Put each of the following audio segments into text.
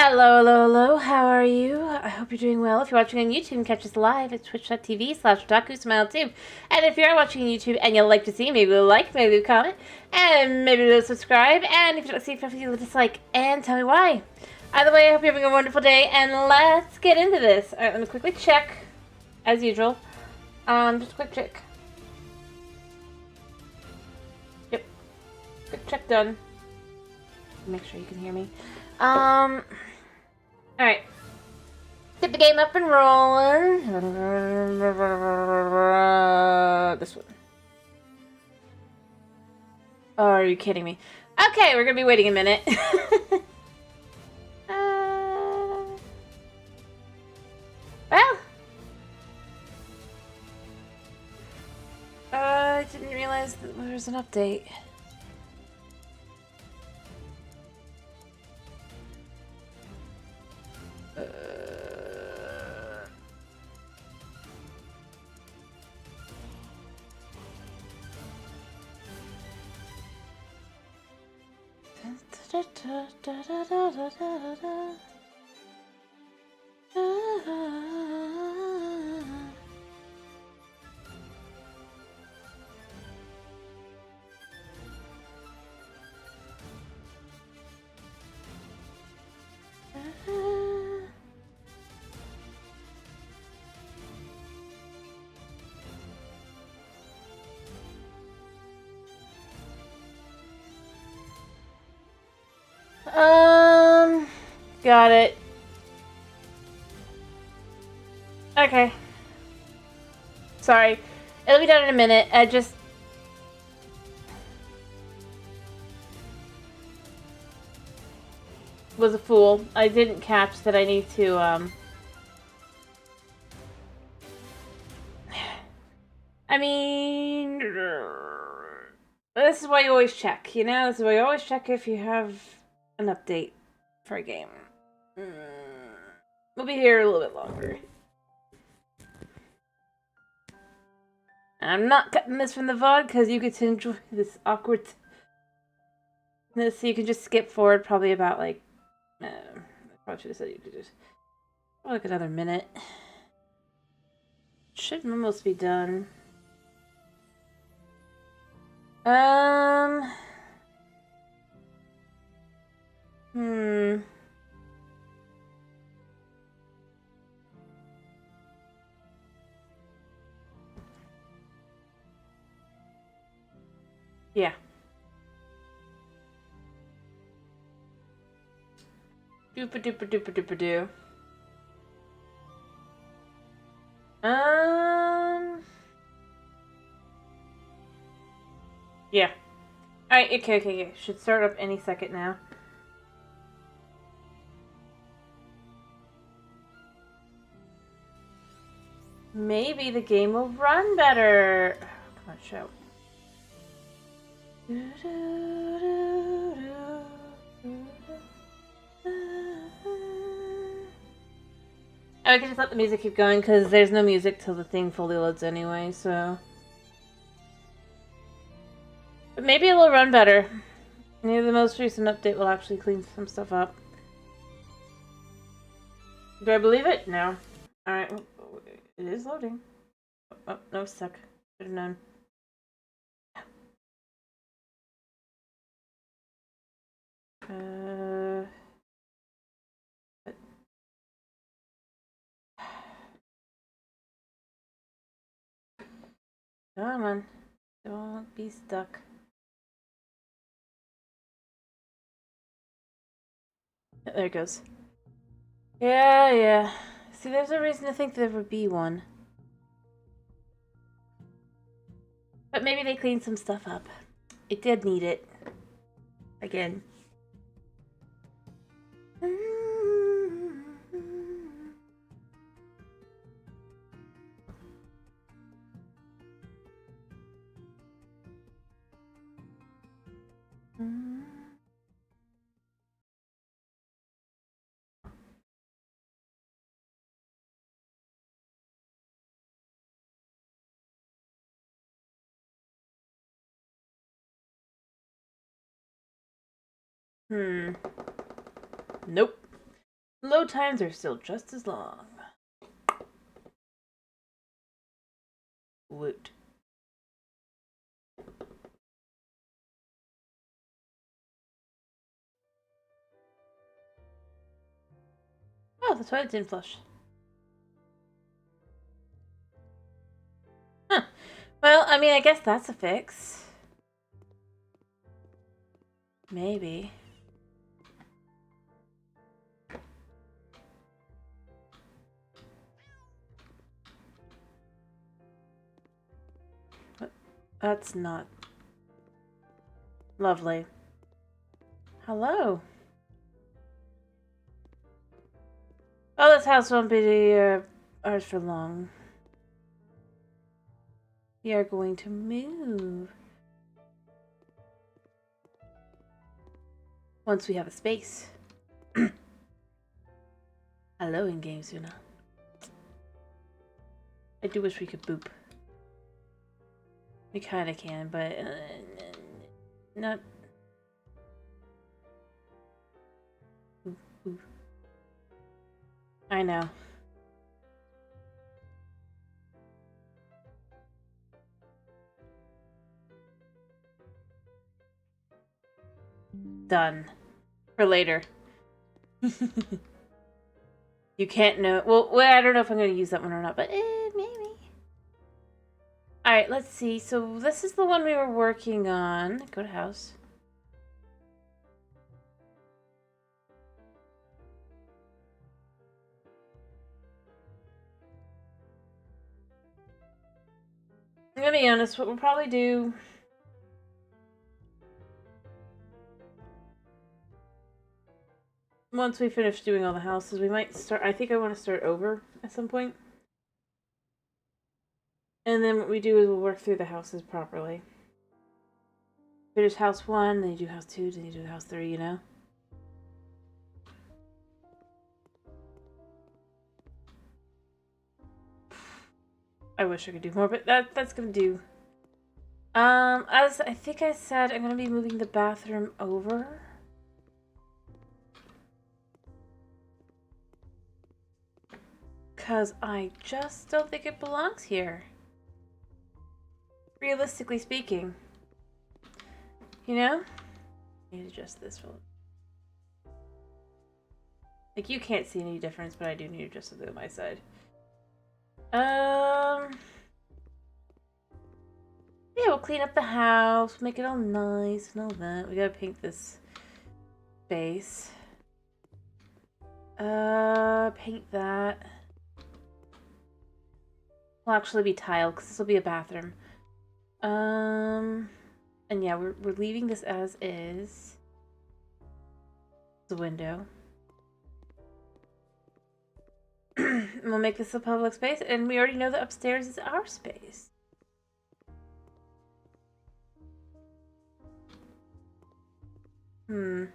Hello, hello, hello. How are you? I hope you're doing well. If you're watching on YouTube, you can catch us live at twitch.tv/OtakuSmileTube. And if you are watching on YouTube and you'd like to see, maybe like, maybe comment, and maybe subscribe. And if you don't see it, you dislike and tell me why. Either way, I hope you're having a wonderful day, and let's get into this. Alright, let me quickly check, as usual. Just a quick check. Yep. Quick check done. Make sure you can hear me. Alright. Get the game up and rolling. This one. Oh, are you kidding me? Okay, we're gonna be waiting a minute. Well. I didn't realize that there was an update. Got it. Okay. Sorry. It'll be done in a minute. I just... was a fool. I didn't catch that I need to, I mean... This is why you always check, you know? This is why you always check if you have an update for a game. We'll be here a little bit longer. I'm not cutting this from the VOD because you get to enjoy this awkward... So you can just skip forward probably about, like... I probably should have said you could just... like another minute. Should almost be done. Yeah. Doopa doopa doopa doopa doo. Yeah. Alright, okay. Should start up any second now. Maybe the game will run better. Oh, come on, show. I can just let the music keep going because there's no music till the thing fully loads anyway, so... But maybe it will run better. Maybe the most recent update will actually clean some stuff up. Do I believe it? No. Alright, it is loading. Oh, no, it's stuck. Should have known. Come on. Don't be stuck. There it goes. Yeah. See, there's a reason to think there would be one. But maybe they cleaned some stuff up. It did need it. Again. Nope. Load times are still just as long. Woot. Oh, the toilet didn't flush. Huh. Well, I mean, I guess that's a fix. Maybe. But that's not lovely. Hello. Oh, this house won't be ours for long. We are going to move. Once we have a space. Hello, in-game Suna. I do wish we could boop. We kinda can, but not. Ooh. I know. Done. For later. You can't know. Well, I don't know if I'm going to use that one or not, but maybe. Alright, let's see. So this is the one we were working on. Go to house. I'm going to be honest, what we'll probably do... Once we finish doing all the houses, we might start... I think I want to start over at some point. And then what we do is we'll work through the houses properly. Finish house 1, then you do house 2, then you do house 3, you know? I wish I could do more, but that's gonna do. As I think I said, I'm gonna be moving the bathroom over. Because I just don't think it belongs here. Realistically speaking. You know? I need to adjust this one. Like, you can't see any difference, but I do need to adjust something on my side. Yeah, we'll clean up the house, make it all nice and all that. We gotta paint this space. Paint that. Will actually be tile because this will be a bathroom. And yeah, we're leaving this as is. The window. We'll make this a public space, and we already know that upstairs is our space. You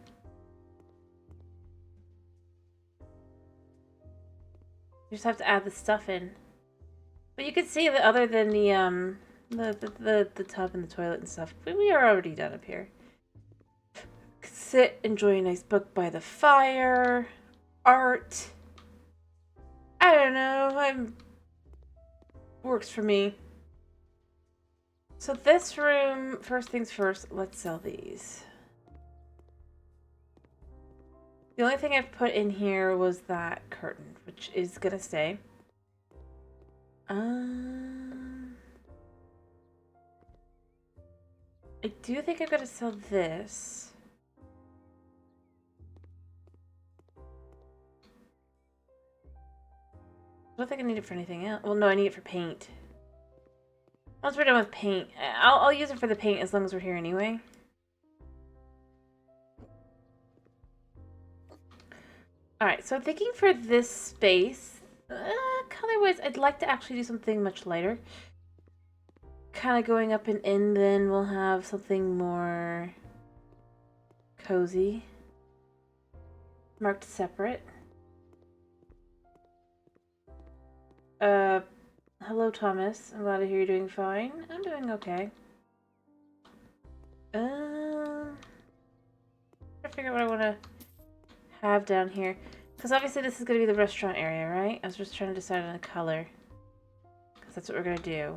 just have to add the stuff in. But you can see that other than the tub and the toilet and stuff, we are already done up here. Sit, enjoy a nice book by the fire, art. I don't know, works for me. So this room, first things first, let's sell these. The only thing I've put in here was that curtain, which is gonna stay. I do think I'm gonna sell this. I don't think I need it for anything else. Well, no, I need it for paint. Once we're done with paint, I'll use it for the paint as long as we're here anyway. Alright, so I'm thinking for this space, color-wise, I'd like to actually do something much lighter. Kind of going up and in, then we'll have something more cozy. Marked separate. Hello, Thomas. I'm glad to hear you're doing fine. I'm doing okay. Trying to figure out what I want to have down here. Because obviously this is going to be the restaurant area, right? I was just trying to decide on a color. Because that's what we're going to do.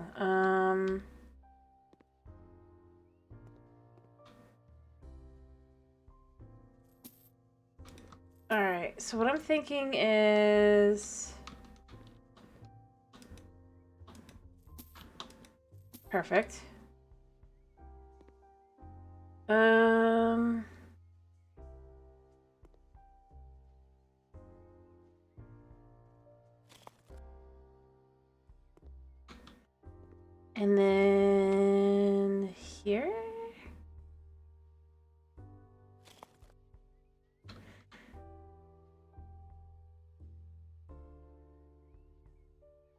Alright, so what I'm thinking is... Perfect. And then here?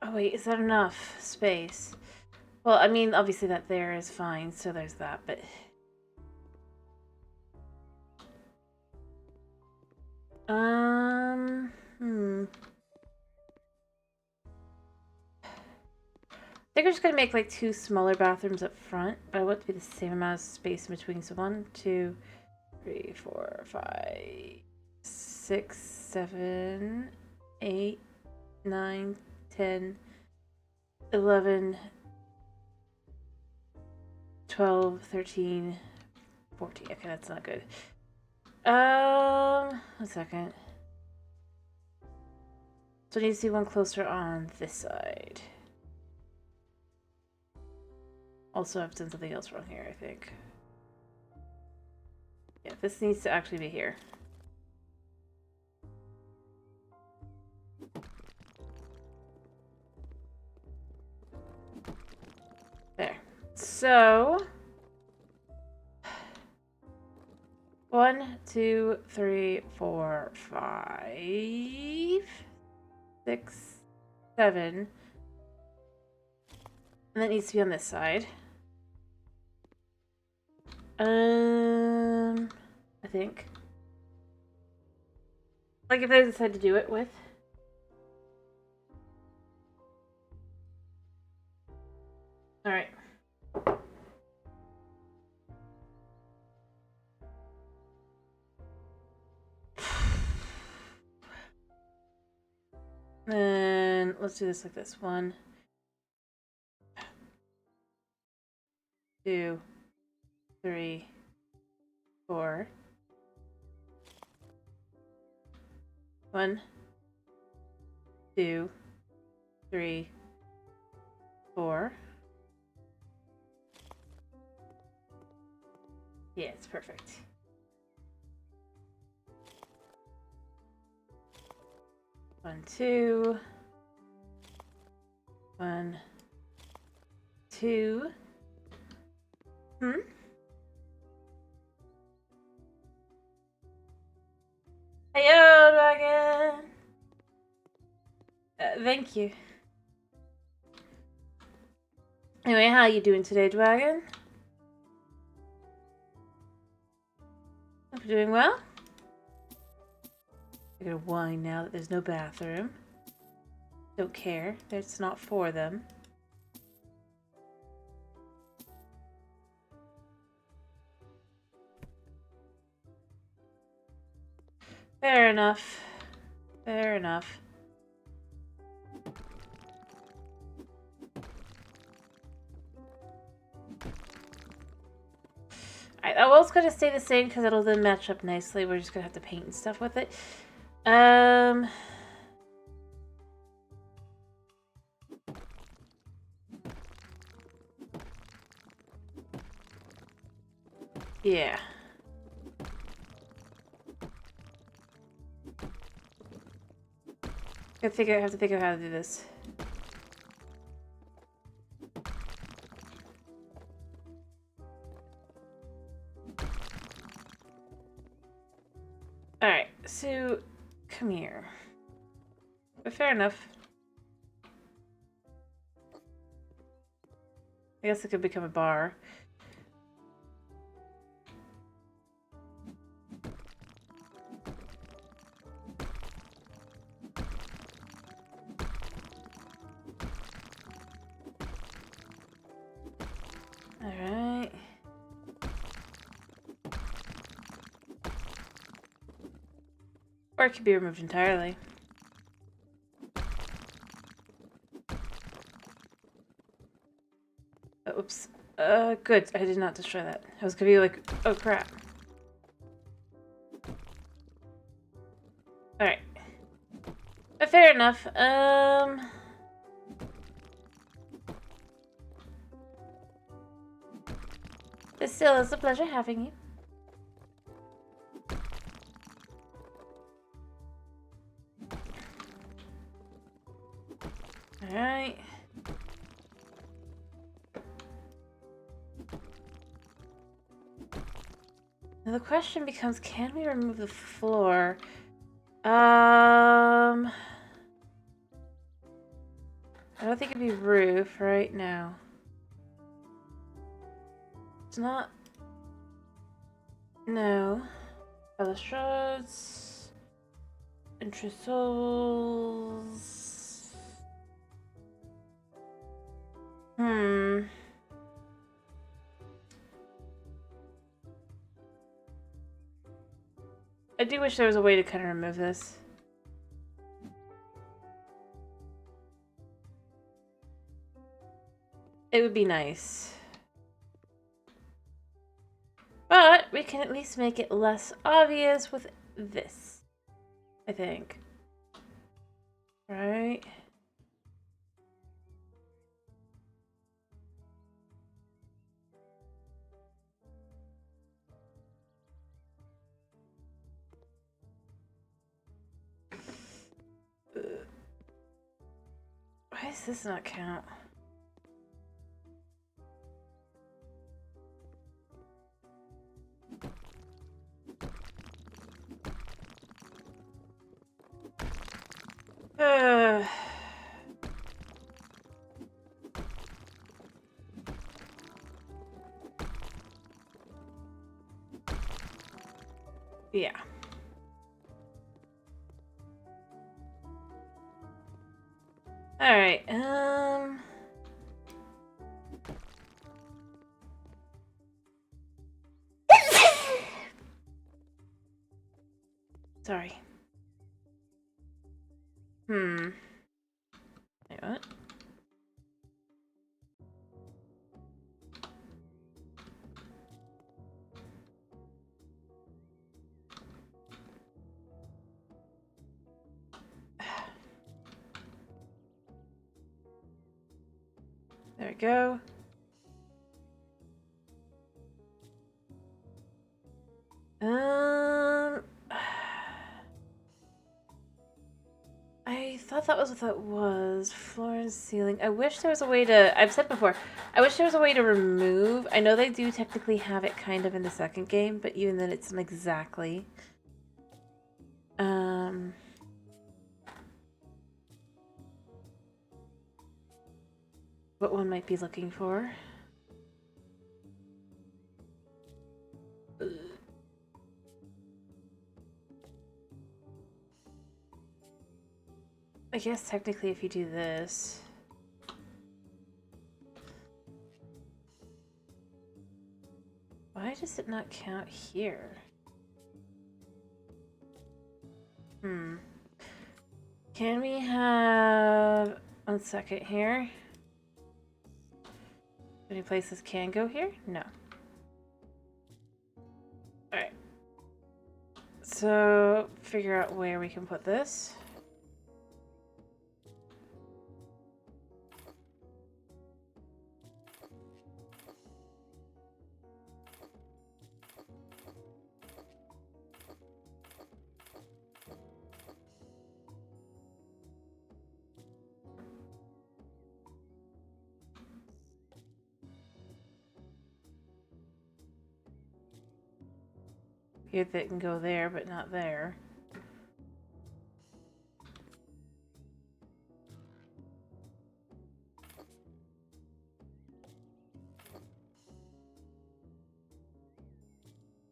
Oh wait, is that enough space? Well, I mean, obviously that there is fine, so there's that, but... I think we're just gonna make like 2 smaller bathrooms up front, but I want it to be the same amount of space in between. So 1, 2, 3, 4, 5, 6, 7, 8, 9, 10, 11, 12, 13, 14. Okay, that's not good. 1 second. So I need to see one closer on this side. Also, I've done something else wrong here, I think. Yeah, this needs to actually be here. There. So... 1, 2, 3, 4, 5, 6, 7. And that needs to be on this side. I think. Like if I decide to do it with. Alright. And let's do this like this. 1, 2, 3, 4. 1, 2, 3, 4. Yeah, it's perfect. One, 2. 1, 2. Heyo, dragon! Thank you. Anyway, how you doing today, dragon? Hope you're doing well. I'm gonna whine now that there's no bathroom. Don't care. It's not for them. Fair enough. Fair enough. Alright, that wall's gonna stay the same because it'll then match up nicely. We're just gonna have to paint and stuff with it. Yeah. I have to figure out how to do this. Alright, so come here. But fair enough. I guess it could become a bar. Alright. Or it could be removed entirely. Oops. Good. I did not destroy that. I was gonna be like, oh crap. Alright. But fair enough. It still is a pleasure having you. Alright. Now the question becomes, can we remove the floor? I don't think it'd be roof right now. It's not. No. Balustrades. Entressols. I do wish there was a way to kind of remove this. It would be nice. But we can at least make it less obvious with this, I think. Right? Why does this not count? Yeah. Alright, sorry. Wait, what? There we go. I thought that was what that was. Floor and ceiling. I wish there was a way to... I've said before, I wish there was a way to remove... I know they do technically have it kind of in the second game, but even then it's not exactly. What one might be looking for. I guess technically if you do this... Why does it not count here? Can we have... 1 second here. Any places can go here? No. Alright. So, figure out where we can put this. Here that can go there, but not there.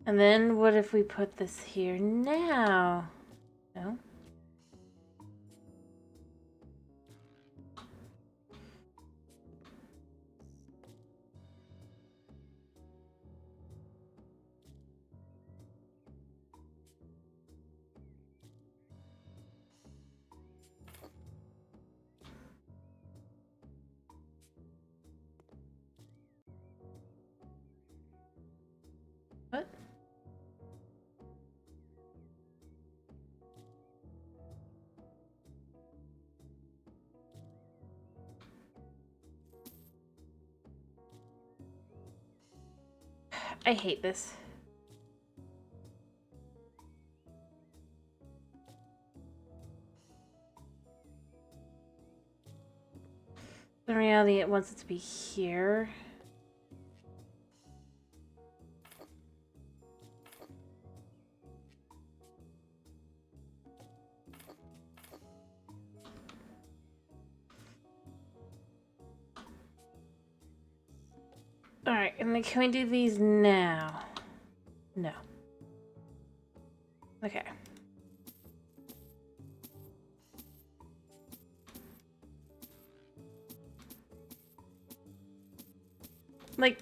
And then what if we put this here now? No? I hate this. In reality, it wants it to be here. Alright, and then can we do these now? No. Okay. Like...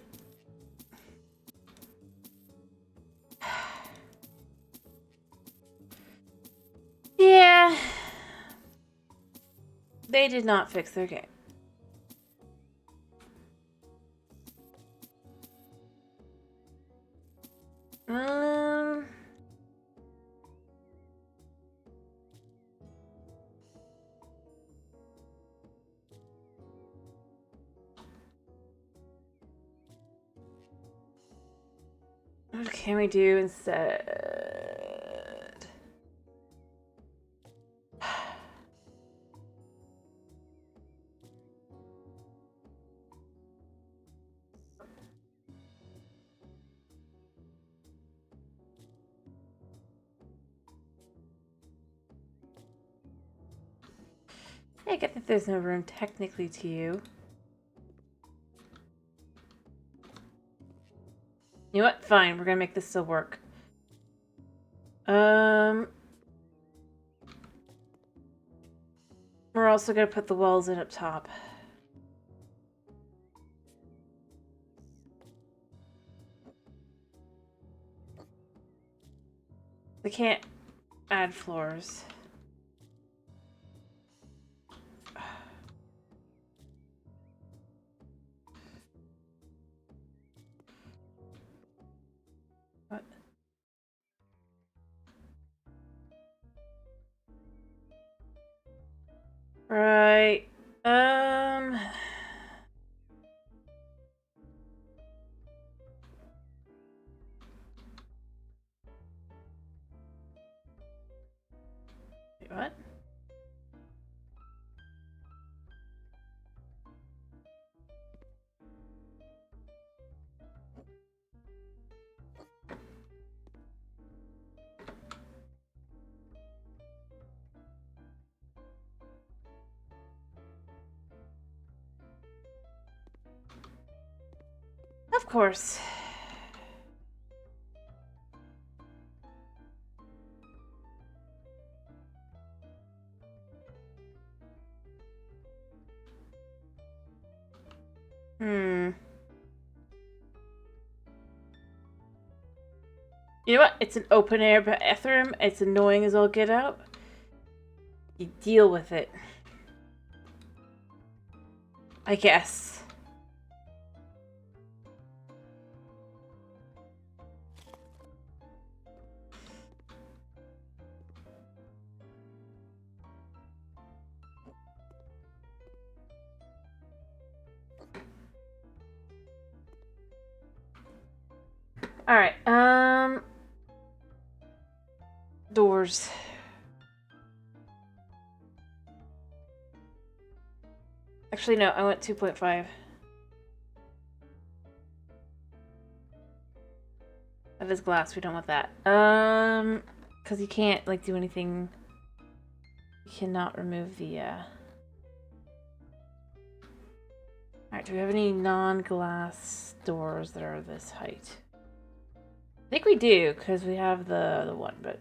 yeah. They did not fix their game. What can we do instead? I get that there's no room technically to you. You know what? Fine, we're gonna make this still work. We're also gonna put the walls in up top. We can't add floors. What? Right. Wait, what? Of course. You know what? It's an open air bathroom. It's annoying as all get out. You deal with it. I guess. Alright, doors. Actually, no, I went 2.5. That is glass, we don't want that. Because you can't, like, do anything. You cannot remove the, Alright, do we have any non-glass doors that are this height? I think we do, because we have the one, but...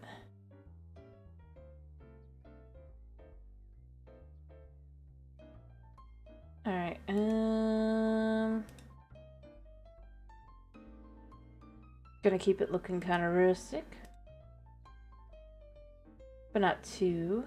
Alright, gonna keep it looking kind of rustic. But not too.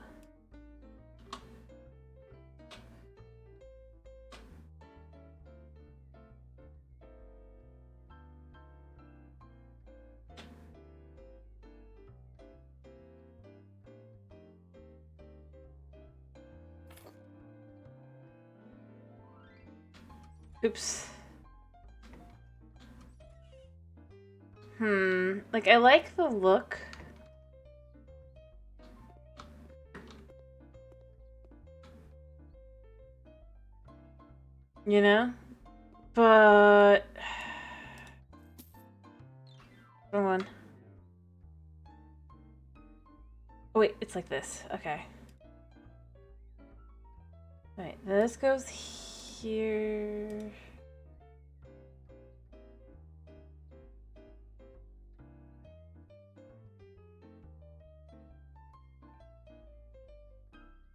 Oops. Like, I like the look. You know? But... Wrong one. Oh, wait, it's like this. Okay. Right, this goes here.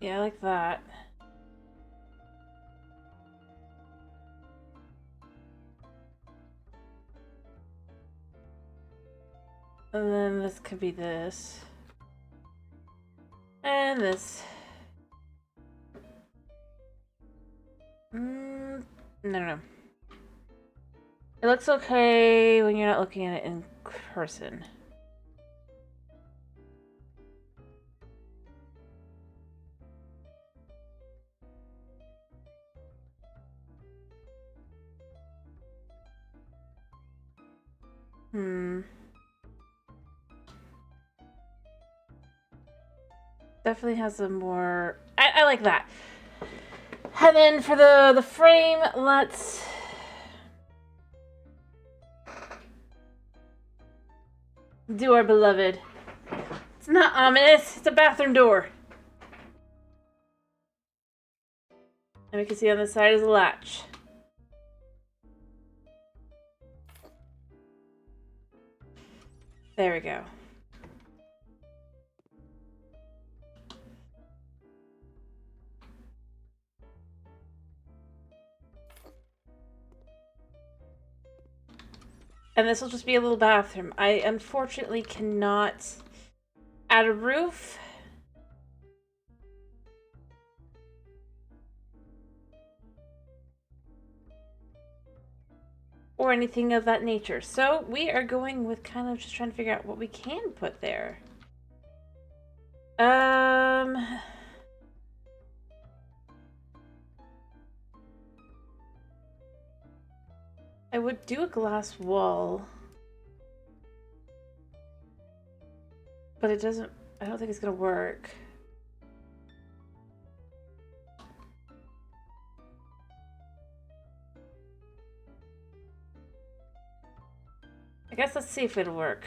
Yeah, I like that. And then this could be this. And this. No. It looks okay when you're not looking at it in person. Definitely has a more... I like that. And then for the frame, let's... do our beloved. It's not ominous, it's a bathroom door. And we can see on the side is a latch. There we go. And this will just be a little bathroom. I unfortunately cannot add a roof. Or anything of that nature. So we are going with kind of just trying to figure out what we can put there. I would do a glass wall. But it doesn't... I don't think it's gonna work. I guess let's see if it'll work.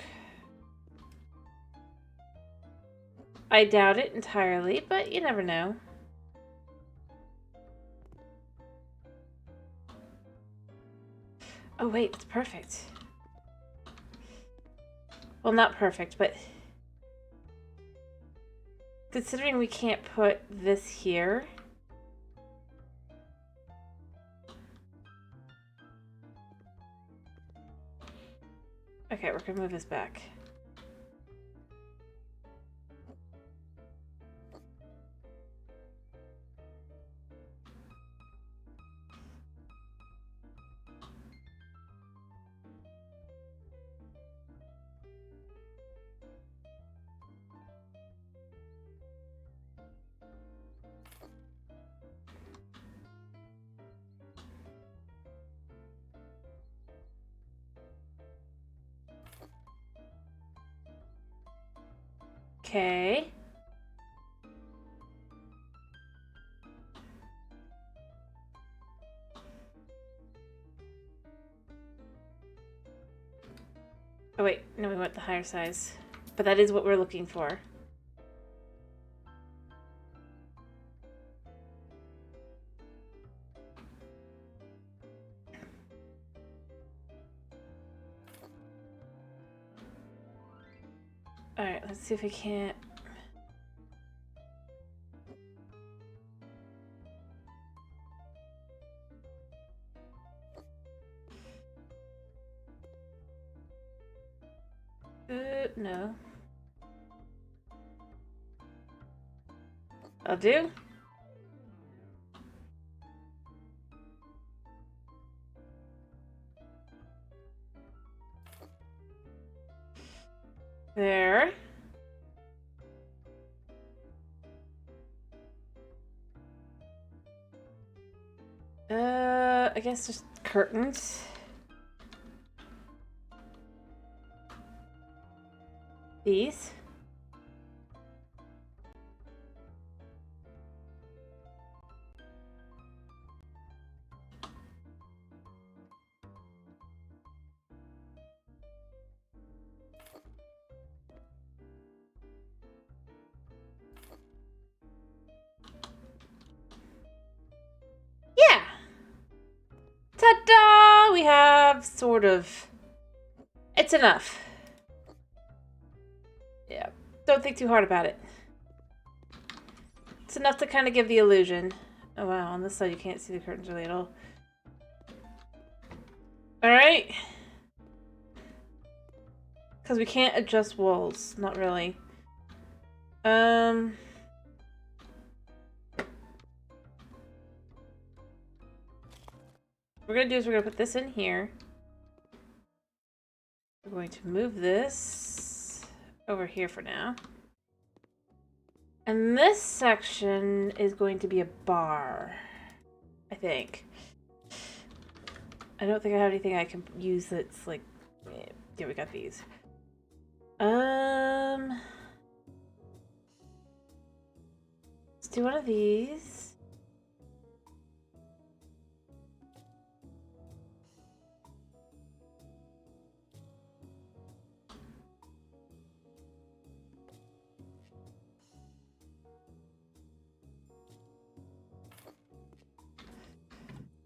I doubt it entirely, but you never know. Oh wait, it's perfect. Well, not perfect, but... considering we can't put this here... Okay, we're gonna move this back. Okay. Oh wait, no, we want the higher size. But that is what we're looking for. Alright, let's see if we can't... no. I'll do. There. I guess just curtains. these. Yeah! Ta-da! We have sort of... It's enough. Yeah. Don't think too hard about it. It's enough to kind of give the illusion. Oh wow, on this side you can't see the curtains really at all. Alright. Because we can't adjust walls. Not really. What we're going to do is we're going to put this in here. We're going to move this over here for now. And this section is going to be a bar, I think. I don't think I have anything I can use that's like... Yeah, we got these. Let's do one of these.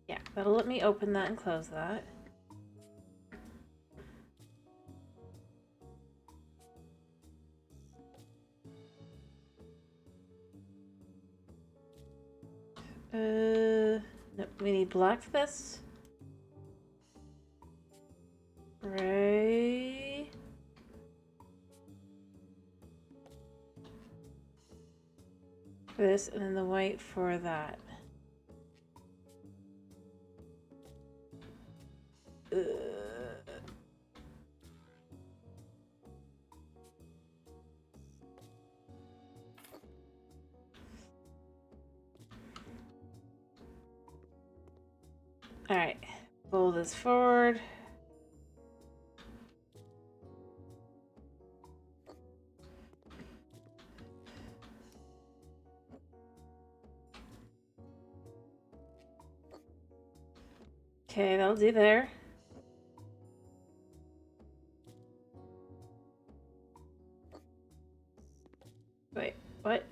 Yeah, that'll let me open that and close that. Nope, we need black for this. Gray. For this, and then the white for that. Alright, pull this forward. Okay, that'll do there. Wait, what?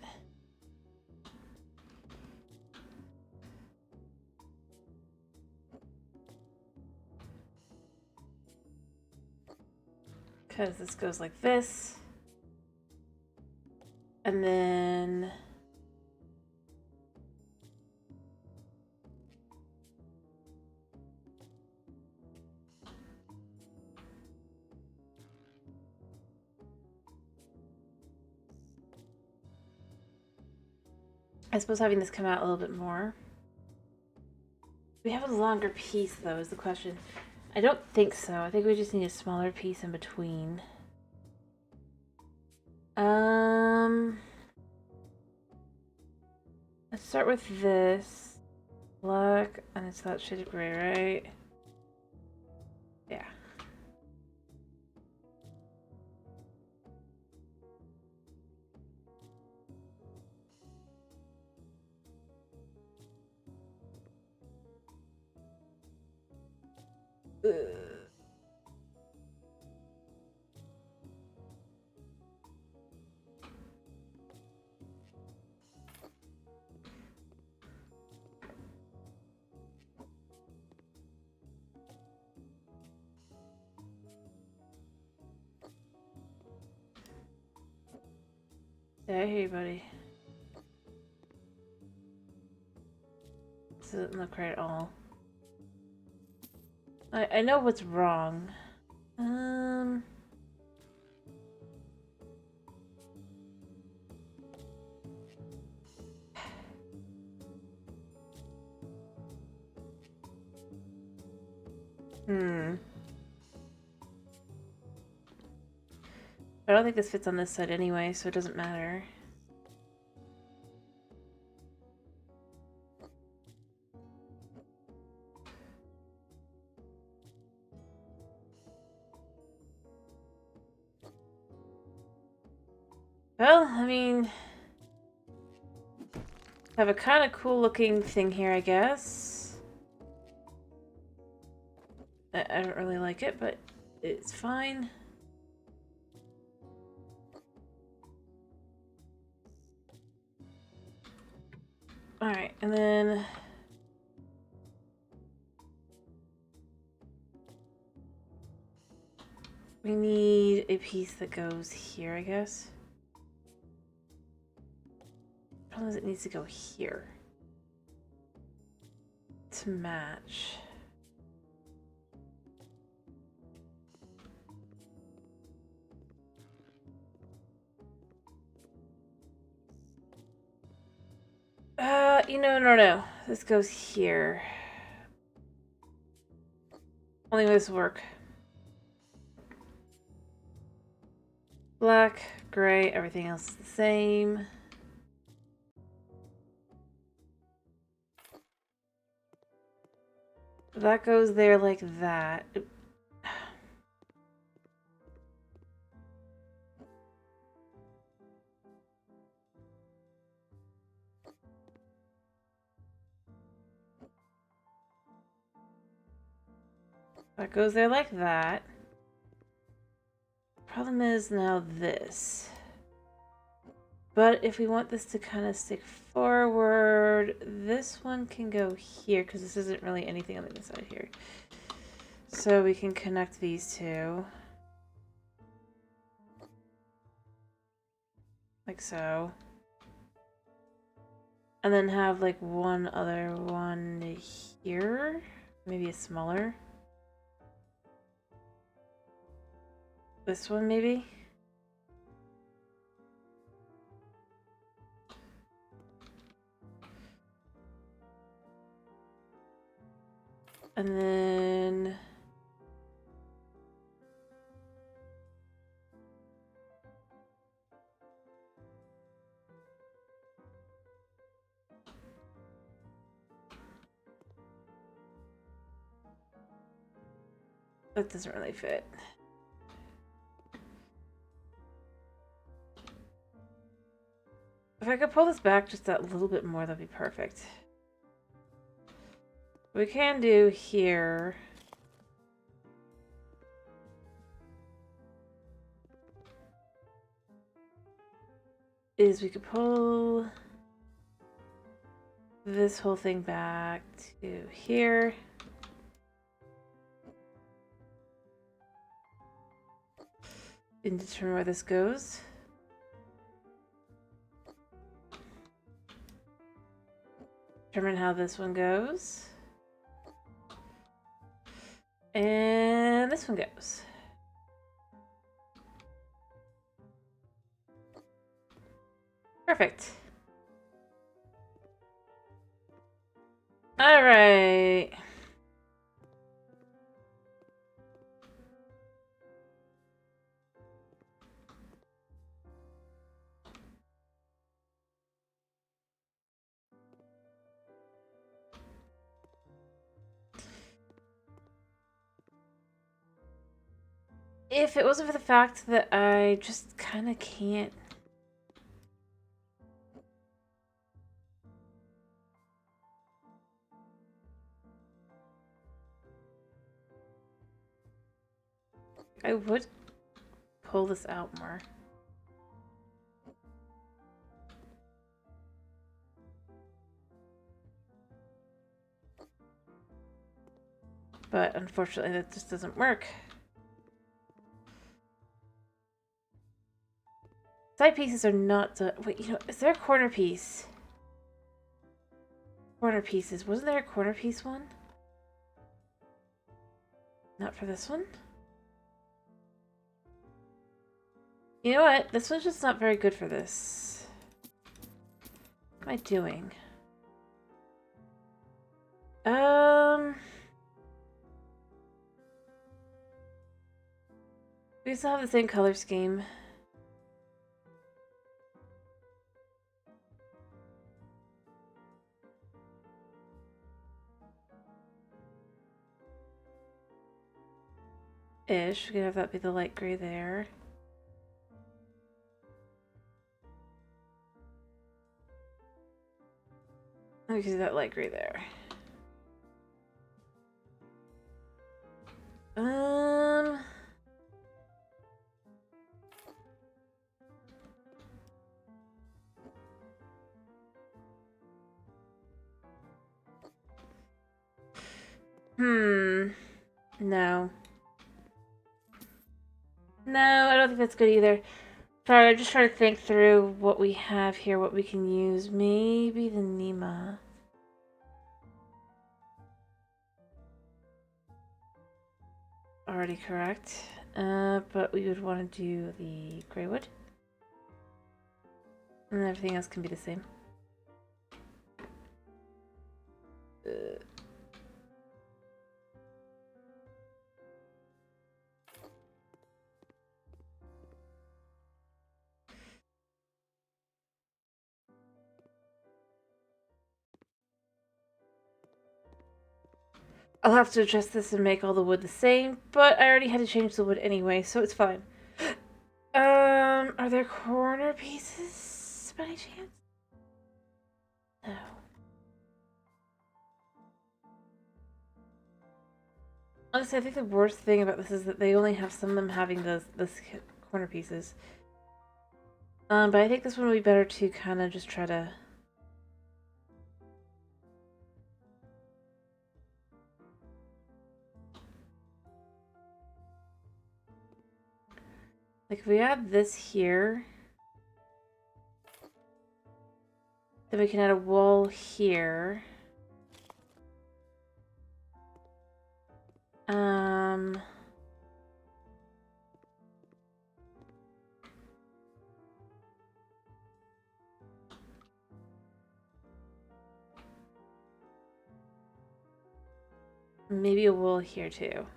Because this goes like this. And then... I suppose having this come out a little bit more. We have a longer piece, though, is the question. I don't think so. I think we just need a smaller piece in between. Let's start with this. Black, and it's that shade of gray, right? Yeah. Yeah, I hear you, buddy. This doesn't look right at all. I know what's wrong. I don't think this fits on this side anyway, so it doesn't matter. Well, I mean, have a kind of cool looking thing here, I guess. I don't really like it, but it's fine. Alright, and then... we need a piece that goes here, I guess. Problem is it needs to go here. To match. No. This goes here. Only this will work. Black, gray, everything else is the same. That goes there like that. That goes there like that. Problem is now this. But if we want this to kind of stick forward, this one can go here because this isn't really anything on the inside here. So we can connect these two. Like so. And then have like one other one here. Maybe a smaller. This one maybe? And then... that doesn't really fit. If I could pull this back just that little bit more, that'd be perfect. What we can do here is we could pull this whole thing back to here. And determine where this goes. Determine how this one goes. And this one goes. Perfect. All right. If it wasn't for the fact that I just kind of can't. I would pull this out more. But unfortunately that just doesn't work. Side pieces are not the... wait, is there a corner piece? Corner pieces. Wasn't there a corner piece one? Not for this one? You know what? This one's just not very good for this. What am I doing? We still have the same color scheme. Ish. We could have that be the light gray there. We can do that light gray there. No. No, I don't think that's good either. Sorry, I'm just trying to think through what we have here, what we can use. Maybe the Nima. Already correct. But we would want to do the Greywood. And everything else can be the same. I'll have to adjust this and make all the wood the same, but I already had to change the wood anyway, so it's fine. Are there corner pieces by any chance? No. Honestly, I think the worst thing about this is that they only have some of them having this corner pieces. But I think this one would be better to kind of just try to... Like, if we add this here, then we can add a wall here. Maybe a wall here too.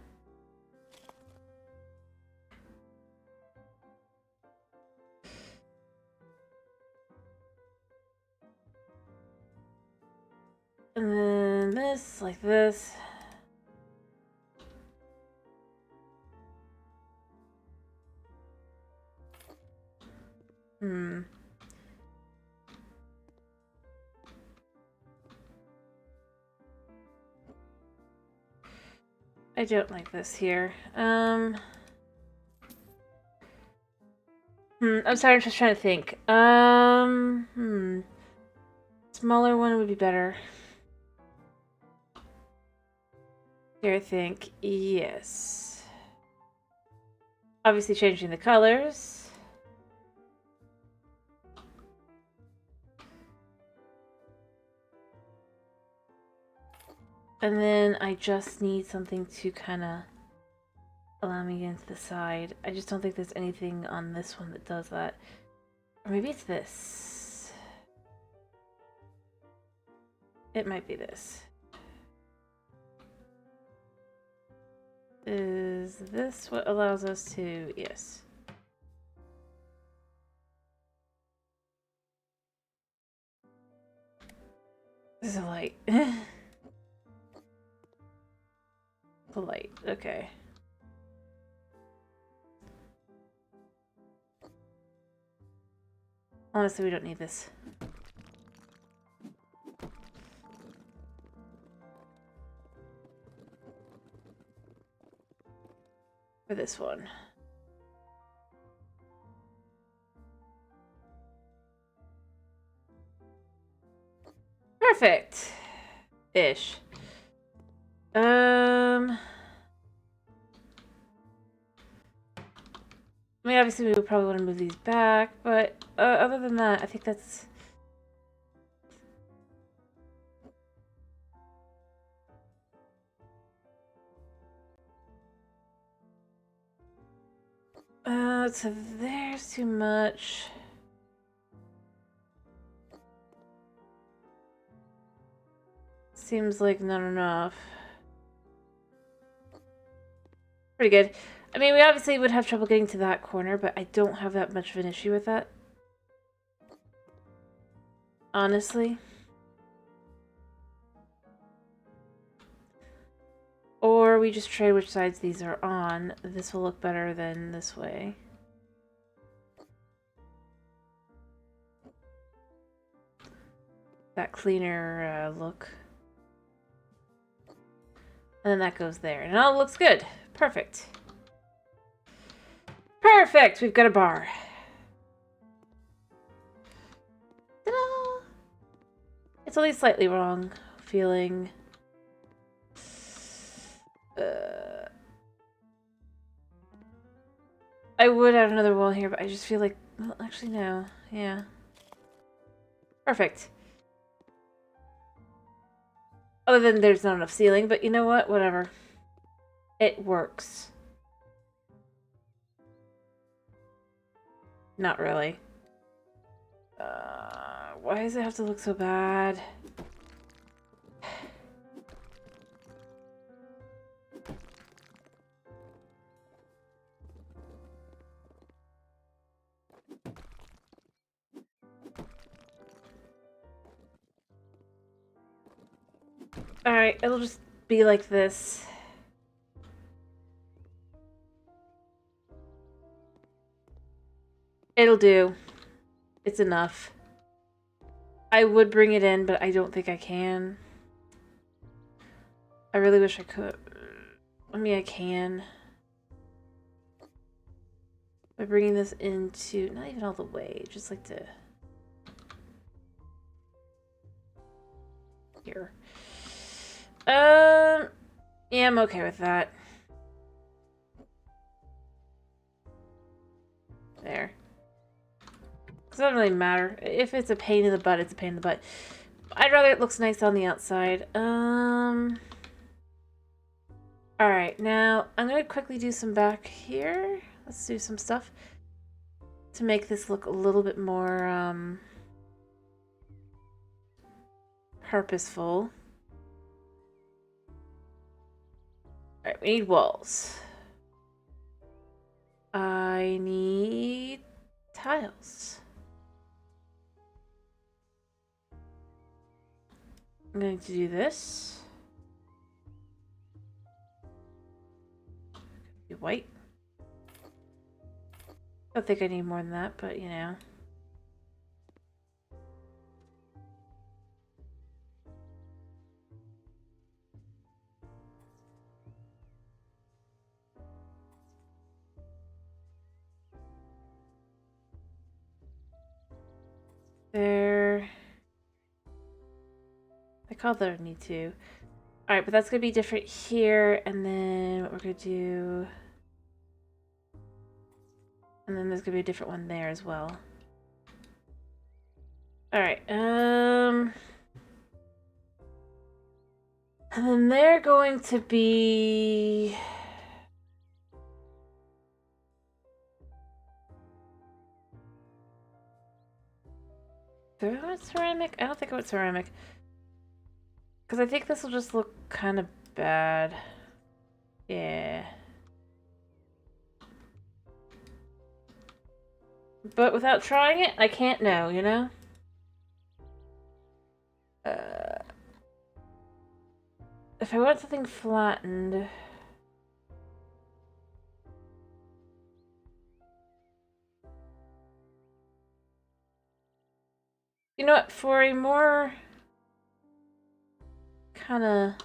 And then this, like this. I don't like this here. I'm sorry, I'm just trying to think. Smaller one would be better. Here, I think. Yes. Obviously changing the colors. And then I just need something to kind of allow me to get into the side. I just don't think there's anything on this one that does that. Or maybe it's this. It might be this. Is this what allows us to... Yes. This is a light. The light, okay. Honestly, we don't need this. For this one. Perfect. Ish. I mean, obviously we would probably want to move these back, but other than that, I think that's... So there's too much. Seems like not enough. Pretty good. I mean, we obviously would have trouble getting to that corner, but I don't have that much of an issue with that. Honestly. Or we just trade which sides these are on. This will look better than this way. that cleaner look. And then that goes there. And it all looks good. Perfect. Perfect! We've got a bar. Ta-da! It's only slightly wrong feeling. I would have another wall here, but I just feel like... Well, actually, no. Yeah. Perfect. Other than there's not enough ceiling, but you know what? Whatever. It works. Not really. Why does it have to look so bad? Alright, it'll just be like this. It'll do. It's enough. I would bring it in, but I don't think I can. I really wish I could. I mean, I can. By bringing this into... Not even all the way, just like to... Here. Yeah, I'm okay with that. There. Because it doesn't really matter. If it's a pain in the butt, it's a pain in the butt. I'd rather it looks nice on the outside. Alright, now I'm going to quickly do some back here. Let's do some stuff to make this look a little bit more, purposeful. Alright, we need walls. I need tiles. I'm going to do this. Be white. Don't think I need more than that, but you know. There. I call that I need to. Alright, but that's going to be different here, and then what we're going to do... And then there's going to be a different one there as well. Alright, and then they're going to be... Do I want ceramic? I don't think I want ceramic. Because I think this will just look kind of bad. Yeah. But without trying it, I can't know, you know? If I want something flattened... You know what, for a more... Kinda...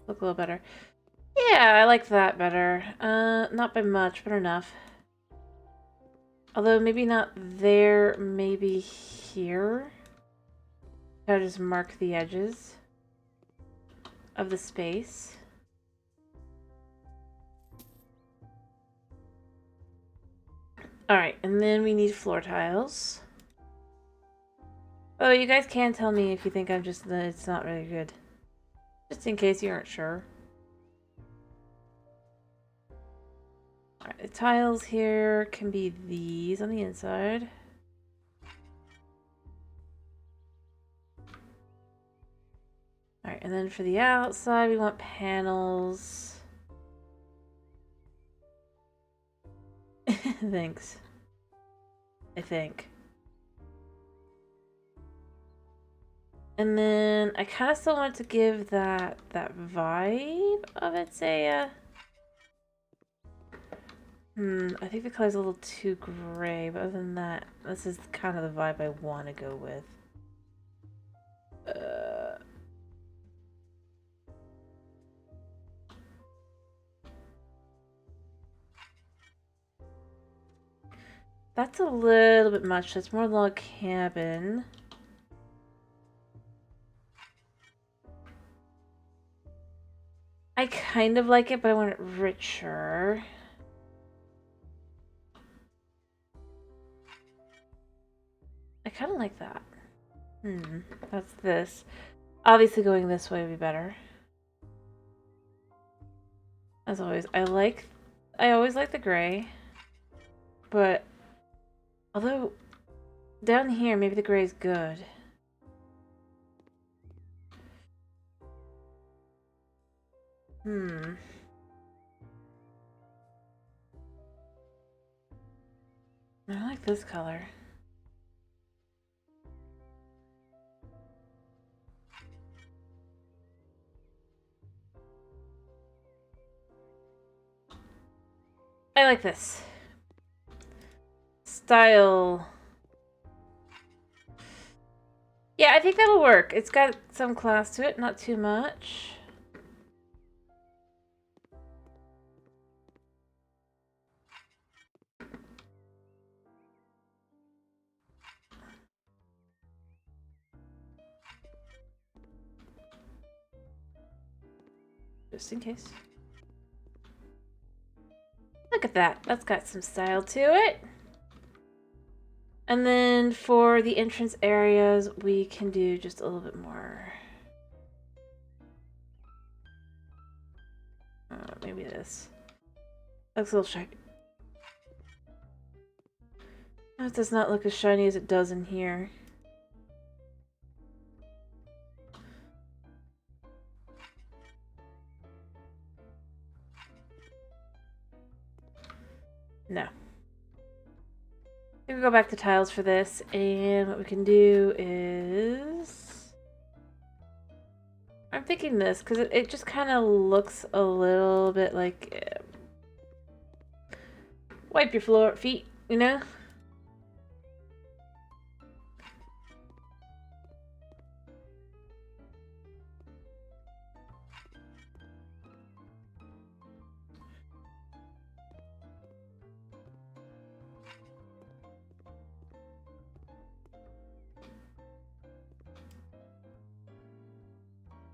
Look a little better. Yeah, I like that better. Not by much, but enough. Although maybe not there, maybe here. I'll just mark the edges of the space. Alright, and then we need floor tiles. Oh, you guys can tell me if you think I'm just... it's not really good. Just in case you aren't sure. Alright, the tiles here can be these on the inside. Alright, and then for the outside, we want panels. Thanks. I think. And then I kind of still want to give that vibe of it's a I think the color's a little too gray, but other than that, this is kind of the vibe I want to go with. That's a little bit much. That's more log cabin. I kind of like it, but I want it richer. I kind of like that. That's this. Obviously going this way would be better. As always, I always like the gray. But, although, down here, maybe the gray is good. I like this color. I like this. Style. Yeah, I think that'll work. It's got some class to it, not too much. Just in case. Look at that. That's got some style to it. And then for the entrance areas, we can do just a little bit more. Maybe this. Looks a little shiny. No, it does not look as shiny as it does in here. No. We can go back to tiles for this, and what we can do is... I'm thinking this, because it just kind of looks a little bit like... wipe your feet, you know?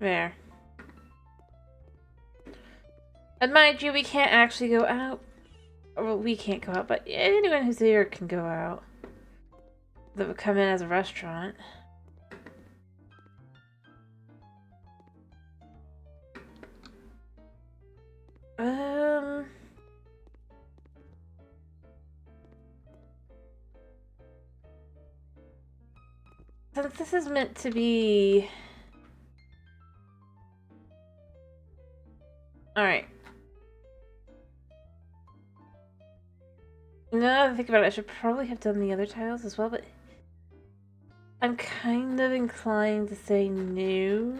There. And mind you, we can't actually go out. Well, we can't go out, but anyone who's here can go out. That would come in as a restaurant. Since this is meant to be... Alright. Now that I think about it, I should probably have done the other tiles as well, but... I'm kind of inclined to say no.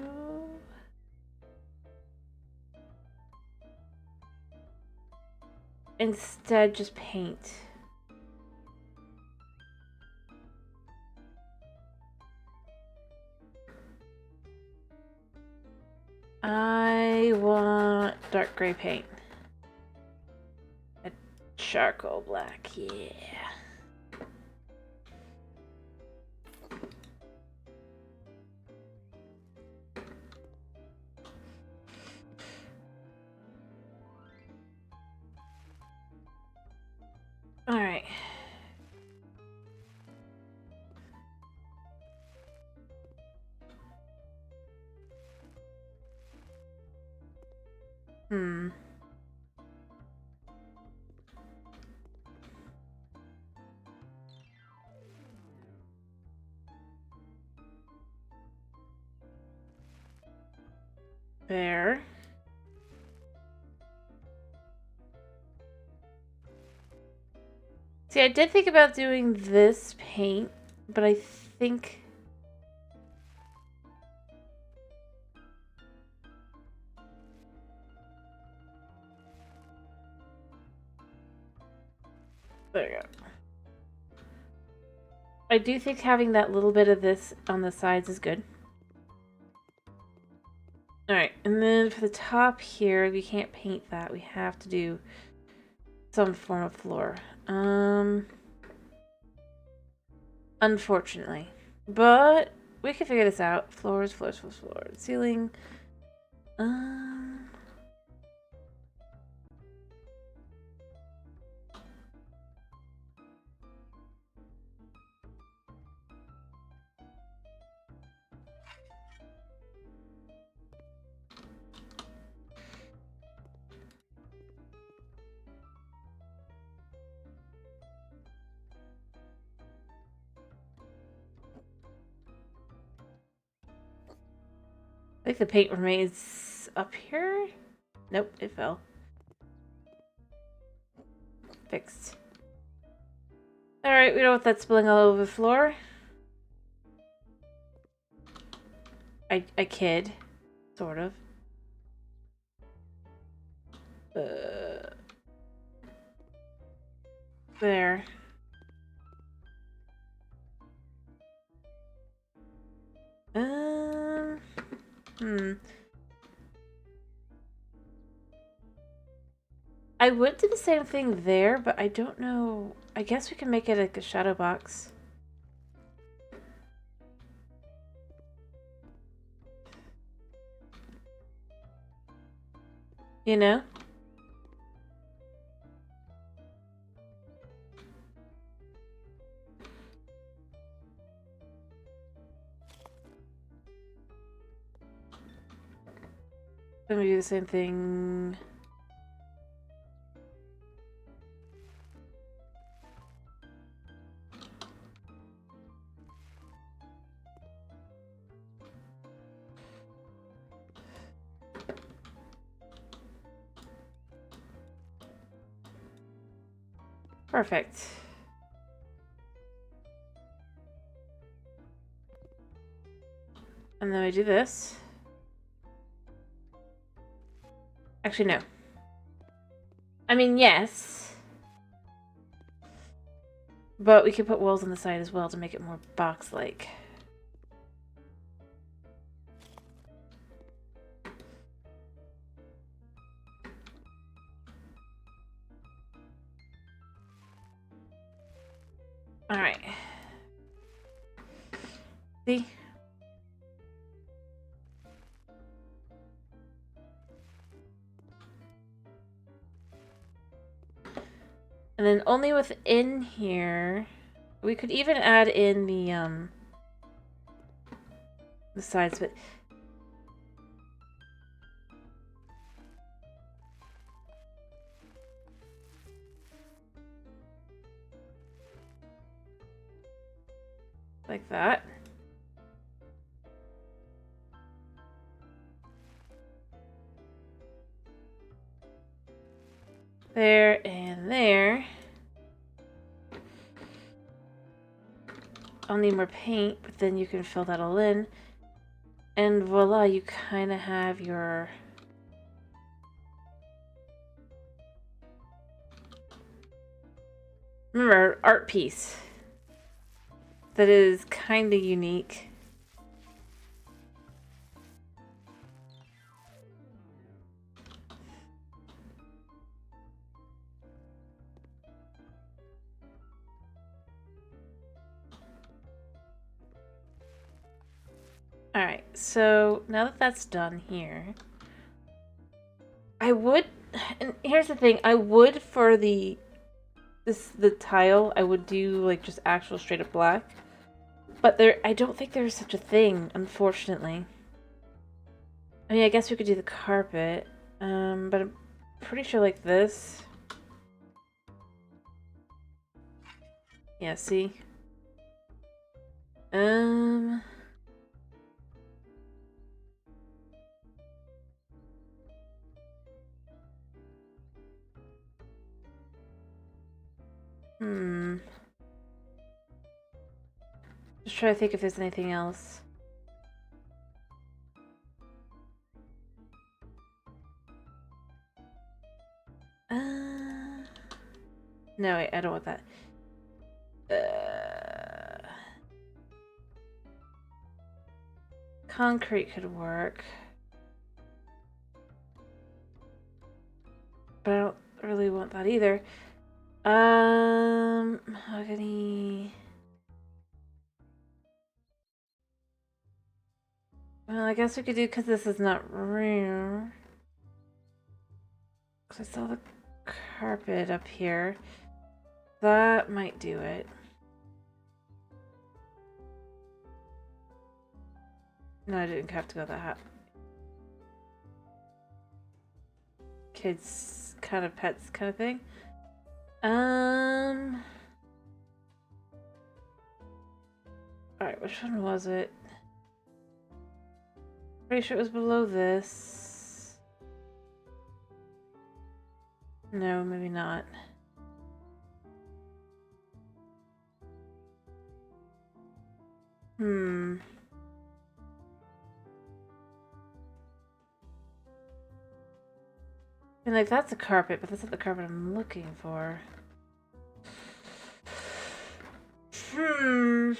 Instead, just paint. I want dark gray paint. A charcoal black, yeah. All right. There. See, I did think about doing this paint, but I think... There you go. I do think having that little bit of this on the sides is good. Alright, and then for the top here, we can't paint that. We have to do some form of floor. Unfortunately. But we can figure this out. Floors, floors, floors, floors. Ceiling. I think the paint remains up here. Nope, it fell. Fixed. Alright, we don't want that spilling all over the floor. I kid. Sort of. There. I would do the same thing there, but I don't know. I guess we can make it like a shadow box. You know? Then we do the same thing. Perfect. And then we do this. Actually, no. I mean, yes. But we could put walls on the side as well to make it more box-like. Alright. See? And then only within here, we could even add in the sides, but like that. There and there. I'll need more paint, but then you can fill that all in. And voila, you kind of have your... Remember, art piece. That is kind of unique. Alright, so now that that's done here, I would, and here's the thing, I would for the tile, I would do like just actual straight up black, but I don't think there's such a thing, unfortunately. I mean, I guess we could do the carpet, but I'm pretty sure like this. Yeah, see? Just try to think if there's anything else. No, wait, I don't want that. Concrete could work. But I don't really want that either. Mahogany. Well, I guess we could do, because this is not rare. Because I saw the carpet up here. That might do it. No, I didn't have to go that high. Kids kind of pets kind of thing. Alright, which one was it? Pretty sure it was below this. No, maybe not. And like, that's a carpet, but that's not the carpet I'm looking for. You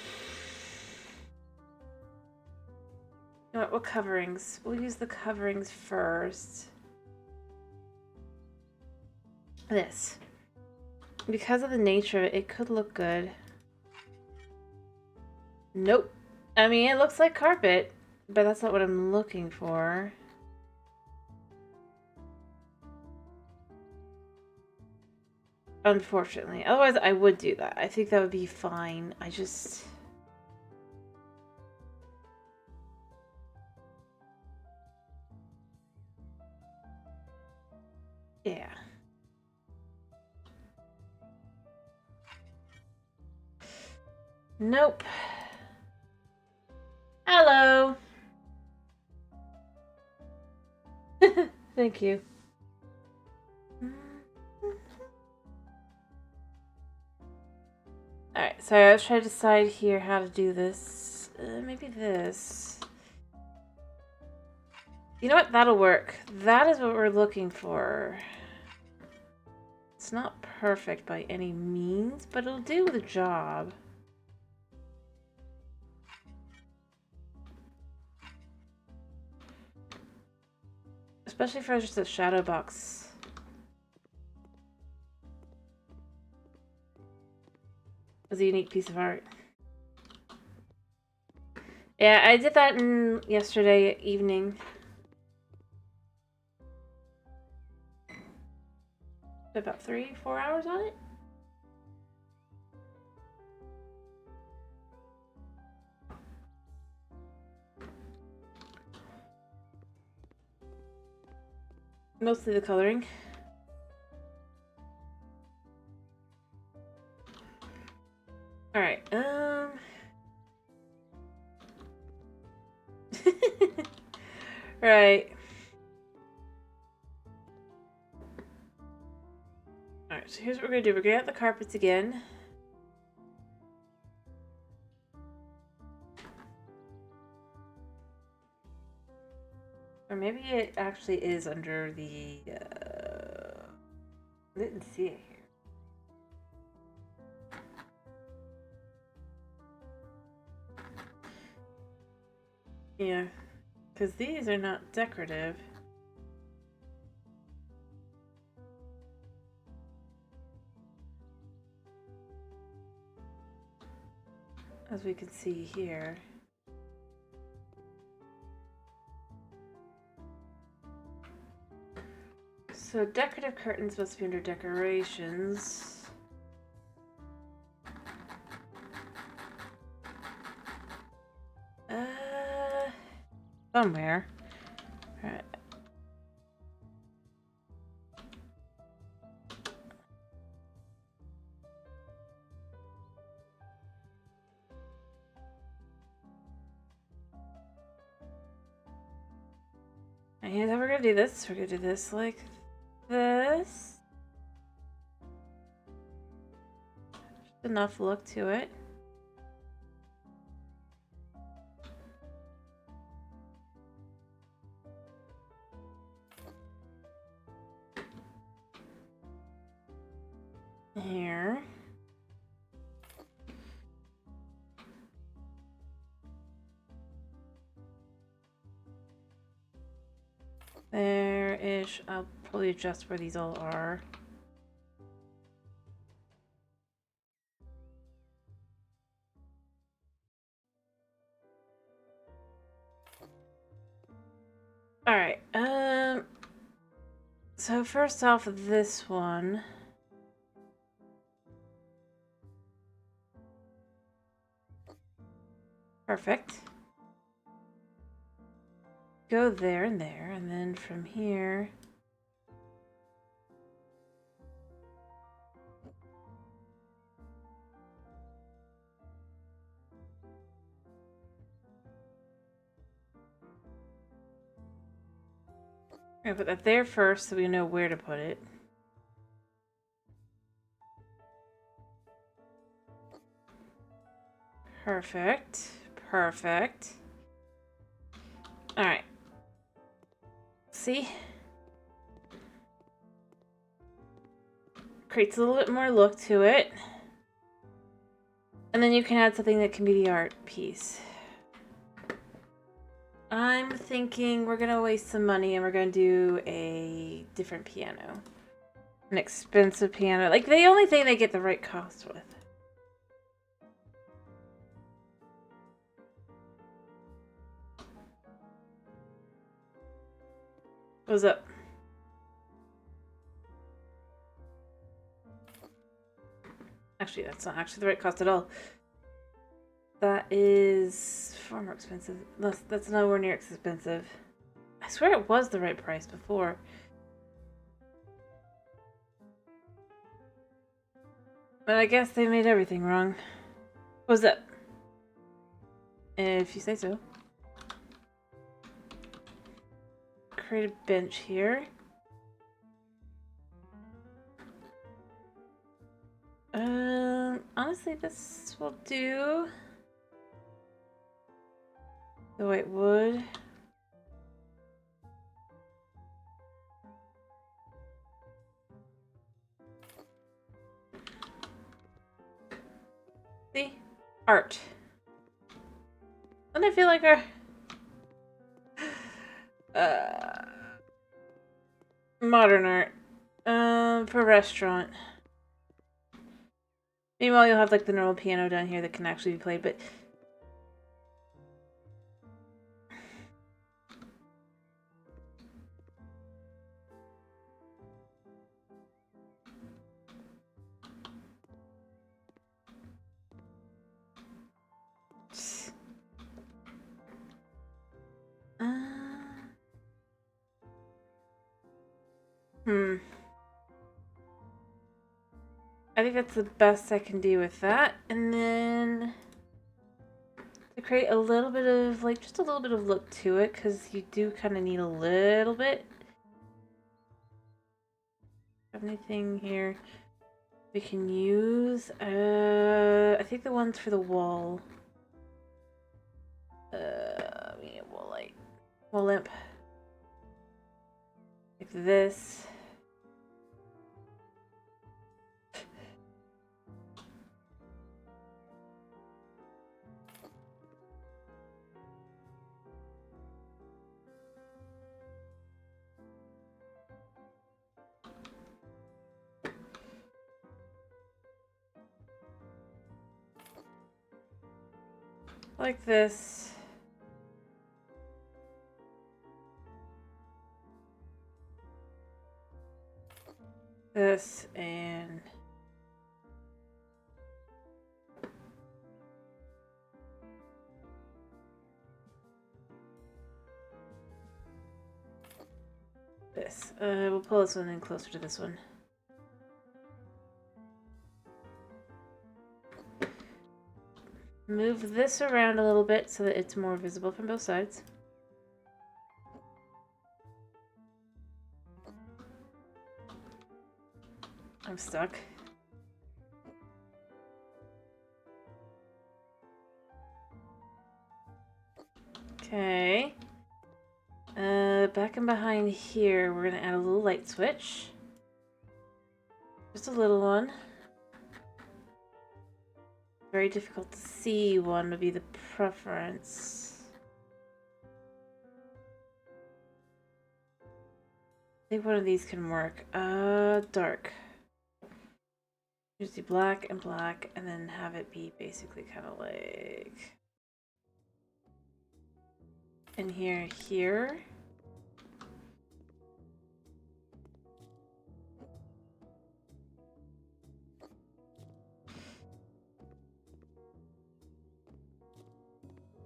know what coverings? We'll use the coverings first. This. Because of the nature of it, it could look good. Nope. I mean, it looks like carpet, but that's not what I'm looking for. Unfortunately. Otherwise, I would do that. I think that would be fine. I just... Yeah. Nope. Hello. Thank you. Alright, so I was trying to decide here how to do this. Maybe this. You know what? That'll work. That is what we're looking for. It's not perfect by any means, but it'll do the job. Especially for just a shadow box. It's a unique piece of art. Yeah, I did that yesterday evening. About 3-4 hours on it. Mostly the coloring. Alright, Right. Alright, so here's what we're gonna do. We're gonna get the carpets again. Or maybe it actually is under the, I didn't see it here. Yeah, because these are not decorative. As we can see here. So decorative curtains must be under decorations. Somewhere. Alright. And here's how we're gonna do this. We're gonna do this like this. Just enough look to it. here. There-ish. I'll probably adjust where these all are. Alright, so first off, this one. Perfect. Go there, and then from here... I'm gonna put that there first so we know where to put it. Perfect. Perfect. Alright. See? Creates a little bit more look to it. And then you can add something that can be the art piece. I'm thinking we're gonna waste some money and we're gonna do a different piano. An expensive piano. Like, the only thing they get the right cost with. What's up? Actually, that's not actually the right cost at all. That is far more expensive. That's nowhere near as expensive. I swear it was the right price before. But I guess they made everything wrong. What's up? If you say so. Create a bench here. Honestly, this will do. The white wood. See? Art. Doesn't it feel like our... modern art. For restaurant. Meanwhile, you'll have like the normal piano down here that can actually be played, but... I think that's the best I can do with that. And then to create a little bit of, like, just a little bit of look to it, because you do kind of need a little bit. Have anything here we can use? I think the ones for the wall. We need a wall light. Wall lamp. Like this. Like this. This and this. We'll pull this one in closer to this one. Move this around a little bit so that it's more visible from both sides. I'm stuck. Okay. Back and behind here, we're gonna add a little light switch. Just a little one. Very difficult to see one would be the preference. I think one of these can work. Dark. Just do black, and then have it be basically kind of like... in here.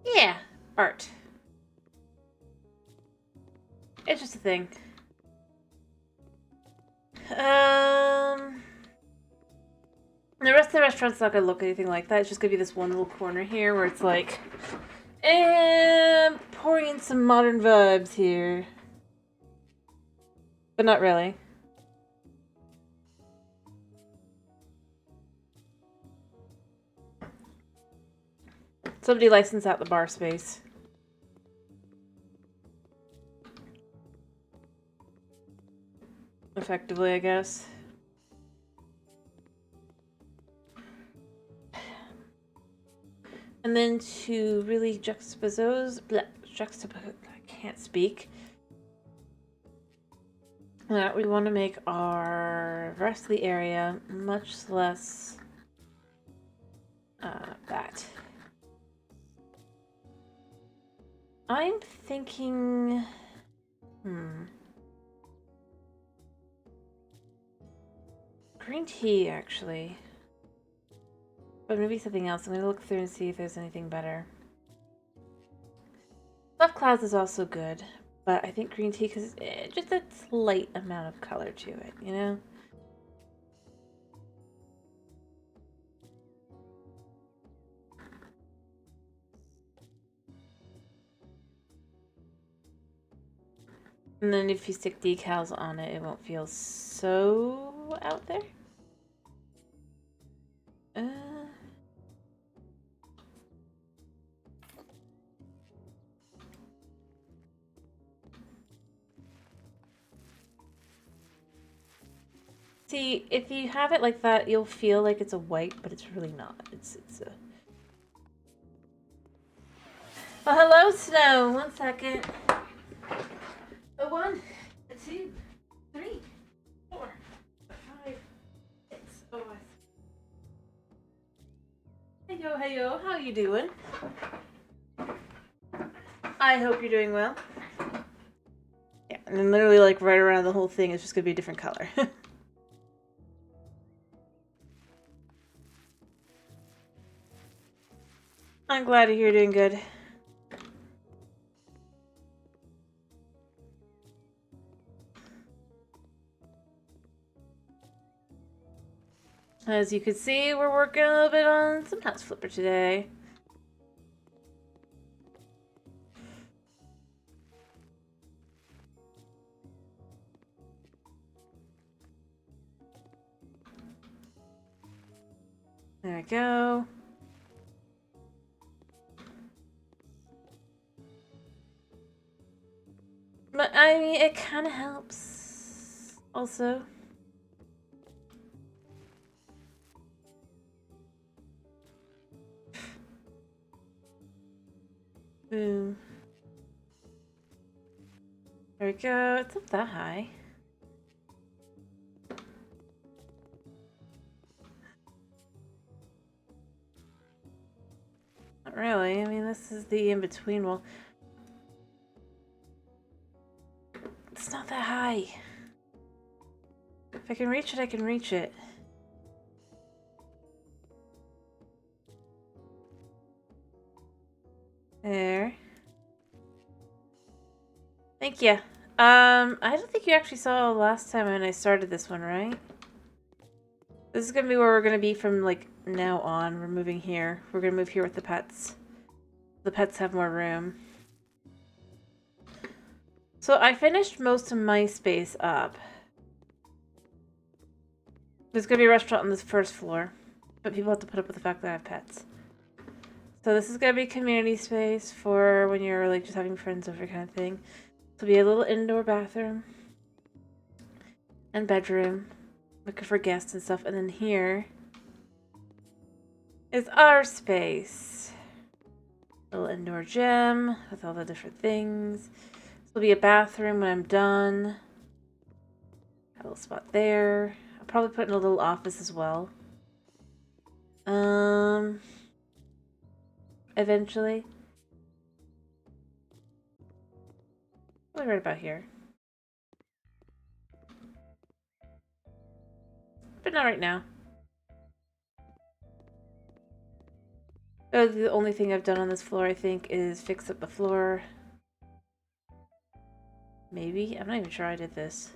Yeah, art. It's just a thing. The rest of the restaurant's not gonna look anything like that. It's just gonna be this one little corner here where it's like, pouring in some modern vibes here. But not really. Somebody licensed out the bar space. Effectively, I guess. And then to really juxtapose, I can't speak. We want to make our rest of the area much less that. I'm thinking, green tea, actually. But maybe something else. I'm going to look through and see if there's anything better. Left clouds is also good, but I think green tea, because just a slight amount of color to it, you know? And then if you stick decals on it, it won't feel so out there. See, if you have it like that, you'll feel like it's a white, but it's really not. It's a... Well, hello, Snow. 1 second. A 1, a 2, 3, 4, 5, 6. Oh, Heyo, heyo. How you doing? I hope you're doing well. Yeah, and then literally, like, right around the whole thing is just gonna be a different color. I'm glad to hear you're doing good. As you can see, we're working a little bit on some house flipper today. There we go. But, I mean, it kind of helps, also. Boom. There we go. It's not that high. Not really. I mean, this is the in-between wall. It's not that high. If I can reach it, I can reach it. There. Thank you. I don't think you actually saw last time when I started this one, right? This is gonna be where we're gonna be from, like, now on. We're moving here. We're gonna move here with the pets. The pets have more room. So I finished most of my space up. There's gonna be a restaurant on this first floor, but people have to put up with the fact that I have pets. So this is gonna be community space for when you're, like, just having friends over kind of thing. There'll be a little indoor bathroom and bedroom, looking for guests and stuff. And then here is our space. Little indoor gym with all the different things. This will be a bathroom when I'm done. A little spot there. I'll probably put in a little office as well. Eventually. Probably right about here. But not right now. Oh, the only thing I've done on this floor, I think, is fix up the floor. Maybe? I'm not even sure I did this.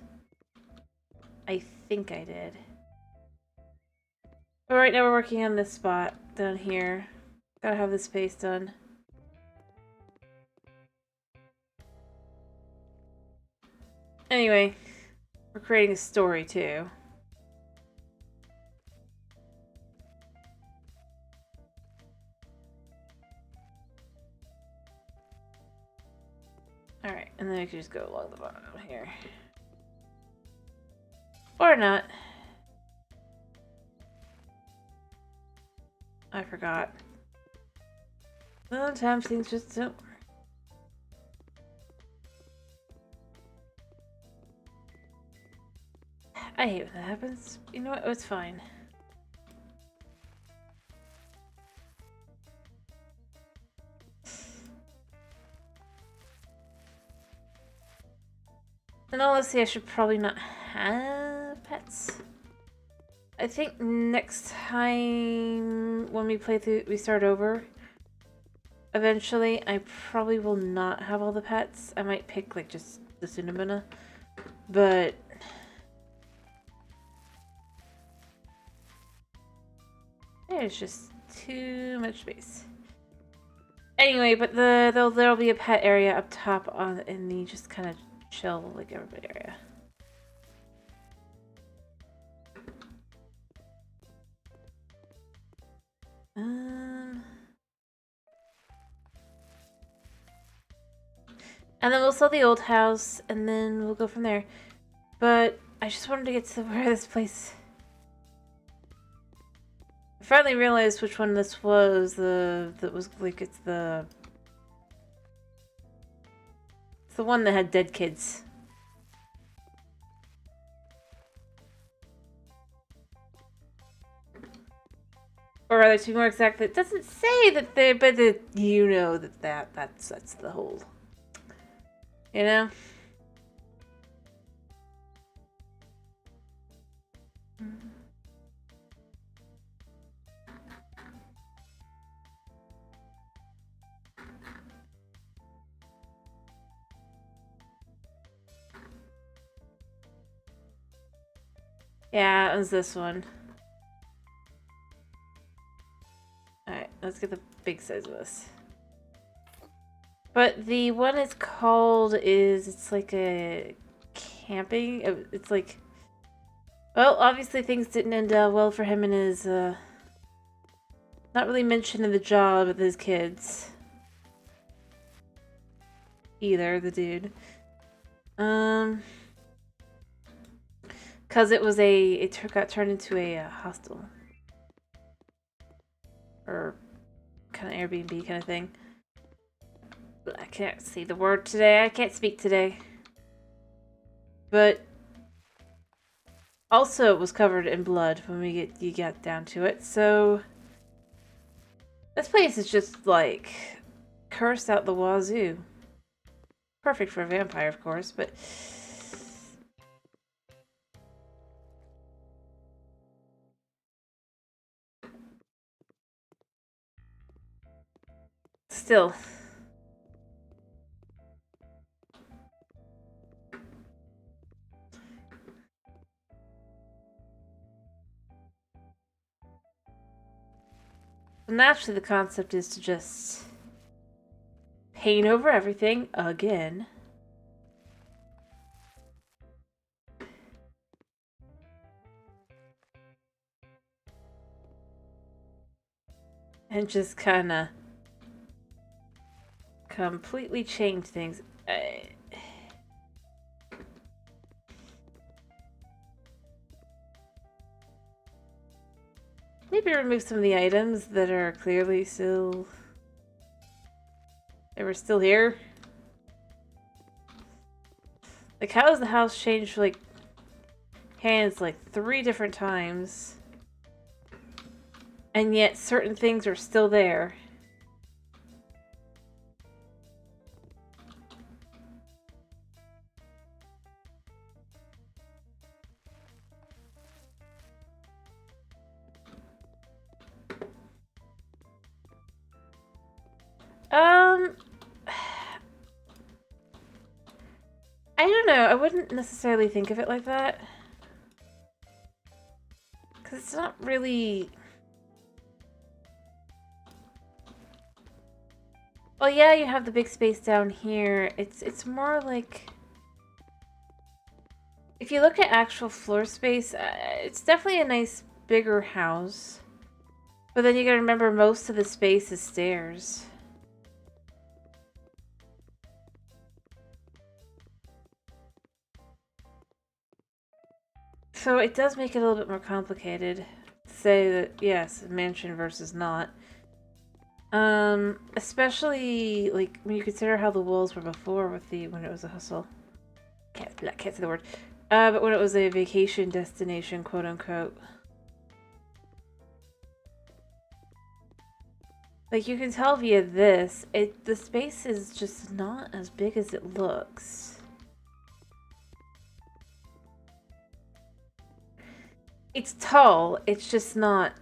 I think I did. But right now we're working on this spot down here. Gotta have this space done. Anyway, we're creating a story too. Alright, and then we can just go along the bottom here. Or not. I forgot. Sometimes things just don't work. I hate when that happens. You know what? Oh, it's fine. And honestly, I should probably not have pets. I think next time when we play through, we start over. Eventually, I probably will not have all the pets. I might pick like just the Sunamuna, but there's just too much space. Anyway, but there'll be a pet area up top on in the just kind of chill like everybody area. And then we'll sell the old house, and then we'll go from there. But I just wanted to get to where this place... I finally realized which one this was. That was like, it's the one that had dead kids. Or rather, to be more exact, it doesn't say that they, but you know that's the whole. You know? Yeah, it was this one. Alright, let's get the big size of this. But the one it's called is, it's like a camping, it's like, well, obviously things didn't end well for him and his, not really mentioned in the job with his kids. Either, the dude. Cause it was it got turned into a hostel. Or kind of Airbnb kind of thing. I can't see the word today. I can't speak today. But also it was covered in blood when you got down to it. So this place is just like cursed out the wazoo. Perfect for a vampire, of course, but still. Naturally, the concept is to just paint over everything again. And just kind of completely change things. Maybe remove some of the items that are clearly still... They were still here. Like, how has the house changed, like, hands, like, 3 different times? And yet certain things are still there. I don't know. I wouldn't necessarily think of it like that. Because it's not really... Well, yeah, you have the big space down here. It's more like... If you look at actual floor space, it's definitely a nice, bigger house. But then you gotta remember most of the space is stairs. So it does make it a little bit more complicated to say that, yes, mansion versus not. Especially, like, when you consider how the walls were before with when it was a hustle. Can't say the word. But when it was a vacation destination, quote unquote. Like, you can tell via this, the space is just not as big as it looks. It's tall, it's just not...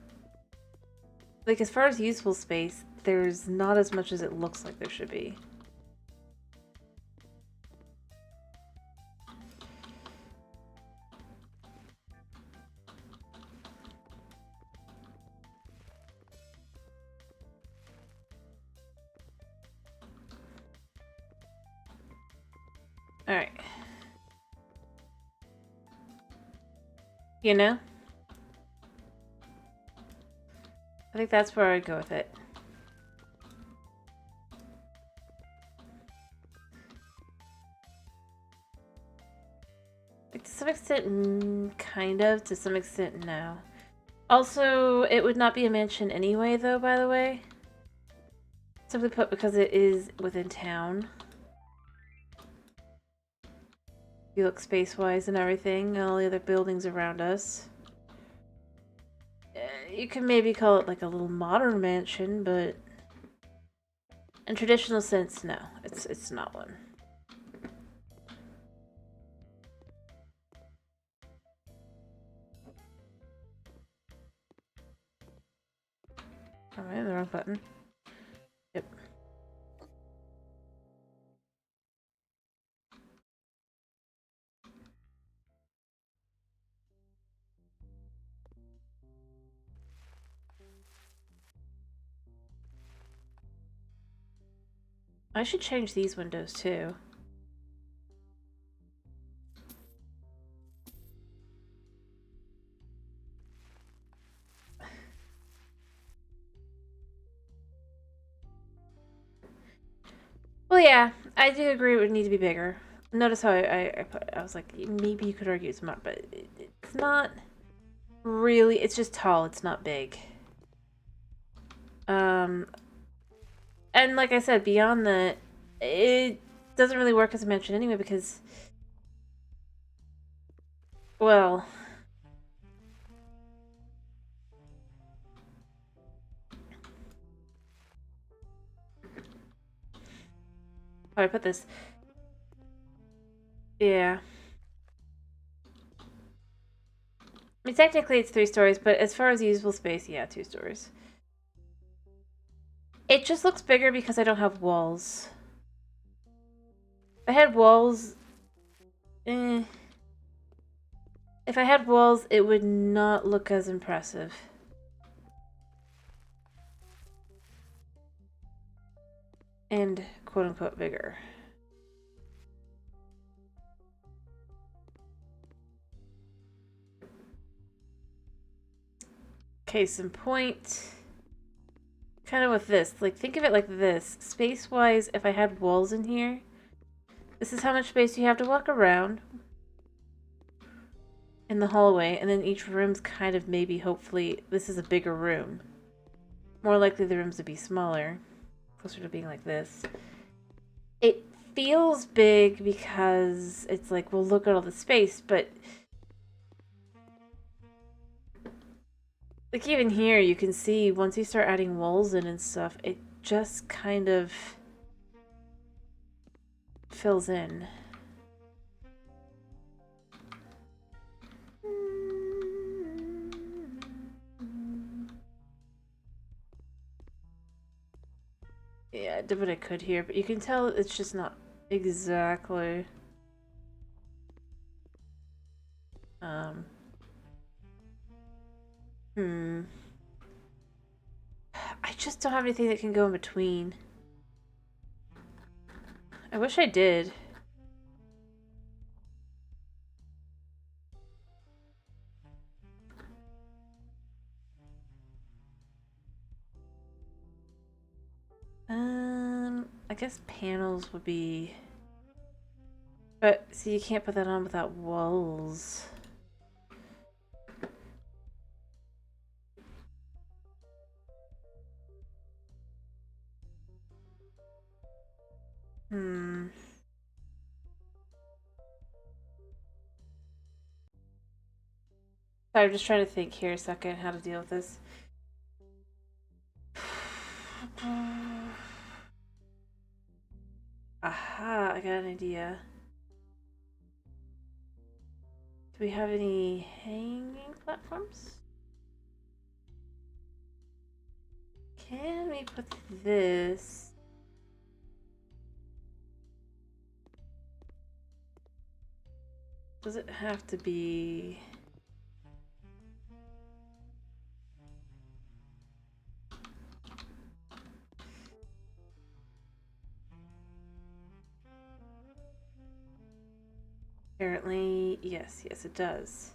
Like, as far as useful space, there's not as much as it looks like there should be. Alright. You know? I think that's where I'd go with it. Like, to some extent, kind of. To some extent, no. Also, it would not be a mansion anyway, though, by the way. Simply put, because it is within town. You look space-wise and everything, and all the other buildings around us. You can maybe call it like a little modern mansion, but in traditional sense, no. It's not one. Alright, the wrong button. Yep. I should change these windows too. Well, yeah, I do agree it would need to be bigger. Notice how I was like, maybe you could argue it's not, but it's not really, it's just tall, it's not big. And like I said, beyond that, it doesn't really work as a mansion anyway because, well... How do I put this? Yeah. I mean, technically it's 3 stories, but as far as usable space, yeah, 2 stories. It just looks bigger because I don't have walls. If I had walls... If I had walls, it would not look as impressive. And quote-unquote bigger. Case in point... Kind of with this. Like, think of it like this. Space-wise, if I had walls in here, this is how much space you have to walk around. in the hallway, and then each room's kind of maybe, hopefully, this is a bigger room. More likely the rooms would be smaller, closer to being like this. It feels big because it's like, well, look at all the space, but like even here, you can see once you start adding walls in and stuff, it just kind of fills in. Yeah, I did what I could here, but you can tell it's just not exactly I just don't have anything that can go in between. I wish I did. I guess panels would be... But, see, you can't put that on without walls. Sorry, I'm just trying to think here a second how to deal with this. Aha, I got an idea. Do we have any hanging platforms? Can we put this? Does it have to be... Apparently, yes, it does.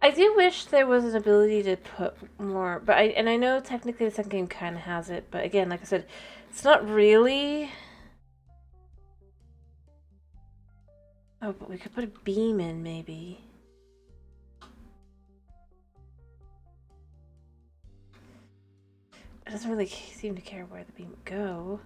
I do wish there was an ability to put more, but I know technically the second game kind of has it, but again, like I said, it's not really. Oh, but we could put a beam in, maybe. It doesn't really seem to care where the beam would go.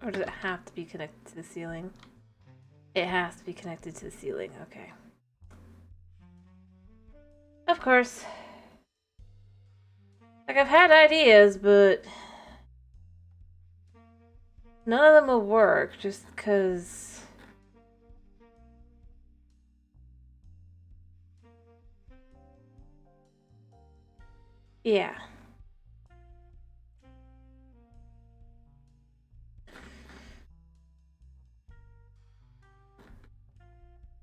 Or does it have to be connected to the ceiling? It has to be connected to the ceiling, okay. Of course. Like, I've had ideas, but none of them will work just because... Yeah.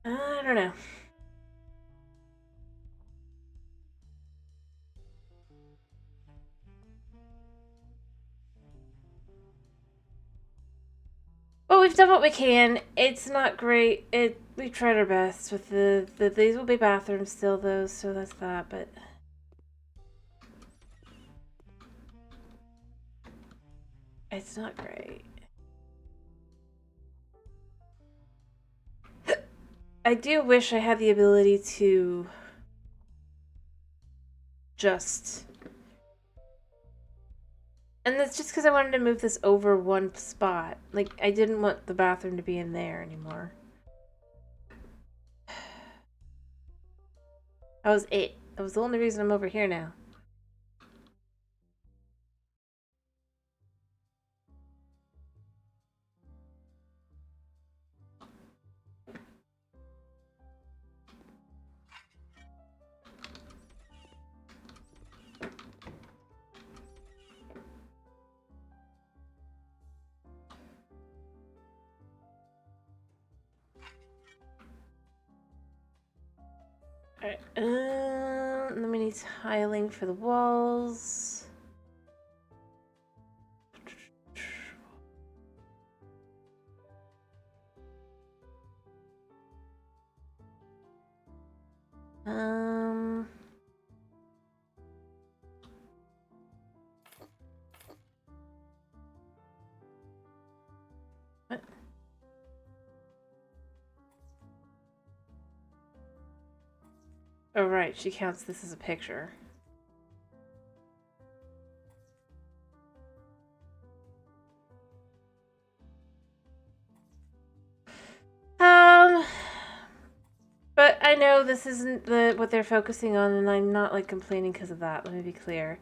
I don't know. Well, we've done what we can. It's not great. We've tried our best with these will be bathrooms still though, so that's that, but it's not great. I do wish I had the ability to just... And that's just because I wanted to move this over one spot. Like, I didn't want the bathroom to be in there anymore. That was it. That was the only reason I'm over here now. Alright, then we need tiling for the walls. What? Oh, right, she counts this as a picture. But I know this isn't what they're focusing on, and I'm not like complaining because of that. Let me be clear.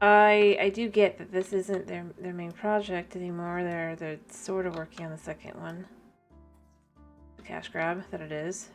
I do get that this isn't their main project anymore. They're sort of working on the second one. The cash grab that it is.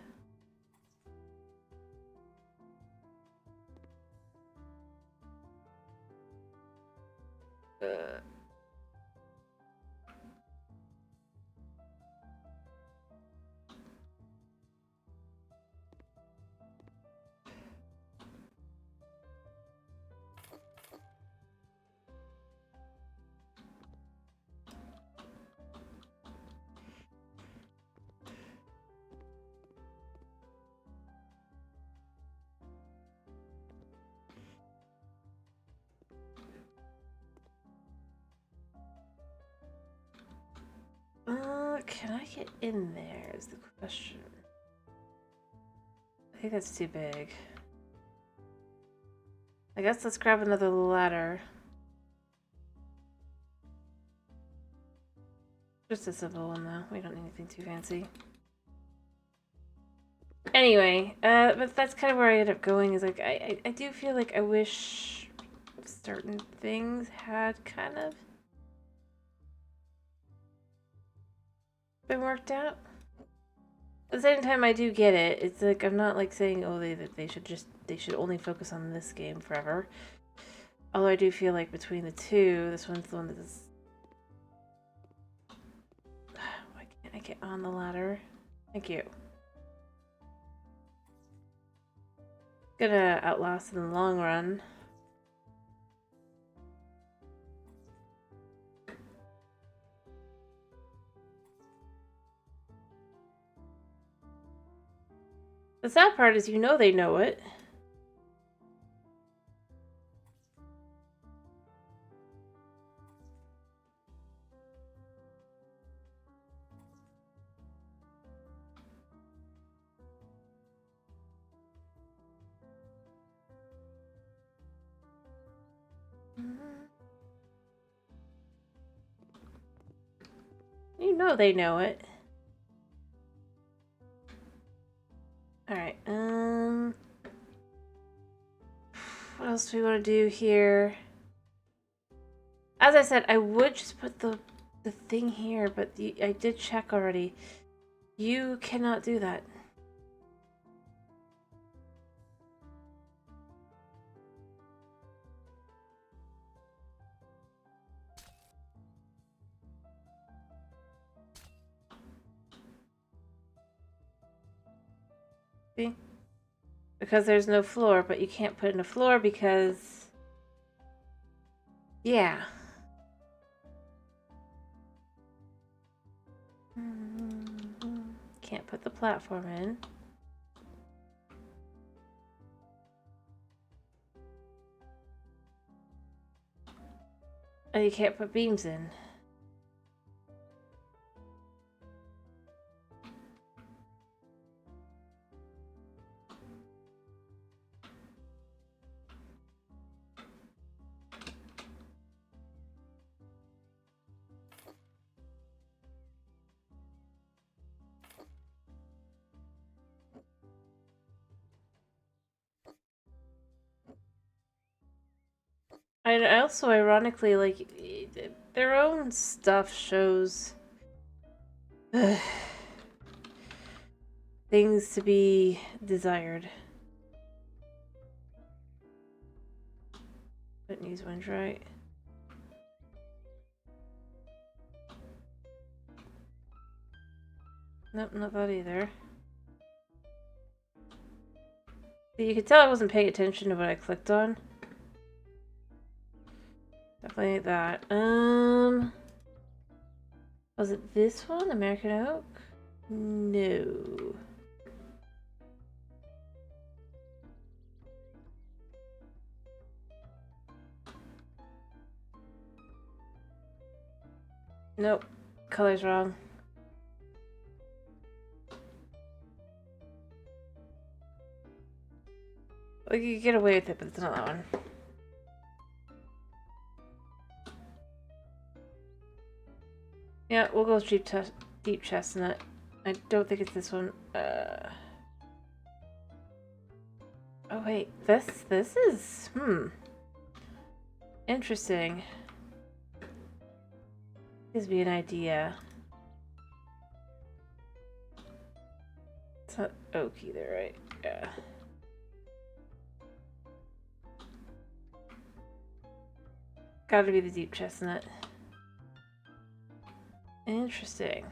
Can I get in there is the question. I think that's too big. I guess let's grab another ladder. Just a simple one though. We don't need anything too fancy. Anyway, but that's kind of where I ended up going is like, I do feel like I wish certain things had kind of been worked out. At the same time, I do get it. It's like, I'm not like saying, oh, they should only focus on this game forever. Although I do feel like between the two, this one's the one that is... Why can't I get on the ladder? Thank you. Gonna outlast in the long run. The sad part is, you know, they know it. You know they know it. Alright, what else do we want to do here? As I said, I would just put the thing here, but I did check already. You cannot do that. See? Because there's no floor, but you can't put in a floor because... Yeah. Can't put the platform in. And you can't put beams in. I also, ironically, like, their own stuff shows things to be desired. Couldn't use one, right? Nope, not that either. You could tell I wasn't paying attention to what I clicked on. Definitely that. Was it this one? American Oak? No. Nope. Color's wrong. We could get away with it, but it's not that one. Yeah, we'll go with deep chestnut. I don't think it's this one. Oh wait, this is interesting. Gives me an idea. It's not oak either, right? Yeah. Gotta be the deep chestnut. Interesting.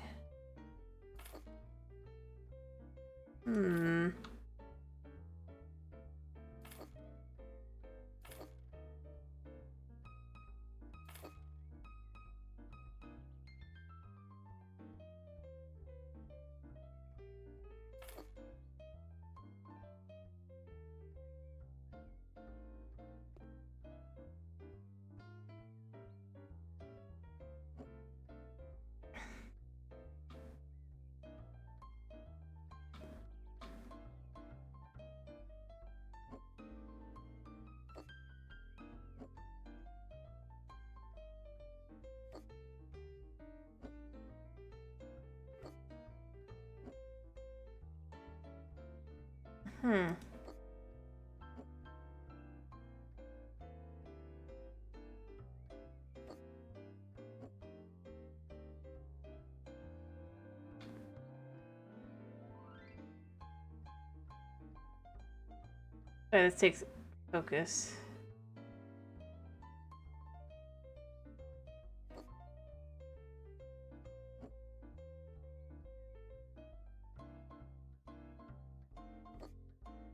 Alright, this takes focus.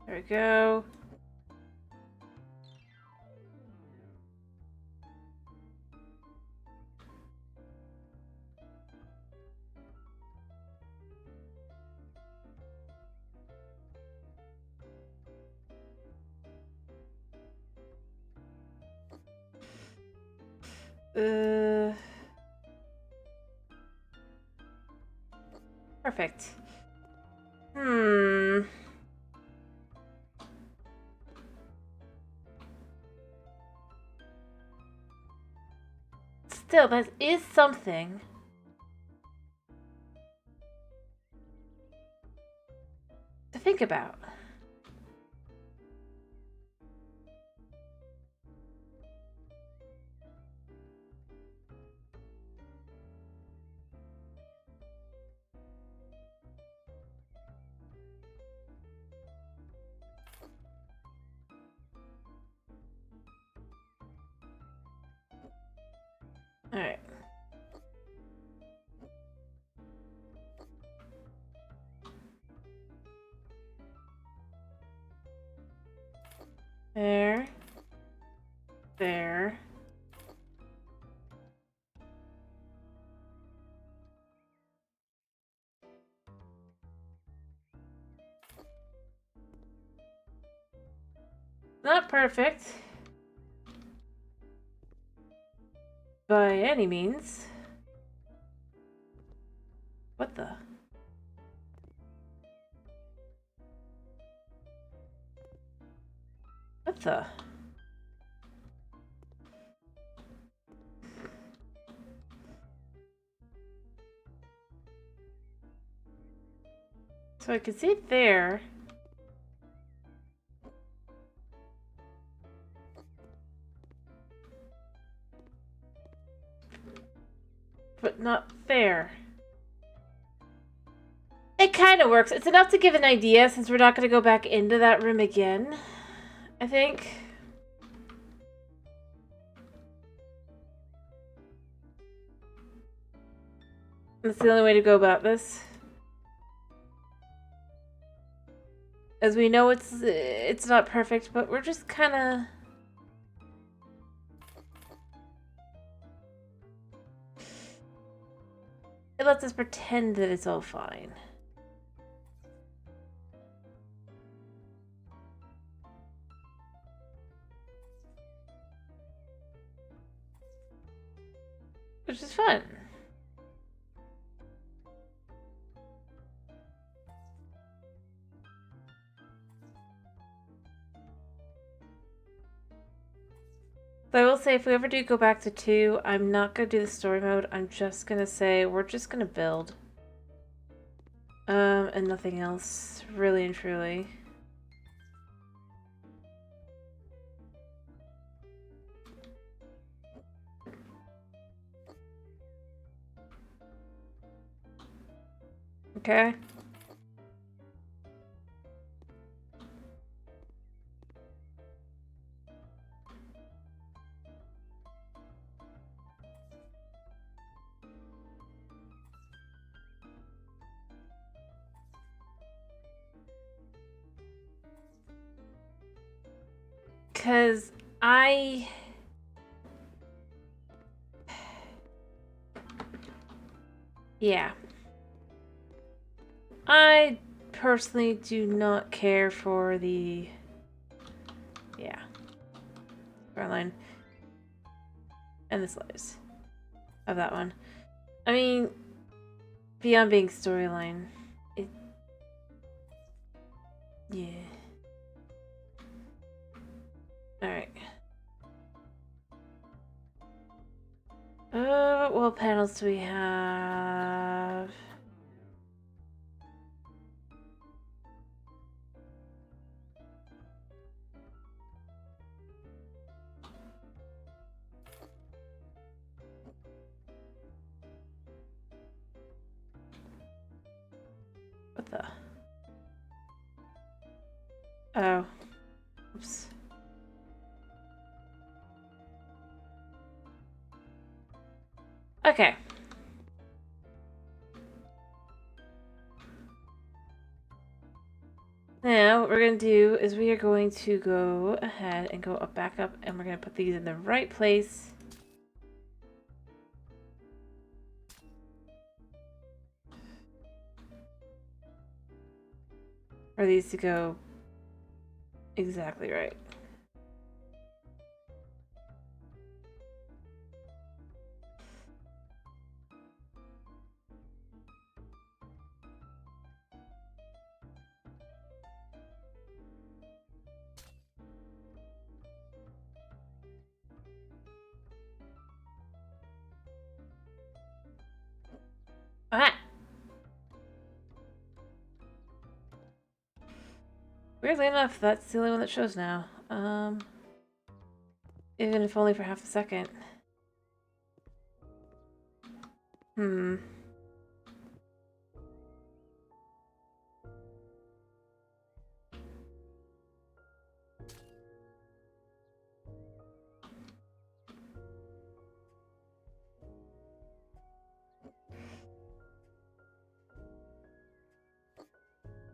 There we go. Perfect. Still, that is something. To think about. Alright. There. There. Not perfect. By any means. What the? What the? So I can see it there. But not there. It kind of works. It's enough to give an idea since we're not going to go back into that room again, I think. That's the only way to go about this. As we know, it's not perfect, but we're just kind of... It lets us pretend that it's all fine. Which is fun. So I will say, if we ever do go back to 2, I'm not going to do the story mode. I'm just going to say, we're just going to build. And nothing else, really and truly. Okay. Because yeah. I personally do not care for the... Yeah. Storyline. And the slides of that one. I mean, beyond being storyline, yeah. Alright. What wall panels do we have? What the? Oh. Oops. Okay. Now, what we're going to do is we are going to go ahead and go up, back up, and we're going to put these in the right place. For these to go exactly right. Ah! Weirdly enough, that's the only one that shows now. Even if only for half a second. Hmm.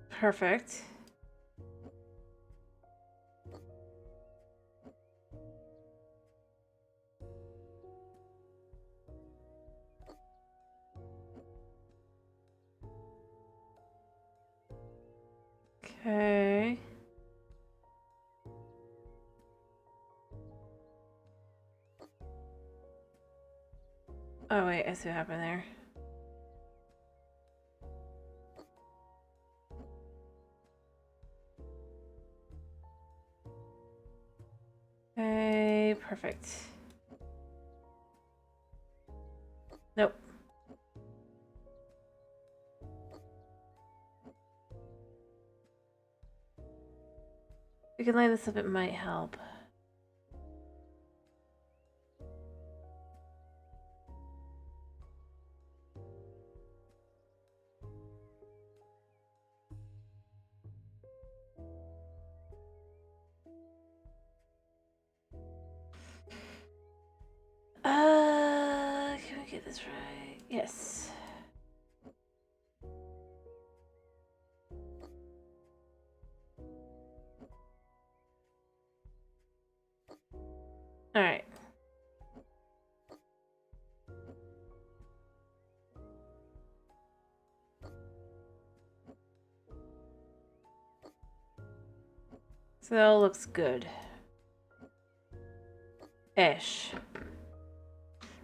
Perfect. Okay. Oh wait, I see what happened there. Okay, perfect. Nope. We can line this up, it might help. Can we get this right? Yes. Alright. So that all looks good. Ish.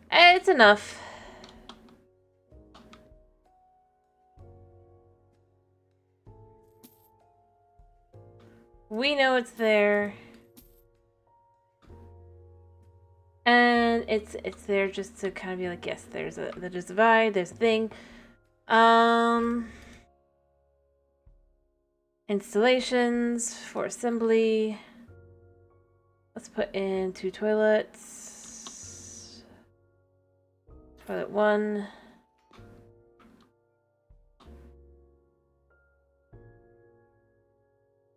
It's enough. We know it's there. And it's there just to kind of be like, yes, there's a divide, there's a thing. Installations for assembly. Let's put in 2 toilets. Toilet 1.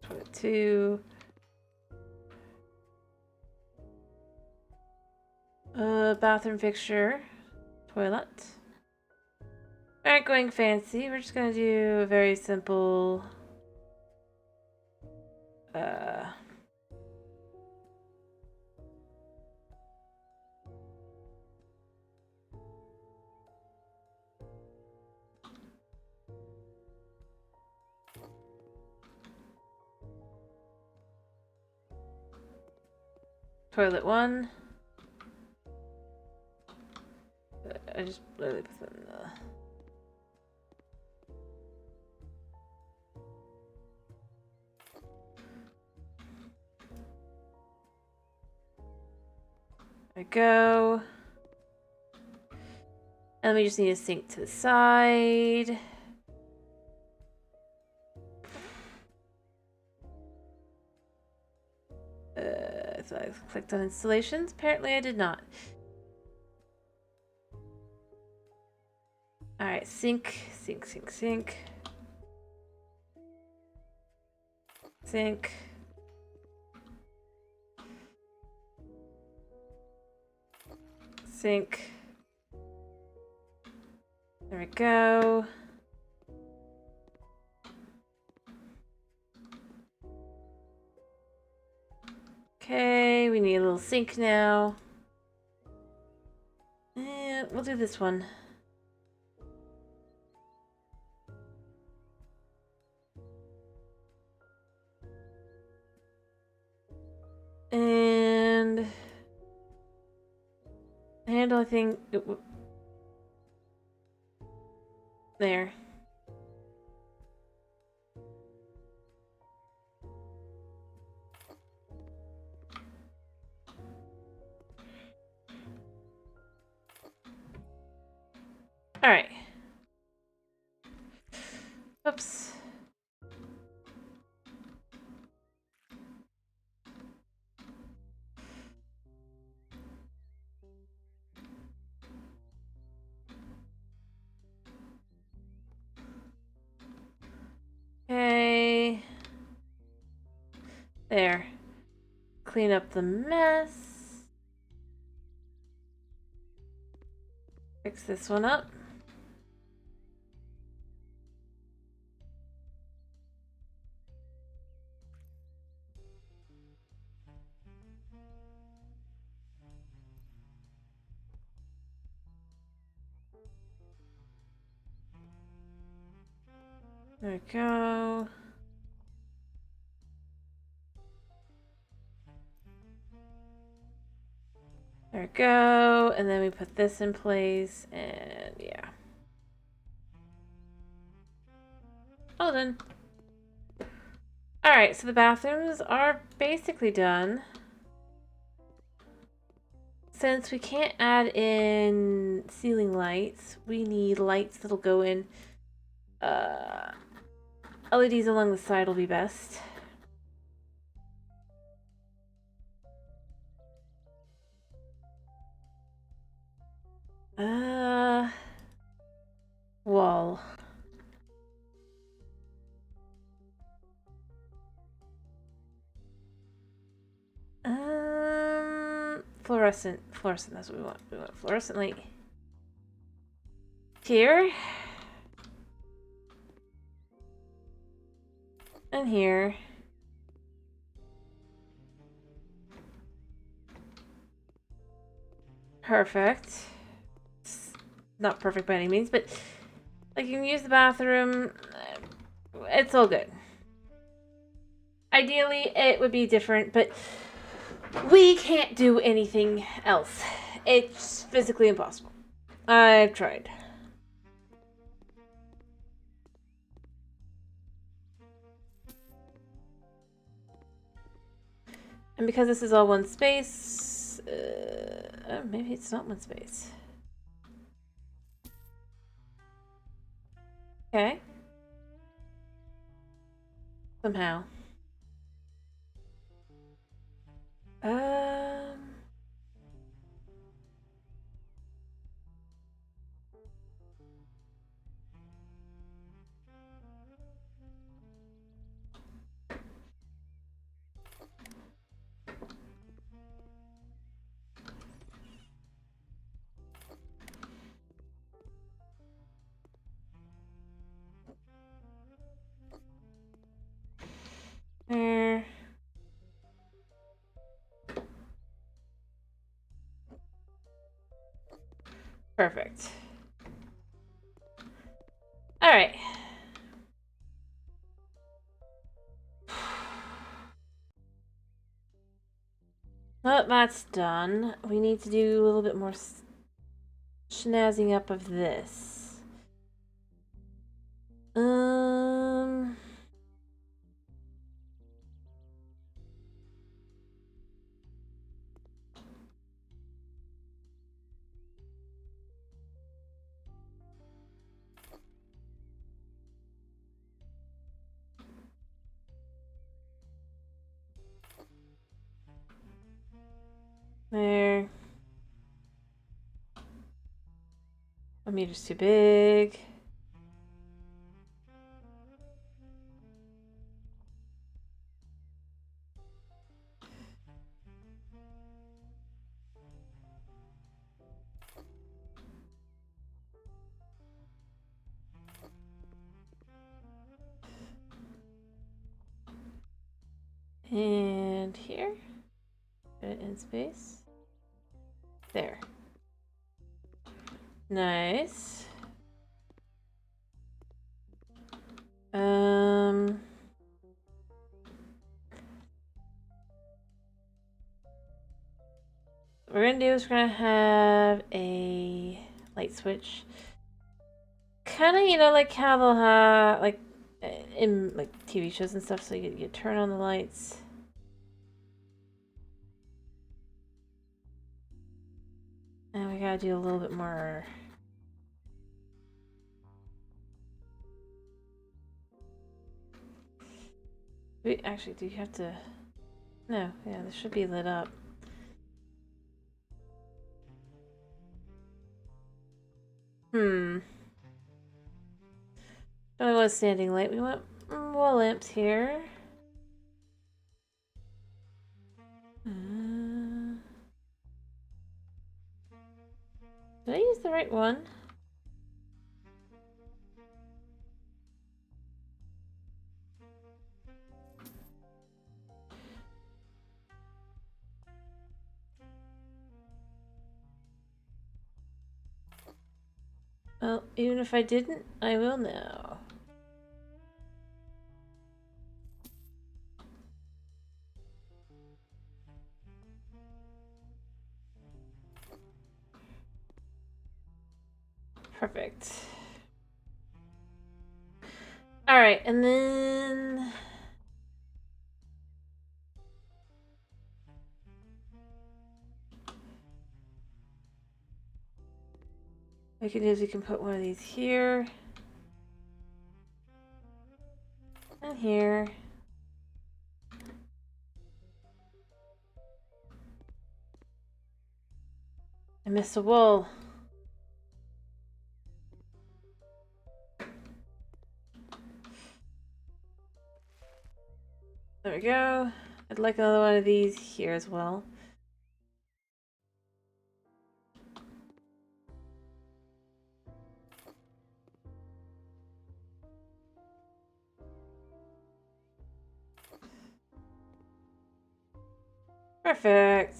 Toilet 2. Bathroom fixture. Toilet. Aren't going fancy. We're just gonna do a very simple toilet 1. I just literally put them in the... There we go. And we just need a sink to the side. So I clicked on installations. Apparently I did not. Alright, sink. Sink. Sink. There we go. Okay, we need a little sink now. And we'll do this one. And handle, I think. There. All right. Oops. Okay. There. Clean up the mess. Fix this one up. There we go. There we go. And then we put this in place, and yeah. All done. Alright, so the bathrooms are basically done. Since we can't add in ceiling lights, we need lights that'll go in. LEDs along the side will be best. Wall. Fluorescent. Fluorescent, that's what we want. We want fluorescent light. Here. And here. perfect. It's not perfect by any means, but like you can use the bathroom. It's all good. Ideally, it would be different, but we can't do anything else. It's physically impossible. I've tried. And because this is all one space, oh, maybe it's not one space. Okay. Somehow. Um. Perfect. All right. Well, that's done. We need to do a little bit more schnazzing up of this. There. 1 meter's too big. And here. Put it in space. There. Nice. What we're gonna do is we're gonna have a light switch. Kind of, you know, like how they'll have, like, in, like, TV shows and stuff, so you turn on the lights. And we gotta do a little bit more. Wait, actually, do you have to? No, yeah, this should be lit up. Don't want standing light. We want wall lamps here. Did I use the right one? Well, even if I didn't, I will now. Perfect. Alright, and then... what we can do is we can put one of these here. And here. I missed a wool. There we go. I'd like another one of these here as well. Perfect.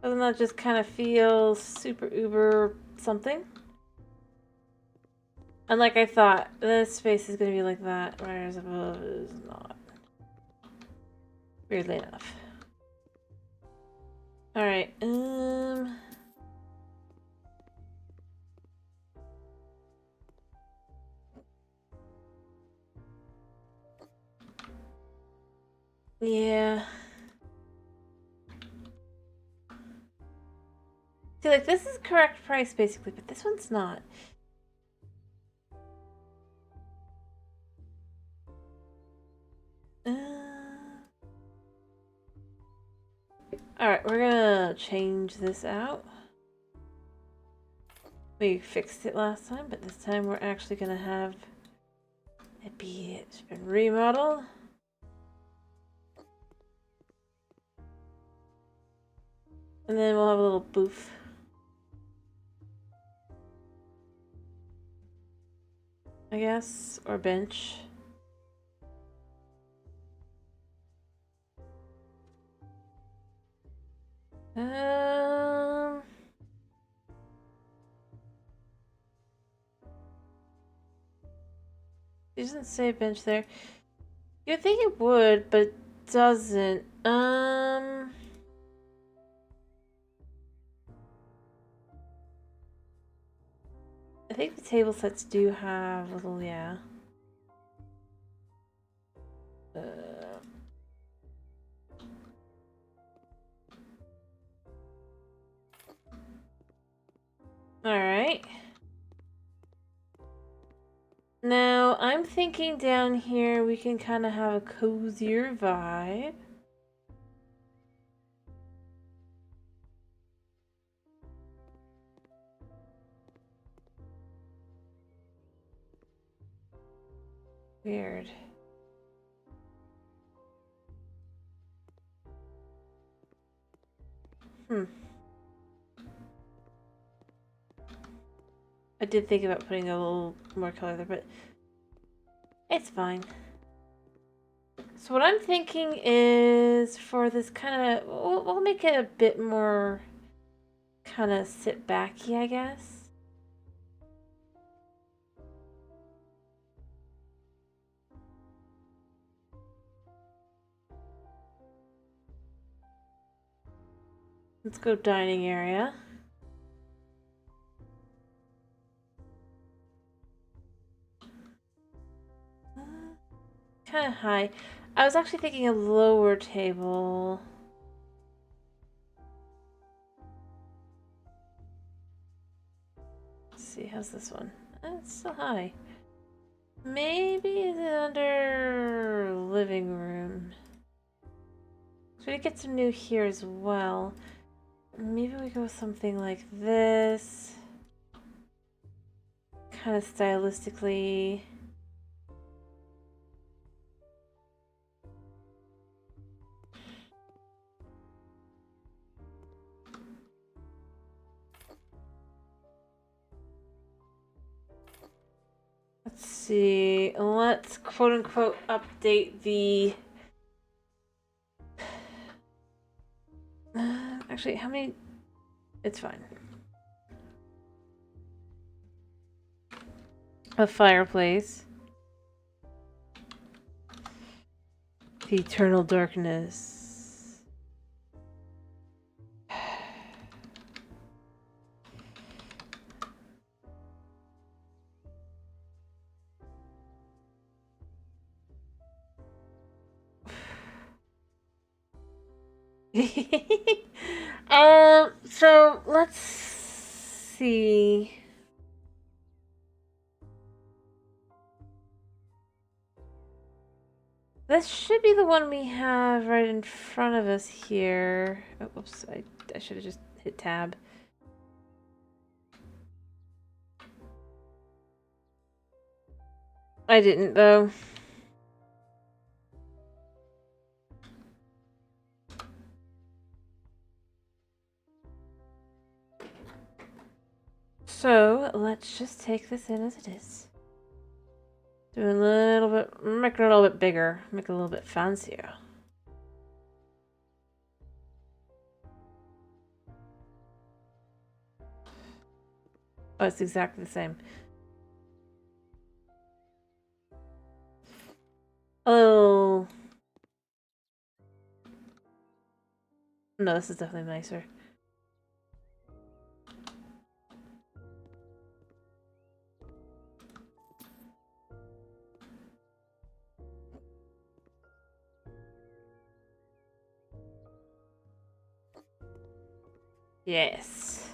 A that just kind of feel super uber something? Unlike I thought, this space is going to be like that, whereas above is not. Weirdly enough. Alright, yeah. See, like, this is correct price, basically, but this one's not. Alright, we're gonna change this out. We fixed it last time, but this time we're actually gonna have it be, it's been remodeled. And then we'll have a little booth. I guess, or bench. It doesn't say bench there. You'd think it would, but it doesn't. I think the table sets do have little, yeah. Alright. Now, I'm thinking down here we can kind of have a cozier vibe. Weird. I did think about putting a little more color there, but it's fine. So what I'm thinking is for this kind of, we'll make it a bit more kind of sit backy, I guess. Let's go dining area. Kind of high. I was actually thinking a lower table. Let's see, how's this one? It's still high. Maybe it's under living room. So we get some new here as well. Maybe we go with something like this. Kind of stylistically. Let's see. Let's quote unquote update the. Actually, how many? It's fine. A fireplace. The eternal darkness. So let's see. This should be the one we have right in front of us here. Oh, oops, I should have just hit tab. I didn't, though. So, let's just take this in as it is. Do a little bit, make it a little bit bigger, make it a little bit fancier. Oh, it's exactly the same. Oh. No, this is definitely nicer. Yes.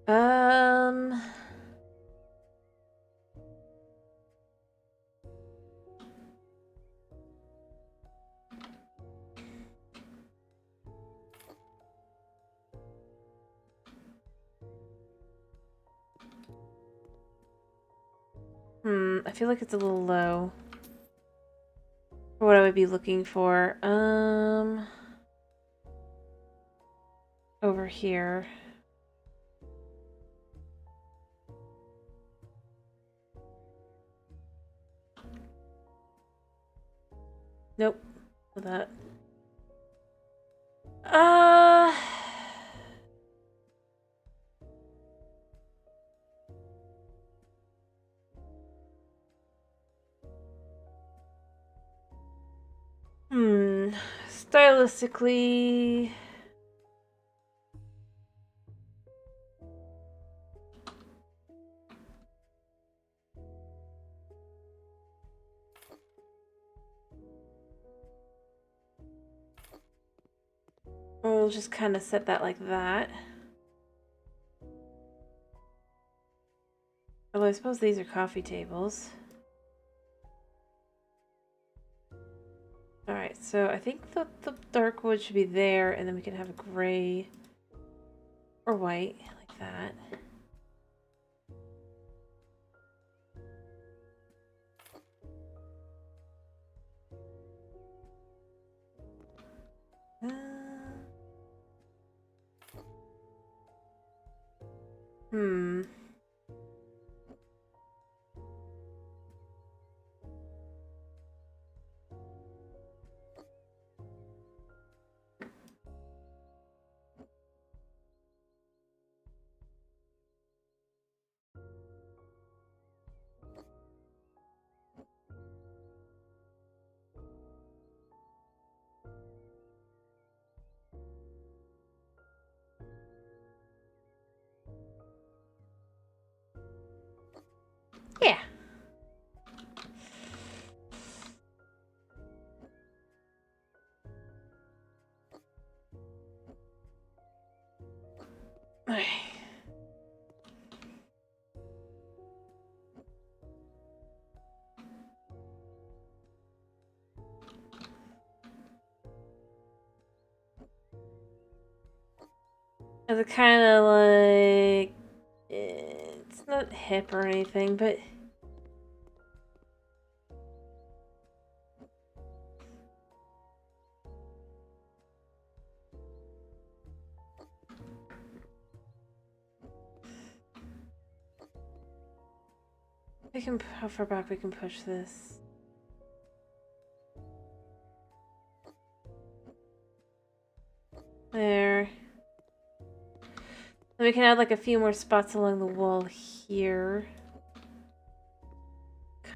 Um... I feel like it's a little low for what I would be looking for. Over here. Nope. With that. Stylistically... We'll just kind of set that like that. Although I suppose these are coffee tables. Alright, so I think the dark wood should be there, and then we can have a gray or white, like that. Uh, hmm. Yeah. Okay. Is it kind of like... It's not hip or anything, but... We can... How far back we can push this? There. Then we can add like a few more spots along the wall here.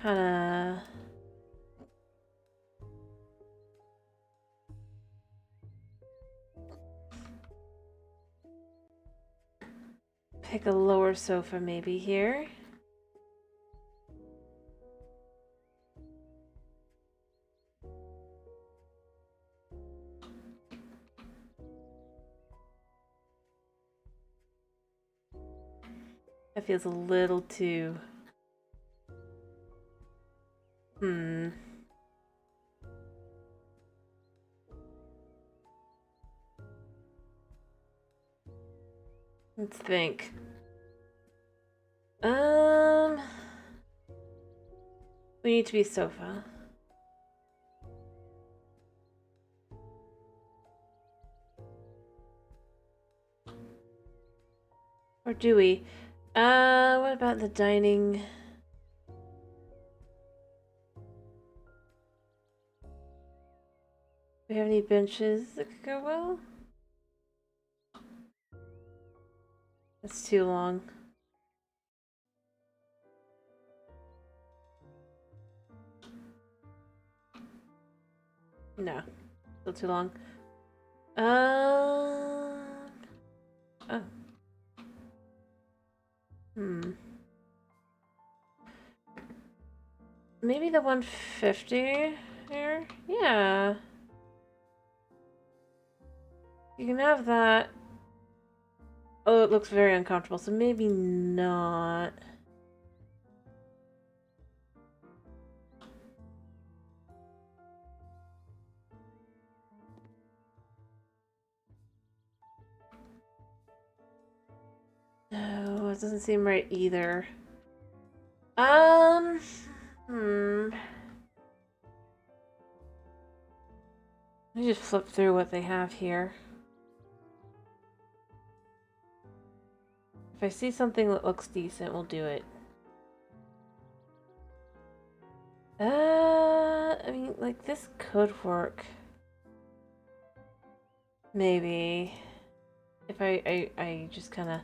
Kinda... Pick a lower sofa maybe here. That feels a little too... Let's think. We need to be sofa. Or do we? What about the dining? Do we have any benches that could go well? That's too long. No, still too long. Oh. Maybe the 150 here? Yeah. You can have that. Oh, it looks very uncomfortable, so maybe not. No, it doesn't seem right either. Hmm. Let me just flip through what they have here. If I see something that looks decent, we'll do it. I mean, like, this could work. Maybe. If I just kind of...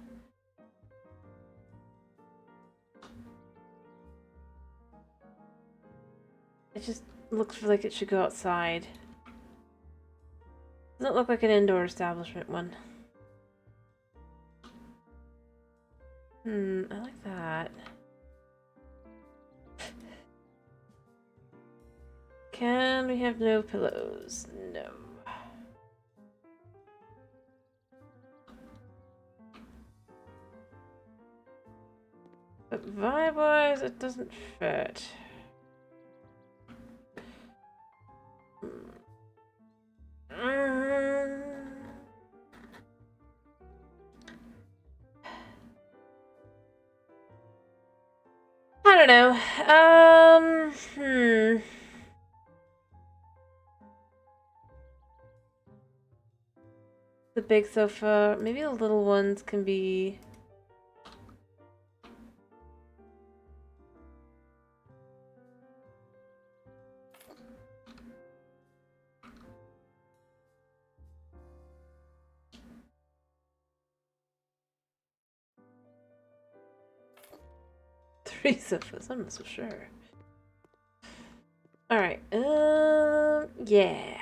It just looks like it should go outside. Doesn't look like an indoor establishment one. I like that. Can we have no pillows? No. But vibe-wise, it doesn't fit. I don't know. The big sofa. Maybe the little ones can be... Three sofas, I'm not so sure. Alright, yeah.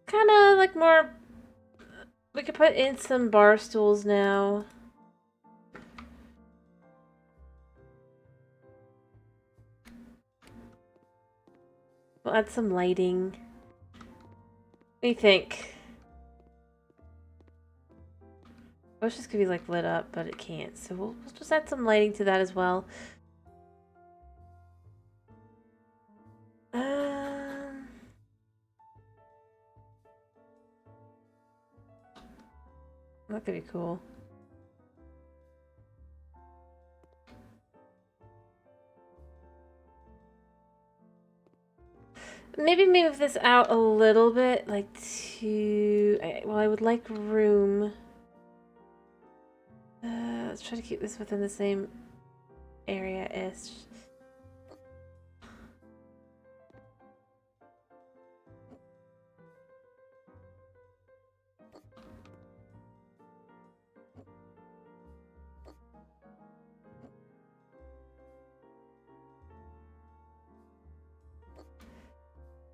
Kinda like more... We could put in some bar stools now. We'll add some lighting. What do you think? I wish this could be like lit up, but it can't. So we'll just add some lighting to that as well. That could be cool. Maybe move this out a little bit, like to... Well, I would like room. Let's try to keep this within the same area-ish.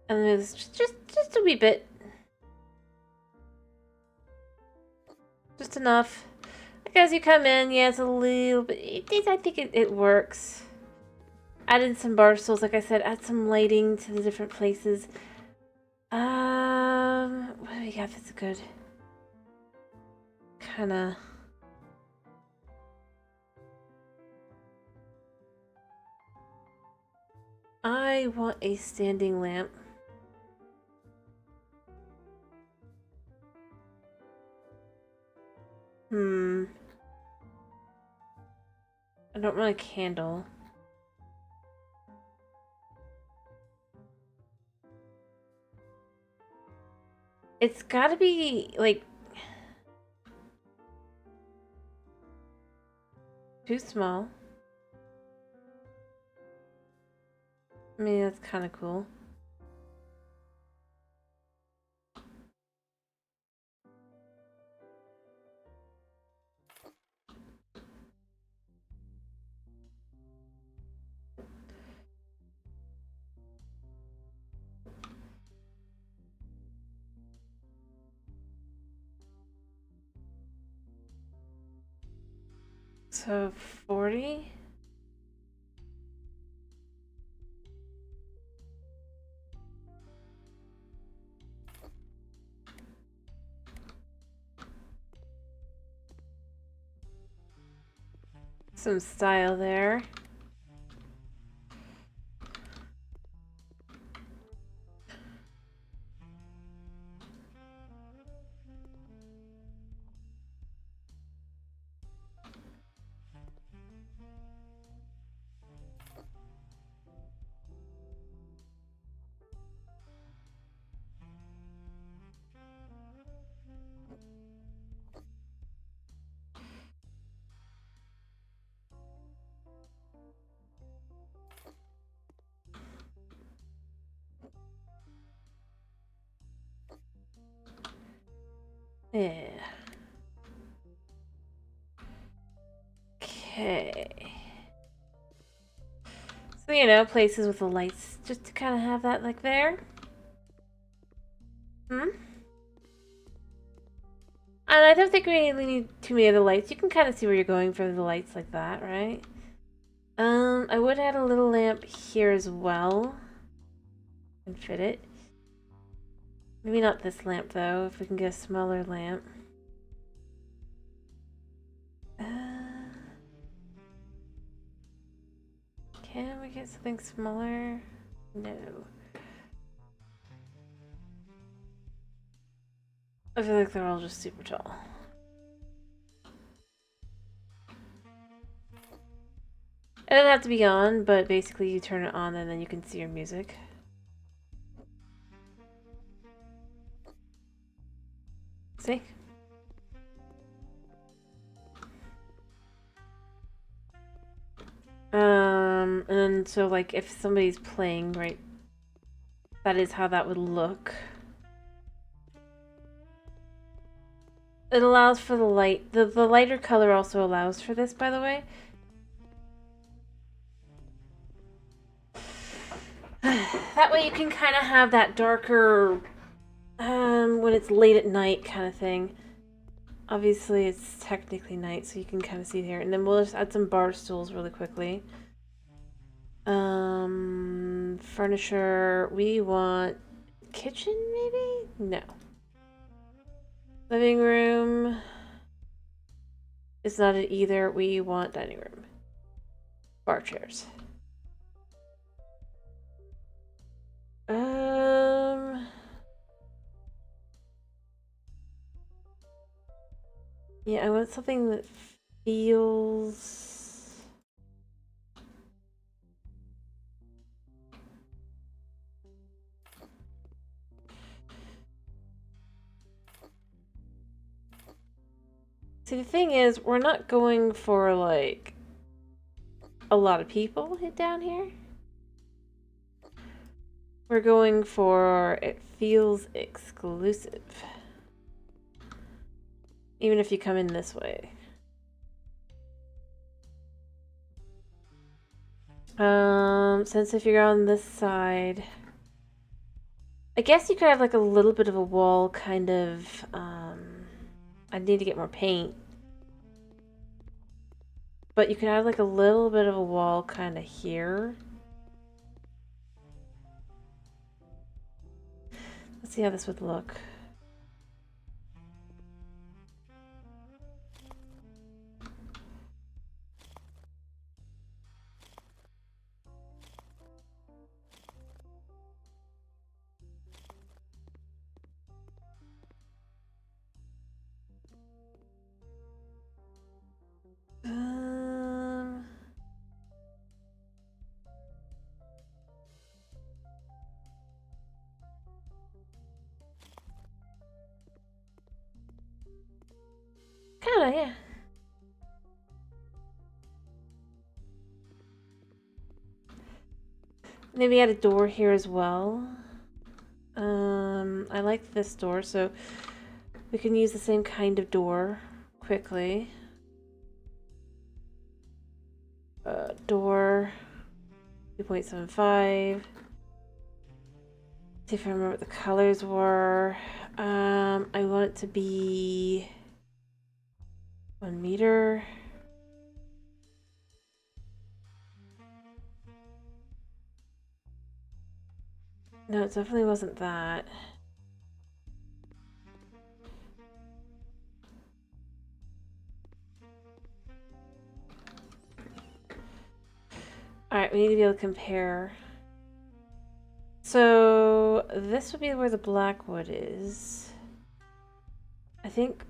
And it's just a wee bit. Just enough. Like as you come in, yeah, it's a little bit... I think it works. Add in some bar stools, like I said. Add some lighting to the different places. What do we got that's good? Kinda... I want a standing lamp. I don't want a candle. It's gotta be, like... too small. I mean, that's kind of cool. So 40. Some style there. Yeah. Okay. So, you know, places with the lights, just to kind of have that like there. And I don't think we really need too many of the lights. You can kind of see where you're going for the lights like that, right? I would add a little lamp here as well. And fit it. Maybe not this lamp though, if we can get a smaller lamp. Can we get something smaller? No. I feel like they're all just super tall. It doesn't have to be on, but basically you turn it on and then you can see your music. See? And so like if somebody's playing, right, that is how that would look. It allows for the light. The lighter color also allows for this, by the way. That way you can kind of have that darker, when it's late at night kind of thing. Obviously, it's technically night, so you can kind of see here. And then we'll just add some bar stools really quickly. Furniture. We want kitchen, maybe? No. Living room. It's not it either. We want dining room. Bar chairs. Yeah, I want something that feels... See, the thing is, we're not going for, like, a lot of people down here. We're going for it feels exclusive. Even if you come in this way. Since if you're on this side... I guess you could have like a little bit of a wall kind of... I'd need to get more paint. But you could have like a little bit of a wall kind of here. Let's see how this would look. Kinda, yeah. Maybe add a door here as well. I like this door, so we can use the same kind of door quickly. Door 2.75. See if I remember what the colors were. I want it to be 1 meter. No, it definitely wasn't that. Alright, we need to be able to compare. So, this would be where the blackwood is. I think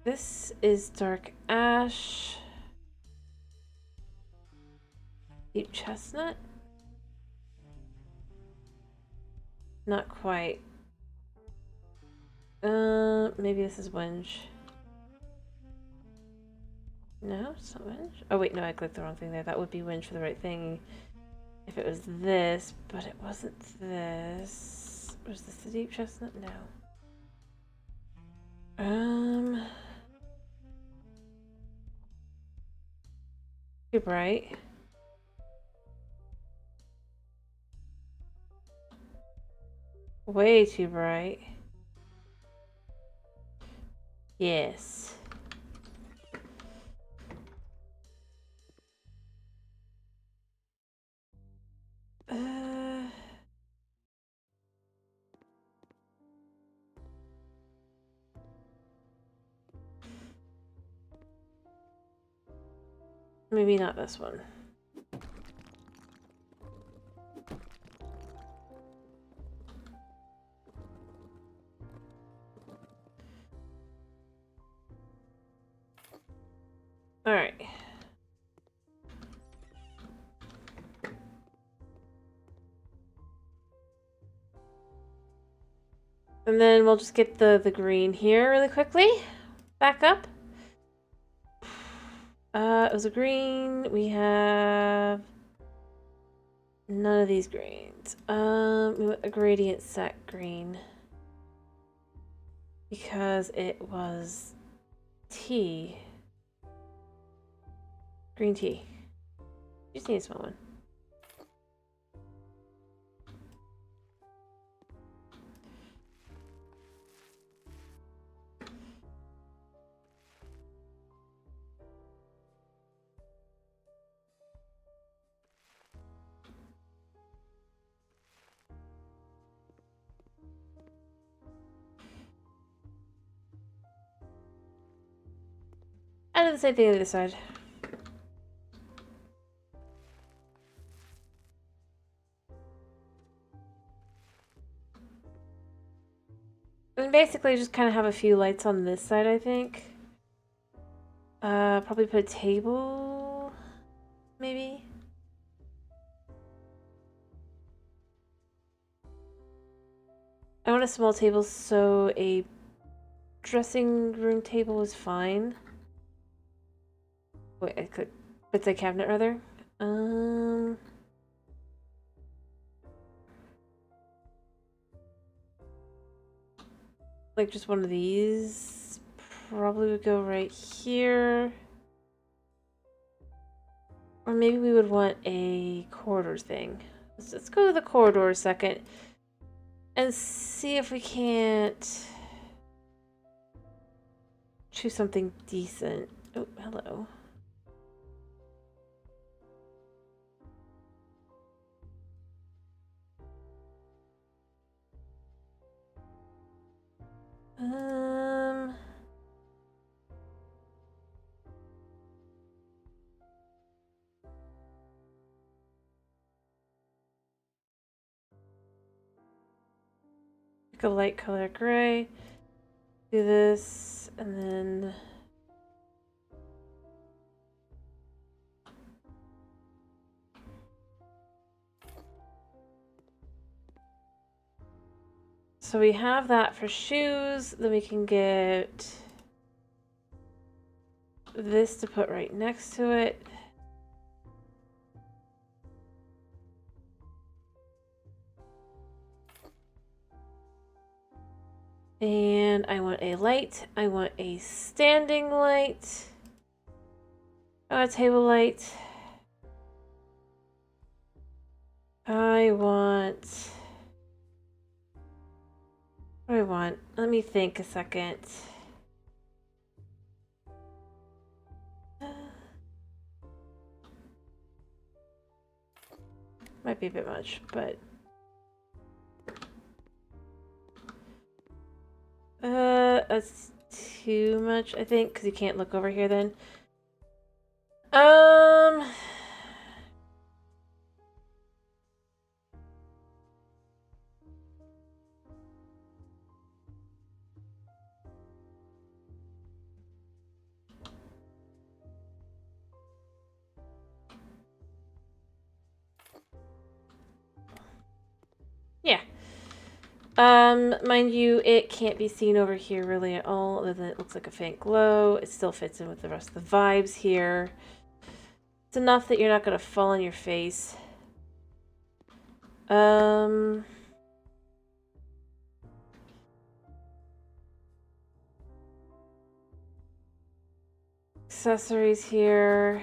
this is dark ash. Deep chestnut? Not quite. Maybe this is whinge. No, it's not whinge. Oh wait, no, I clicked the wrong thing there. That would be whinge for the right thing if it was this, but it wasn't this. Was this the deep chestnut? No. Too bright. Way too bright. Yes. Maybe not this one. All right. And then we'll just get the green here really quickly. Back up. It was a green. We have none of these greens. We want a gradient set green because it was tea. Green tea. You just need a small one. I do the same thing on the other side. And basically just kind of have a few lights on this side, I think. Probably put a table, maybe? I want a small table, so a dressing room table is fine. Wait, I could... bedside cabinet, rather. Like just one of these. Probably would go right here. Or maybe we would want a corridor thing. Let's go to the corridor a second. And see if we can't choose something decent. Oh, hello. Pick a light color gray. Do this, and then... So we have that for shoes, then we can get this to put right next to it. And I want a light. I want a standing light. I want a table light. I want... what do I want? Let me think a second. Might be a bit much, but... That's too much, I think, because you can't look over here then. Um... Yeah. Mind you, it can't be seen over here really at all, other than it looks like a faint glow. It still fits in with the rest of the vibes here. It's enough that you're not going to fall on your face. Accessories here.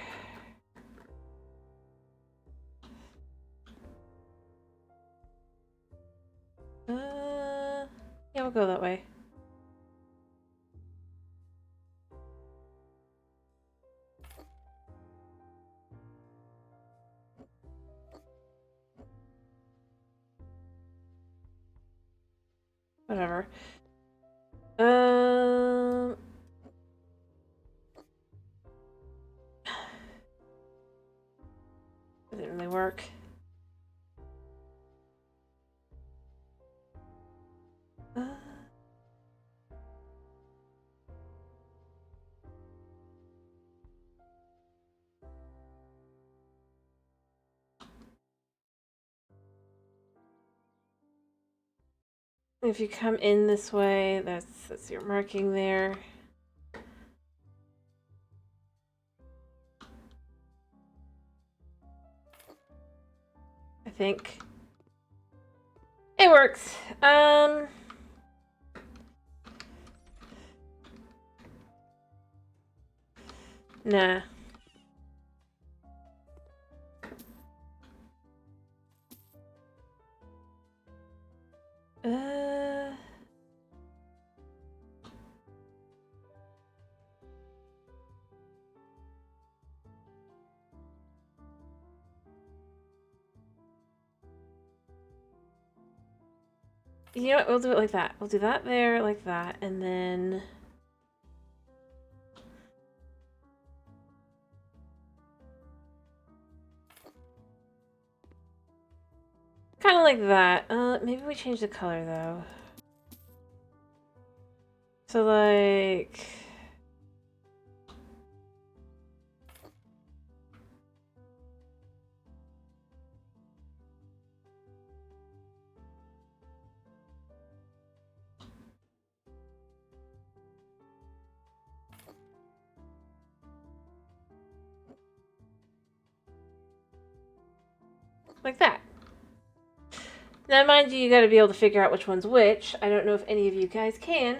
Yeah, we'll go that way. Whatever. It didn't really work. If you come in this way, that's your marking there. I think it works. Nah. You know what? We'll do it like that. We'll do that there, like that, and then... kind of like that. Maybe we change the color, though. So, like... like that. Now, mind you, you gotta be able to figure out which one's which. I don't know if any of you guys can.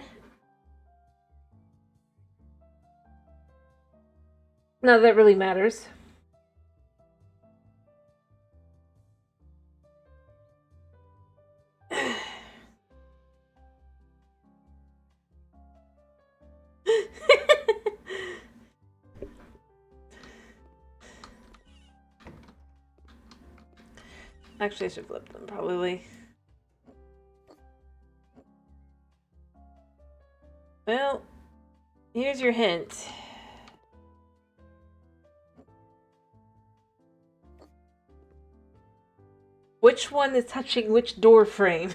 Not that really matters. Actually, I should flip them, probably. Well, here's your hint. Which one is touching which door frame?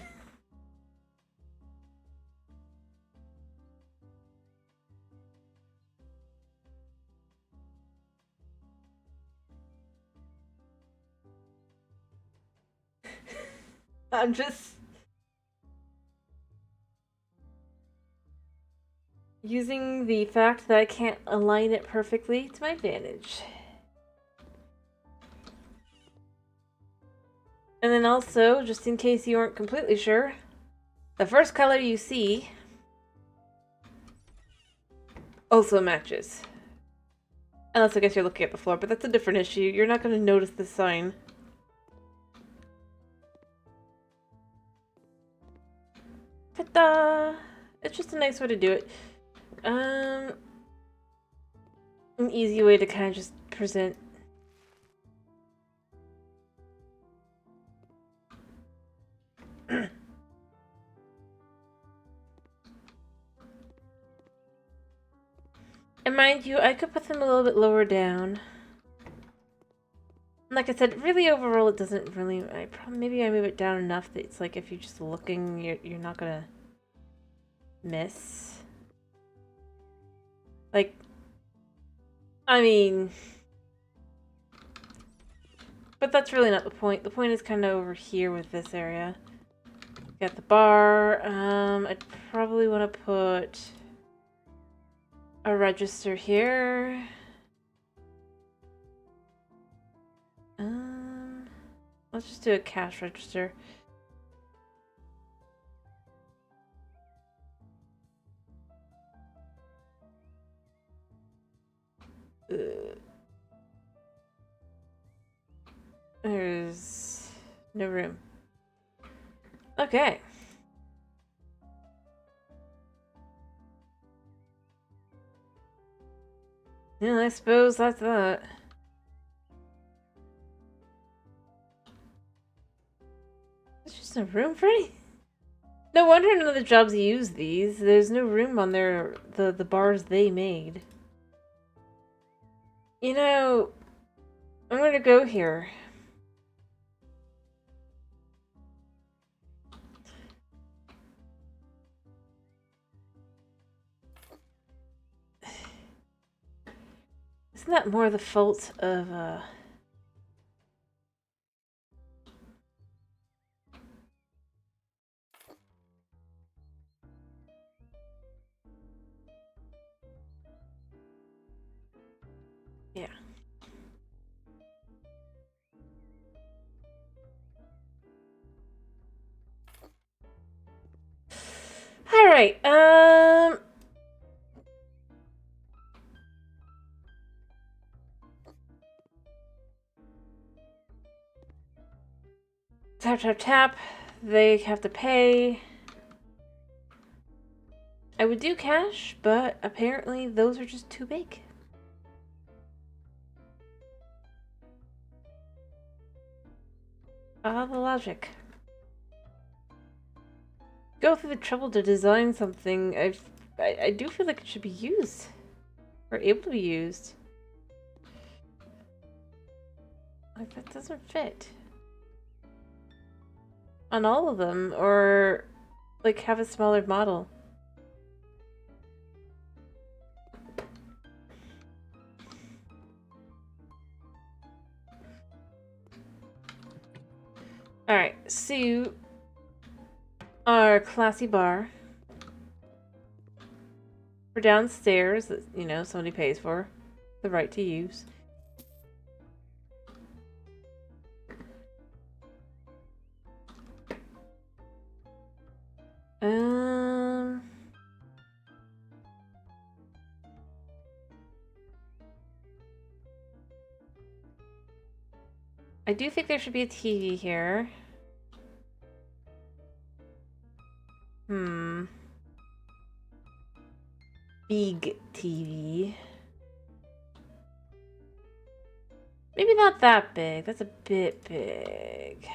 I'm just... using the fact that I can't align it perfectly to my advantage. And then also, just in case you aren't completely sure, the first color you see also matches. Unless I guess you're looking at the floor, but that's a different issue. You're not going to notice the sign. Ta-da! It's just a nice way to do it. An easy way to kind of just present. And mind you, I could put them a little bit lower down. Like I said, really overall it doesn't really... maybe I move it down enough that it's like if you're just looking, you're not gonna miss. Like, I mean... But that's really not the point. The point is kind of over here with this area. Got the bar. I'd probably want to put a register here. Let's just do a cash register. There's no room. Okay. Yeah, I suppose that's that. There's just no room for any. No wonder none of the jobs use these. There's no room on the bars they made. You know, I'm gonna go here. Isn't that more the fault of, yeah. Alright, tap, tap, tap. They have to pay. I would do cash, but apparently those are just too big. Ah, the logic. Go through the trouble to design something. I do feel like it should be used. Or able to be used. Like, that doesn't fit. On all of them, or like have a smaller model. Alright, so our classy bar for downstairs that, you know, somebody pays for the right to use. I do think there should be a TV here. Big TV. Maybe not that big. That's a bit big.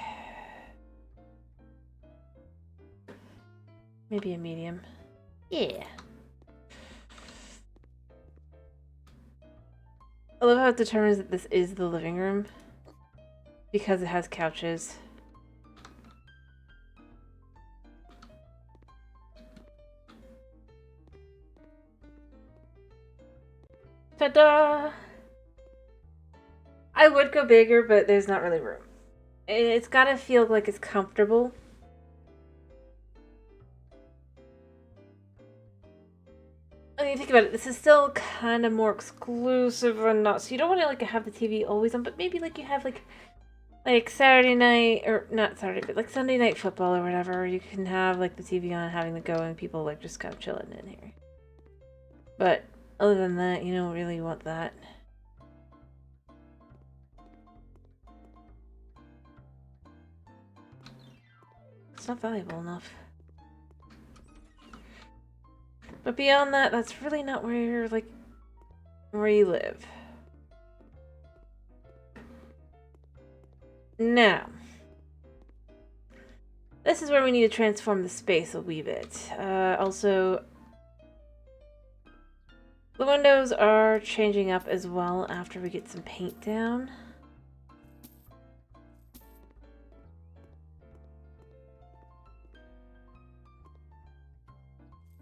Maybe a medium. Yeah. I love how it determines that this is the living room. Because it has couches. Ta-da! I would go bigger, but there's not really room. It's gotta feel like it's comfortable. I mean, think about it. This is still kind of more exclusive and not. So you don't want to like have the TV always on, but maybe like you have like Saturday night, or not Saturday, but like Sunday night football or whatever. You can have like the TV on, having the go, and people like just kind of chilling in here. But other than that, you don't really want that. It's not valuable enough. But beyond that, that's really not where you live. Now, this is where we need to transform the space a wee bit. Also, the The windows are changing up as well after we get some paint down.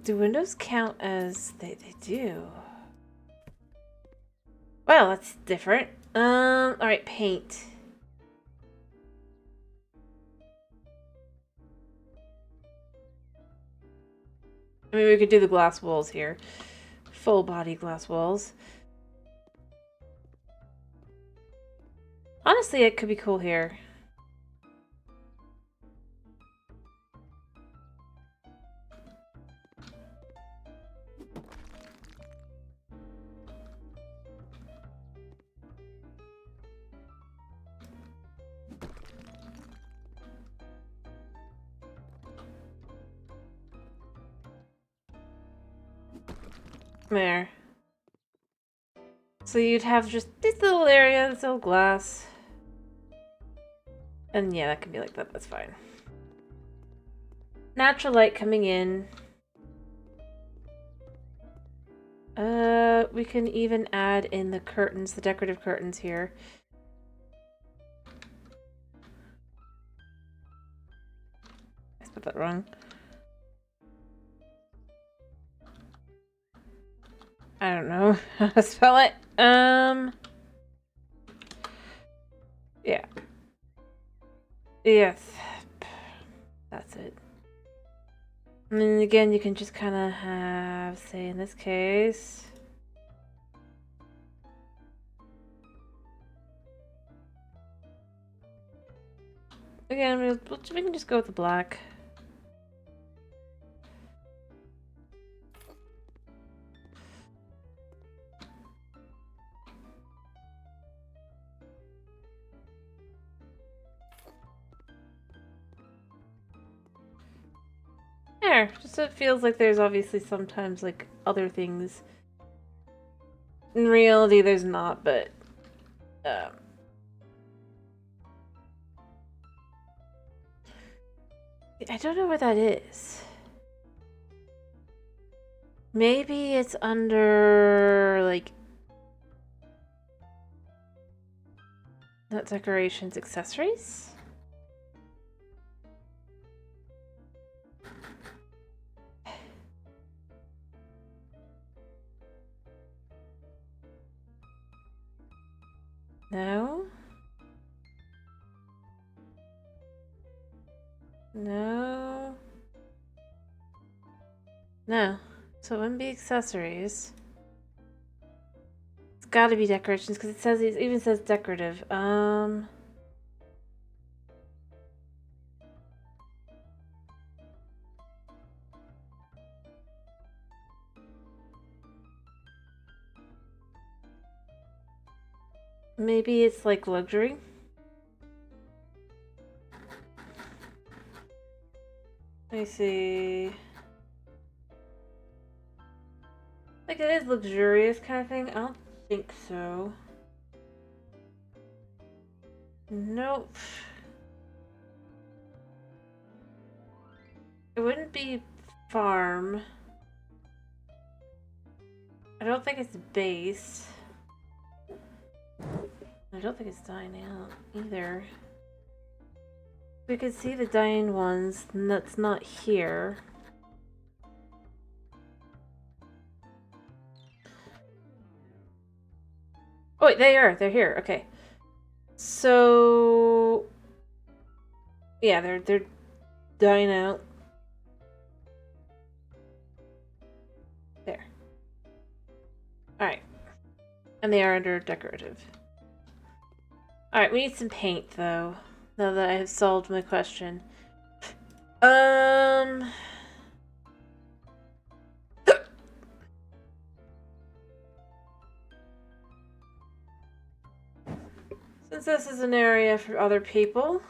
Do windows count as... They do. Well, that's different. Alright, paint. I mean, we could do the glass walls here. Full body glass walls. Honestly, it could be cool here. There. So you'd have just this little area, this little glass. And yeah, that can be like that, that's fine. Natural light coming in. We can even add in the curtains, the decorative curtains here. I spelled that wrong. I don't know how to spell it. Yeah. Yes. That's it. And then again, you can just kind of have, say in this case... Again, we can just go with the black. There, just so it feels like there's obviously sometimes like other things. In reality, there's not, but I don't know where that is. Maybe it's under like not decorations, accessories. No. No. No. So it wouldn't be accessories. It's gotta be decorations because it even says decorative. Maybe it's like luxury. Let me see. Like it is luxurious kind of thing? I don't think so. Nope. It wouldn't be farm. I don't think it's base. I don't think it's dying out either. We could see the dying ones, and that's not here. Oh wait, they are. They're here. Okay. So yeah, they're dying out. There. Alright. And they are under decorative. Alright, we need some paint though. Now that I have solved my question. Since this is an area for other people.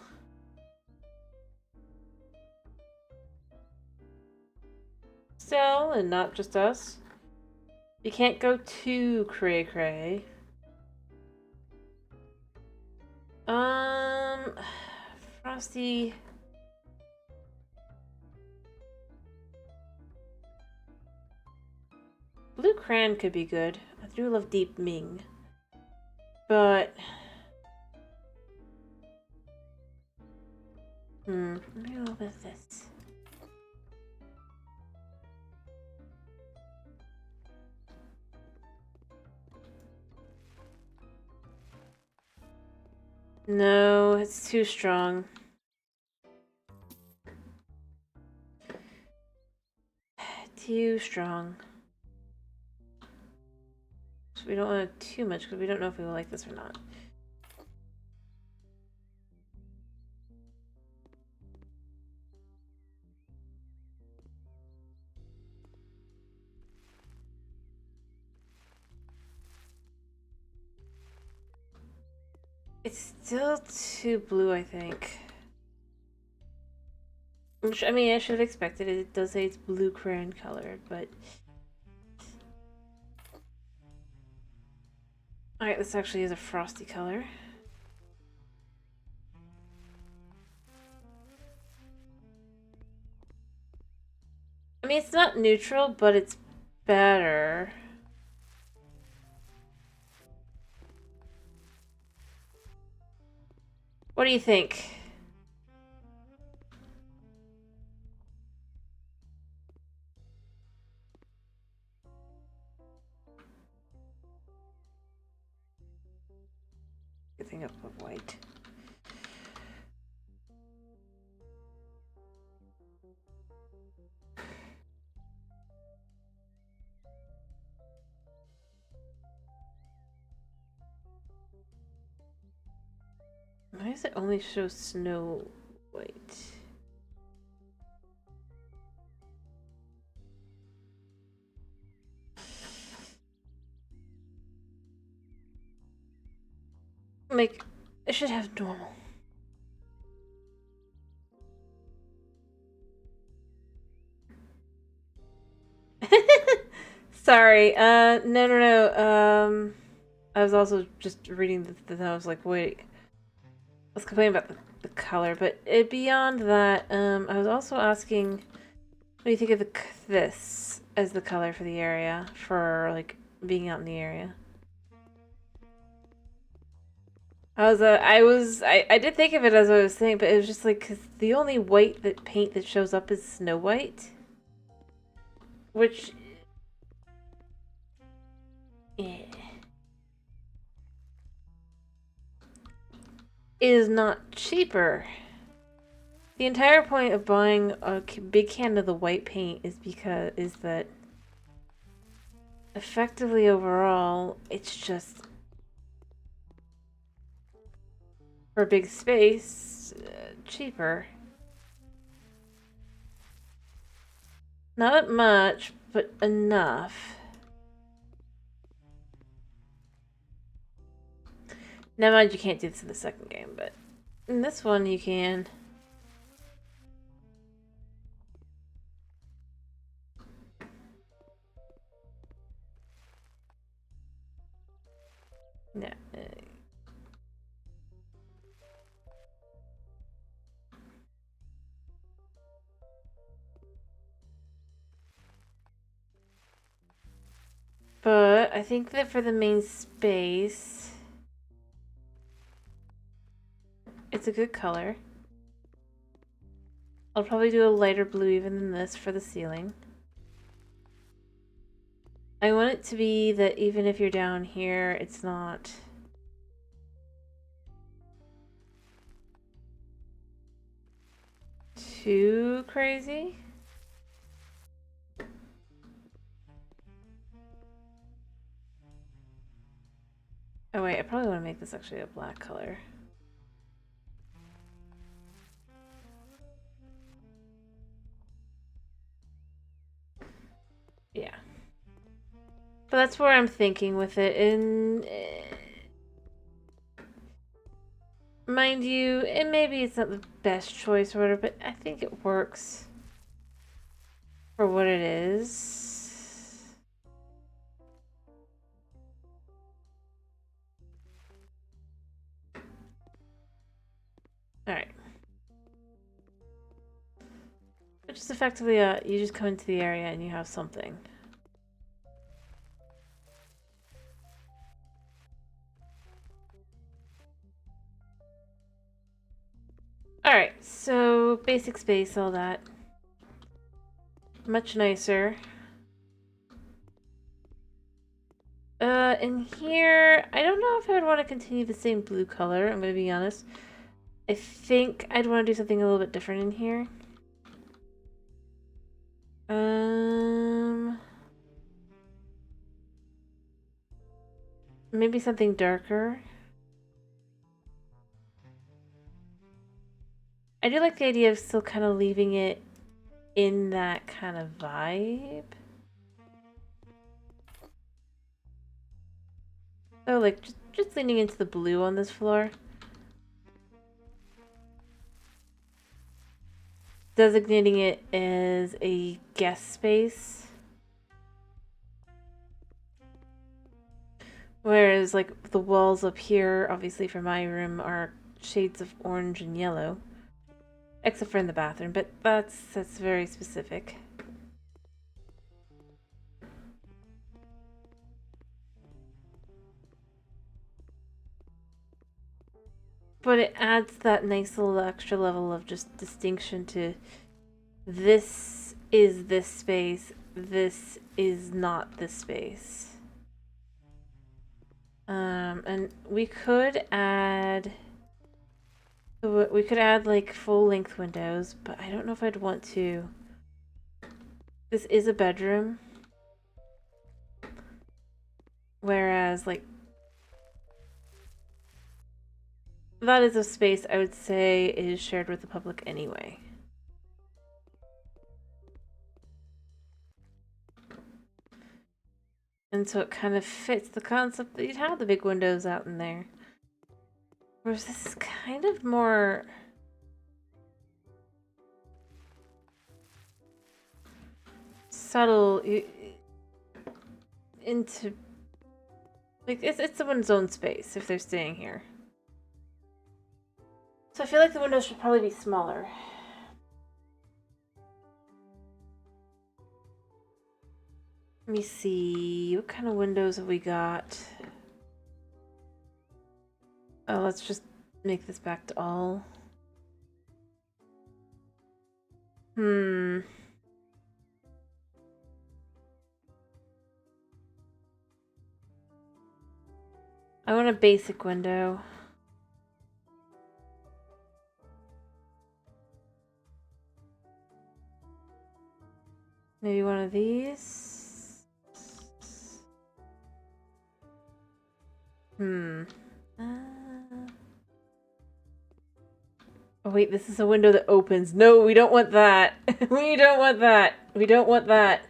Still, and not just us. You can't go too cray-cray. Frosty... Blue crayon could be good. I do love Deep Ming. But... maybe a little bit of this. No, it's too strong. Too strong. So we don't want it too much because we don't know if we will like this or not. It's still too blue, I think. Which, I mean, I should have expected it. It does say it's blue crayon colored, but... Alright, this actually is a frosty color. I mean, it's not neutral, but it's better. What do you think? Good thing up of white. Why does it only show Snow White? Like, it should have normal. Sorry, no. I was also just reading I was like, wait. I was complaining about the color, but beyond that, I was also asking, what do you think of this as the color for the area, for, like, being out in the area? I did think of it as I was saying, but it was just like, cause the only white paint that shows up is Snow White. Which... yeah. Is not cheaper. The entire point of buying a big can of the white paint is that effectively overall, it's just for a big space, cheaper. Not much, but enough. Now mind you can't do this in the second game, but in this one you can. No. But I think that for the main space, it's a good color. I'll probably do a lighter blue even than this for the ceiling. I want it to be that even if you're down here, it's not... too crazy. Oh wait, I probably want to make this actually a black color. Yeah. But that's where I'm thinking with it, and... mind you, and maybe it's not the best choice or whatever, but I think it works for what it is. Alright. Which is effectively, you just come into the area and you have something. Alright, so basic space, all that. Much nicer. In here, I don't know if I would want to continue the same blue color, I'm gonna be honest. I think I'd want to do something a little bit different in here. Maybe something darker. I do like the idea of still kind of leaving it in that kind of vibe. Oh, like just leaning into the blue on this floor. Designating it as a guest space. Whereas, like, the walls up here, obviously for my room, are shades of orange and yellow. Except for in the bathroom, but that's very specific. But it adds that nice little extra level of just distinction to this is this space, this is not this space. And we could add like full-length windows, but I don't know if I'd want to. This is a bedroom. Whereas, like, that is a space I would say is shared with the public anyway. And so it kind of fits the concept that you'd have the big windows out in there. Whereas this is kind of more subtle into, like, it's someone's own space if they're staying here. So I feel like the windows should probably be smaller. Let me see, what kind of windows have we got? Oh, let's just make this back to all. I want a basic window. Maybe one of these. Oh wait, this is a window that opens. No, we don't want that. We don't want that. We don't want that.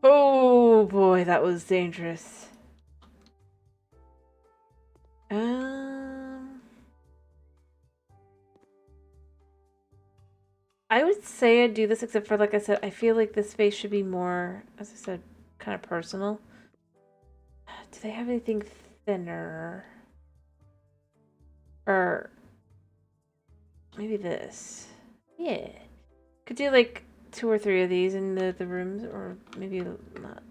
Oh boy, that was dangerous. I would say I'd do this, except for, like I said, I feel like this space should be more, as I said, kind of personal. Do they have anything thinner? Or maybe this. Yeah. Could do like 2 or 3 of these in the rooms, or maybe not.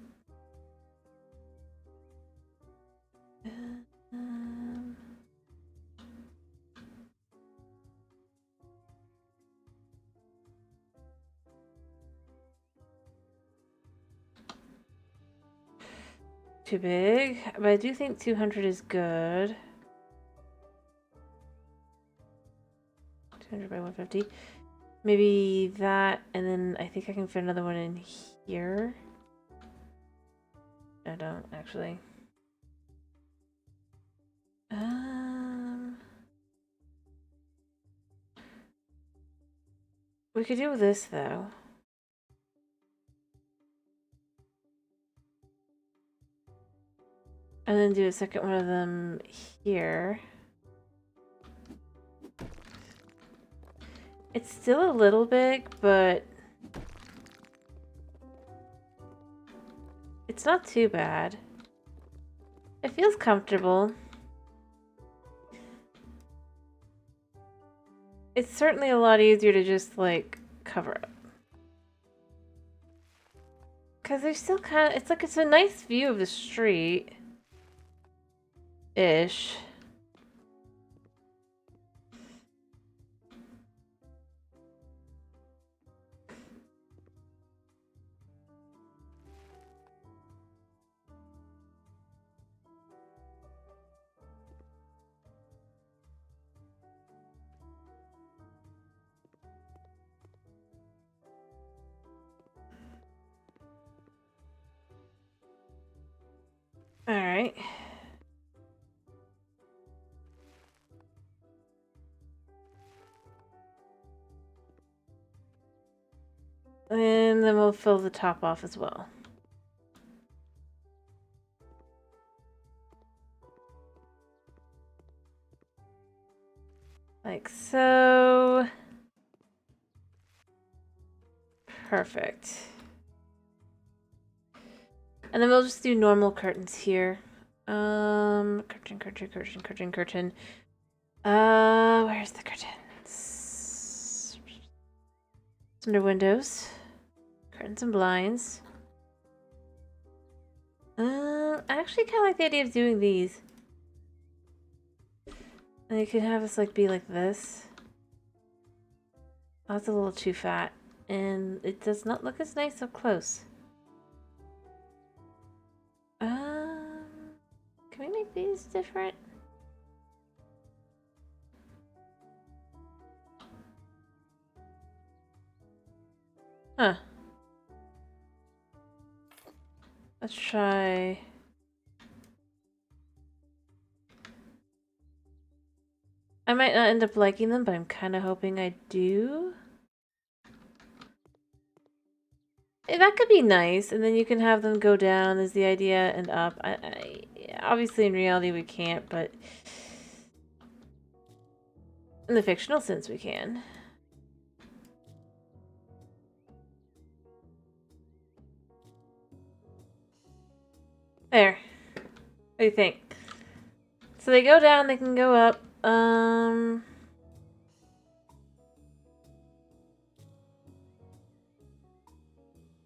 Too big, but I do think 200 is good. 200 by 150. Maybe that, and then I think I can fit another one in here. I don't, actually. We could do this, though. And then do a second one of them here. It's still a little big, but it's not too bad. It feels comfortable. It's certainly a lot easier to just, like, cover up. Because there's still kind of, it's a nice view of the street. Ish. right? And then we'll fill the top off as well. Like so. Perfect. And then we'll just do normal curtains here. Curtain. Where's the curtains? Under windows. Curtains and blinds. I actually kind of like the idea of doing these. And you can have us like be like this. Oh, that's a little too fat. And it does not look as nice up close. Can we make these different? Huh. Let's try... I might not end up liking them, but I'm kind of hoping I do. That could be nice, and then you can have them go down is the idea, and up. Obviously, in reality, we can't, but in the fictional sense, we can. There. What do you think? So they go down, they can go up.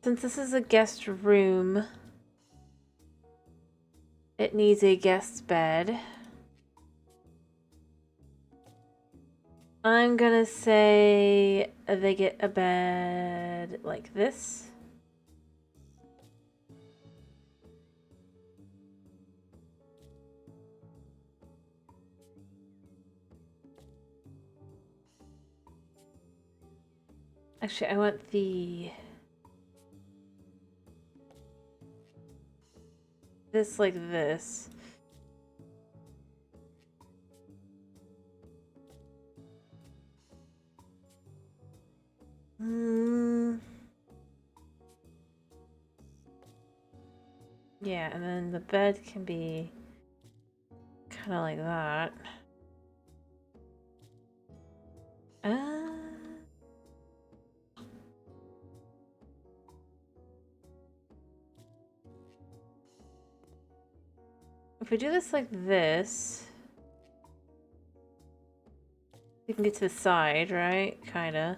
Since this is a guest room, it needs a guest bed. I'm gonna say they get a bed like this. Actually, I want this like this. Yeah, and then the bed can be kind of like that. If we do this like this, you can get to the side, right? Kinda.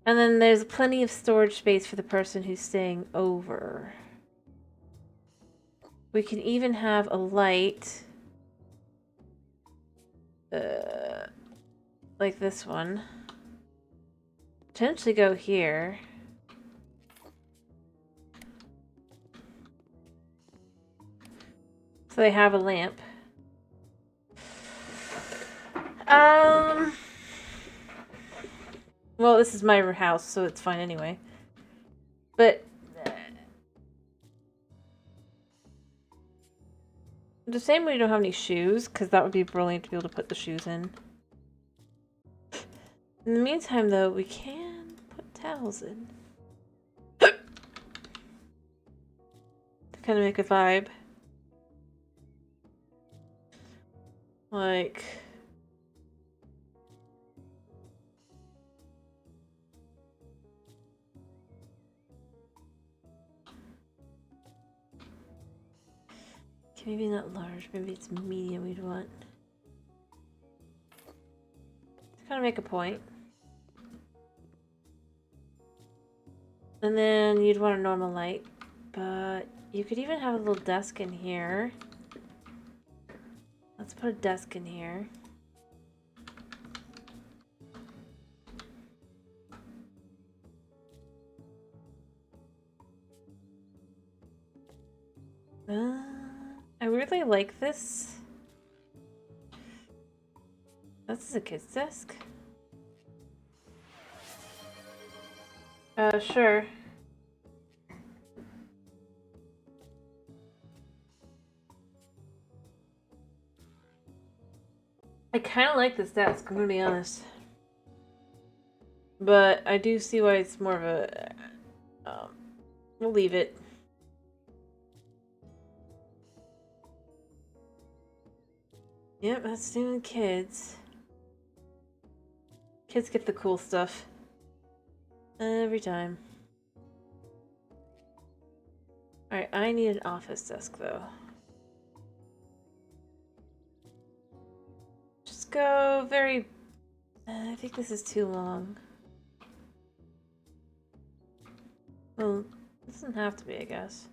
And then there's plenty of storage space for the person who's staying over. We can even have a light. Like this one. Potentially go here. So they have a lamp. Well, this is my house, so it's fine anyway. But the same way we don't have any shoes, because that would be brilliant to be able to put the shoes in. In the meantime, though, we can put towels in. To kind of make a vibe. Like... maybe not large, maybe it's medium we'd want. To kind of make a point. And then you'd want a normal light, but you could even have a little desk in here. Let's put a desk in here. I really like this. This is a kid's desk. Sure. I kind of like this desk, I'm gonna be honest. But I do see why it's more of a... we'll leave it. Yep, that's doing kids. Kids get the cool stuff. Every time. Alright, I need an office desk, though. Just go very... I think this is too long. Well, it doesn't have to be, I guess.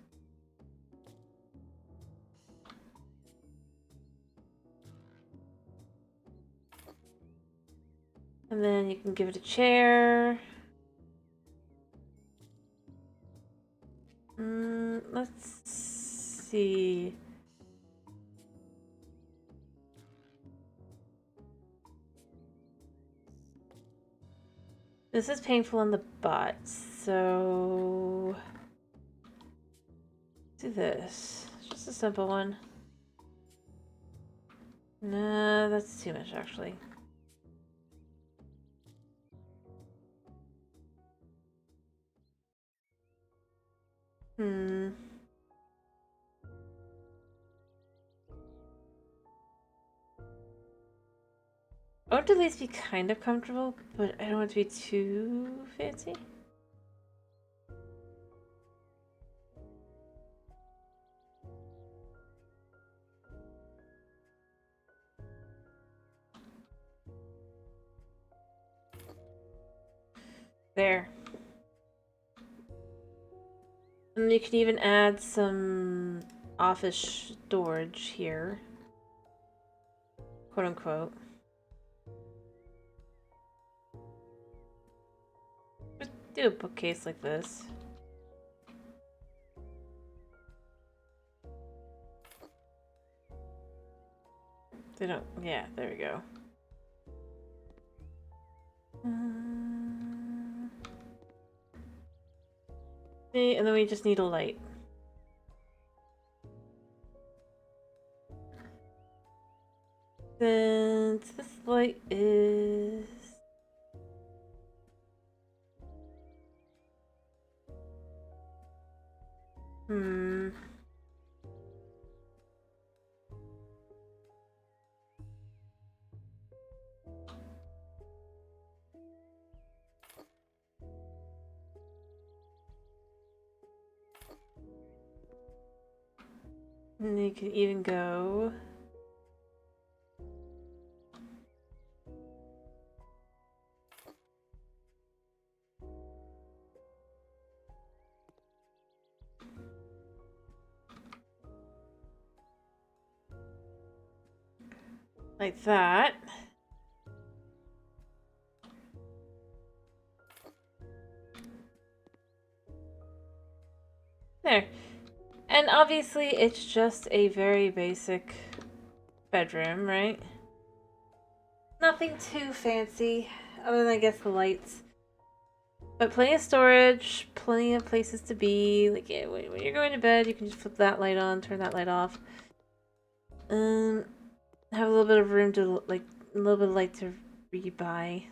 And then you can give it a chair. Let's see. This is painful on the butt, so... do this. Just a simple one. No, that's too much, actually. I want to at least be kind of comfortable, but I don't want it to be too fancy. There. And you can even add some office storage here. Quote unquote. Just do a bookcase like this. They don't... yeah, there we go. And then we just need a light. Since this light is... and you can even go... like that. There. And obviously it's just a very basic bedroom, right? Nothing too fancy, other than I guess the lights. But plenty of storage, plenty of places to be. Like, yeah, when you're going to bed, you can just flip that light on, turn that light off. Have a little bit of room to, like, a little bit of light to read by.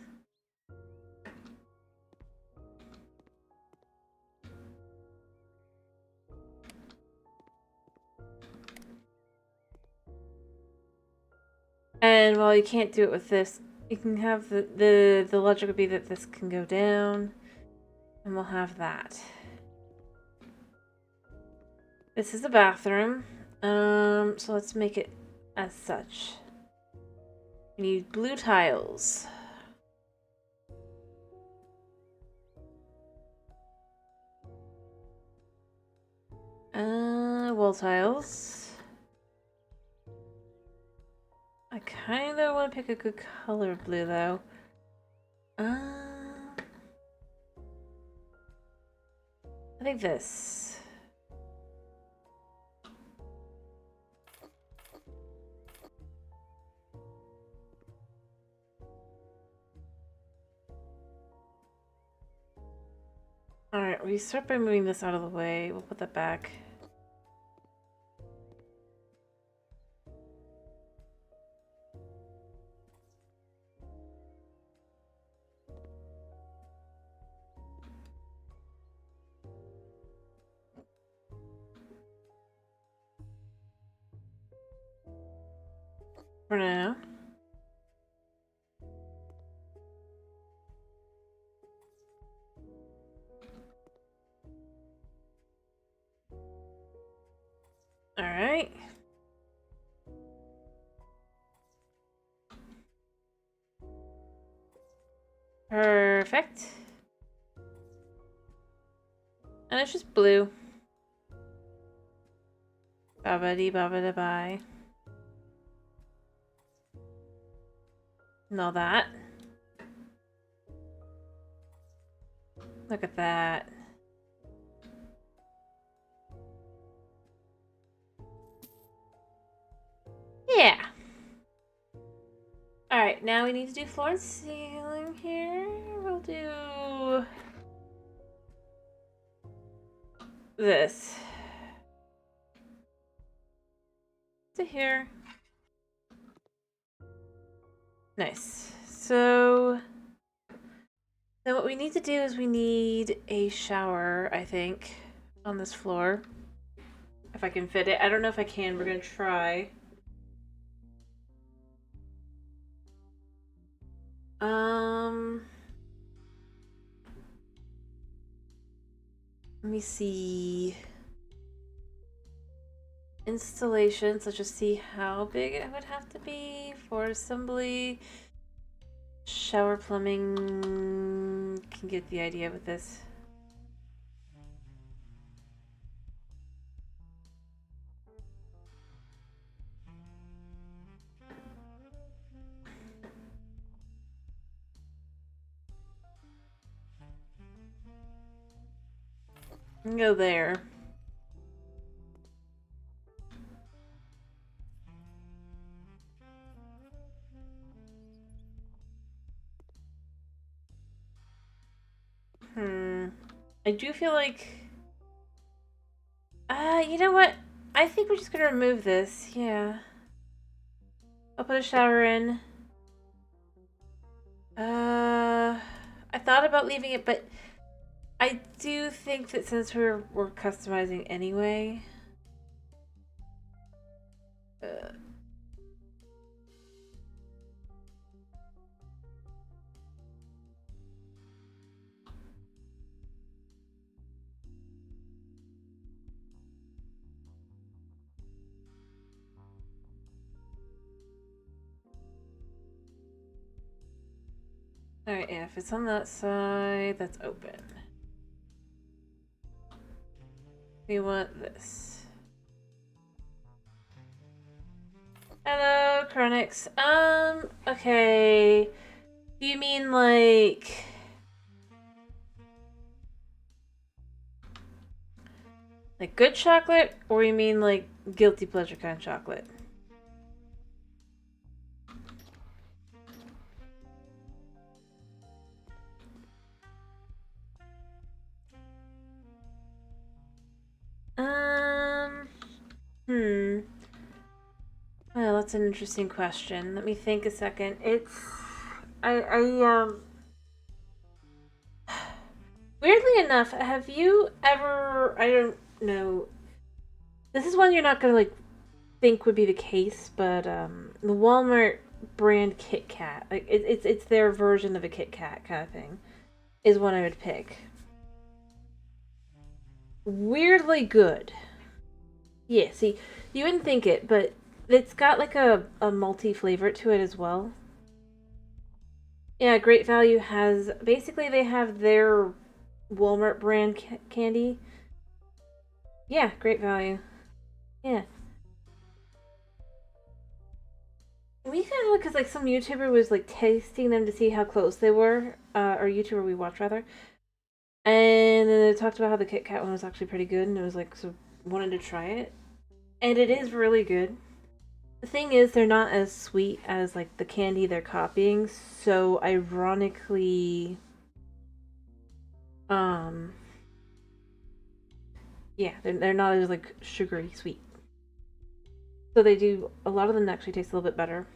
And while you can't do it with this, you can have the logic would be that this can go down, and we'll have that. This is a bathroom, so let's make it as such. We need blue tiles. Wall tiles. I kind of want to pick a good color of blue, though. I think this. we start by moving this out of the way. We'll put that back. For now. All right. Perfect. And it's just blue. Babidi babida bye. Know that. Look at that. Yeah. Alright, now we need to do floor and ceiling here. We'll do this. To here. Nice. So then what we need to do is we need a shower, I think, on this floor. If I can fit it. I don't know if I can. We're gonna try. Let me see. Installations. Let's just see how big it would have to be for assembly. Shower plumbing. Can get the idea with this. Go there. I do feel like... you know what? I think we're just gonna remove this. Yeah. I'll put a shower in. I thought about leaving it, but I do think that since we're customizing anyway... Alright, yeah, if it's on that side, that's open. We want this. Hello, Chronix. Okay. Do you mean like... like good chocolate, or you mean like guilty pleasure kind of chocolate? Well, that's an interesting question. Let me think a second. Weirdly enough, have you ever, I don't know, this is one you're not gonna like think would be the case, but the Walmart brand Kit Kat, like it's their version of a Kit Kat kind of thing, is one I would pick. Weirdly good. Yeah, see, you wouldn't think it, but it's got like a malty flavor to it as well. Yeah, Great Value has, basically they have their Walmart brand candy. Yeah, Great Value. Yeah. We kind of look because like some YouTuber was like tasting them to see how close they were, or YouTuber we watched rather, and then they talked about how the Kit Kat one was actually pretty good, and it was like so wanted to try it, and it is really good. The thing is, they're not as sweet as like the candy they're copying, so ironically, Yeah, they're not as like sugary sweet. So they do, a lot of them actually taste a little bit better.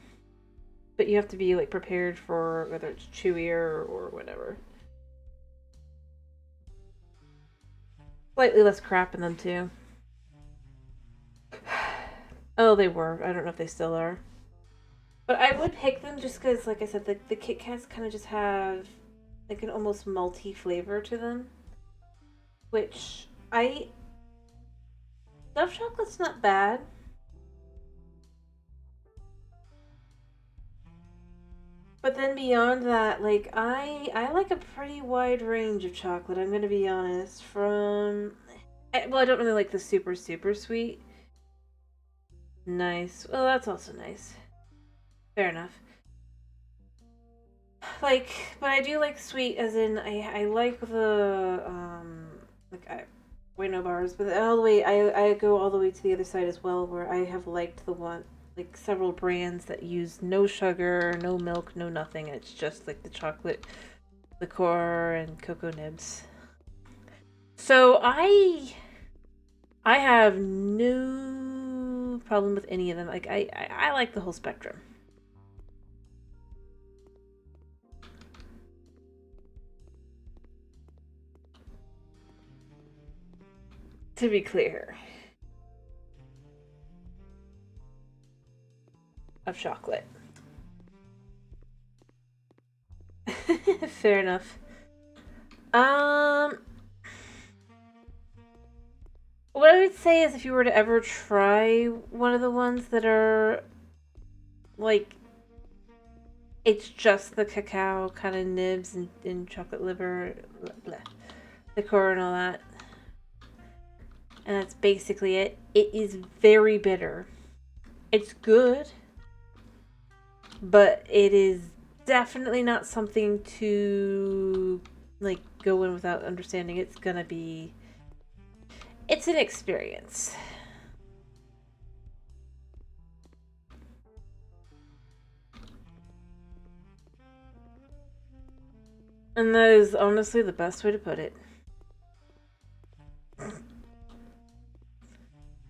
But you have to be like prepared for whether it's chewier or whatever. Slightly less crap in them too. Oh, they were. I don't know if they still are. But I would pick them just because, like I said, the Kit Kats kind of just have like an almost malty flavor to them. Which Dove chocolate's not bad. But then beyond that, like I like a pretty wide range of chocolate. I'm gonna be honest. Well, I don't really like the super super sweet. Nice. Well, that's also nice. Fair enough. Like, but I do like sweet, as in I like the like I bueno bars, but all the way I go all the way to the other side as well, where I have liked the one like several brands that use no sugar, no milk, no nothing. It's just like the chocolate liqueur and cocoa nibs. So I have no problem with any of them. Like I like the whole spectrum. To be clear, of chocolate. Fair enough. Um, what I would say is if you were to ever try one of the ones that are like it's just the cacao kind of nibs and chocolate liver, blah, liqueur and all that, and that's basically it. It is very bitter. It's good, but it is definitely not something to like go in without understanding. It's an experience. And that is honestly the best way to put it.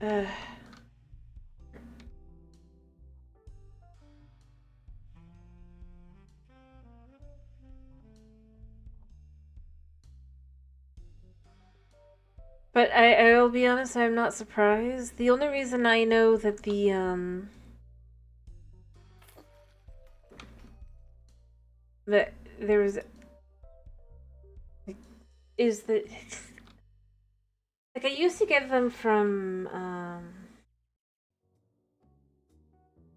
Uh, but I will be honest, I'm not surprised. The only reason I know that that there's is that like I used to get them from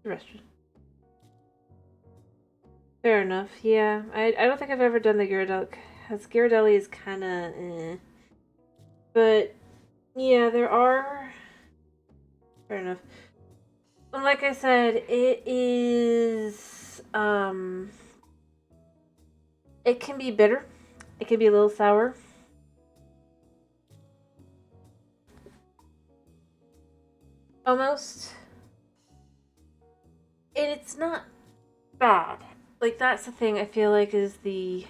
the restaurant. Fair enough. Yeah, I don't think I've ever done the Ghirardelli. Because Ghirardelli is kind of But yeah, there are. Fair enough. And like I said, it is it can be bitter. It can be a little sour. Almost. And it's not bad. Like that's the thing I feel like is the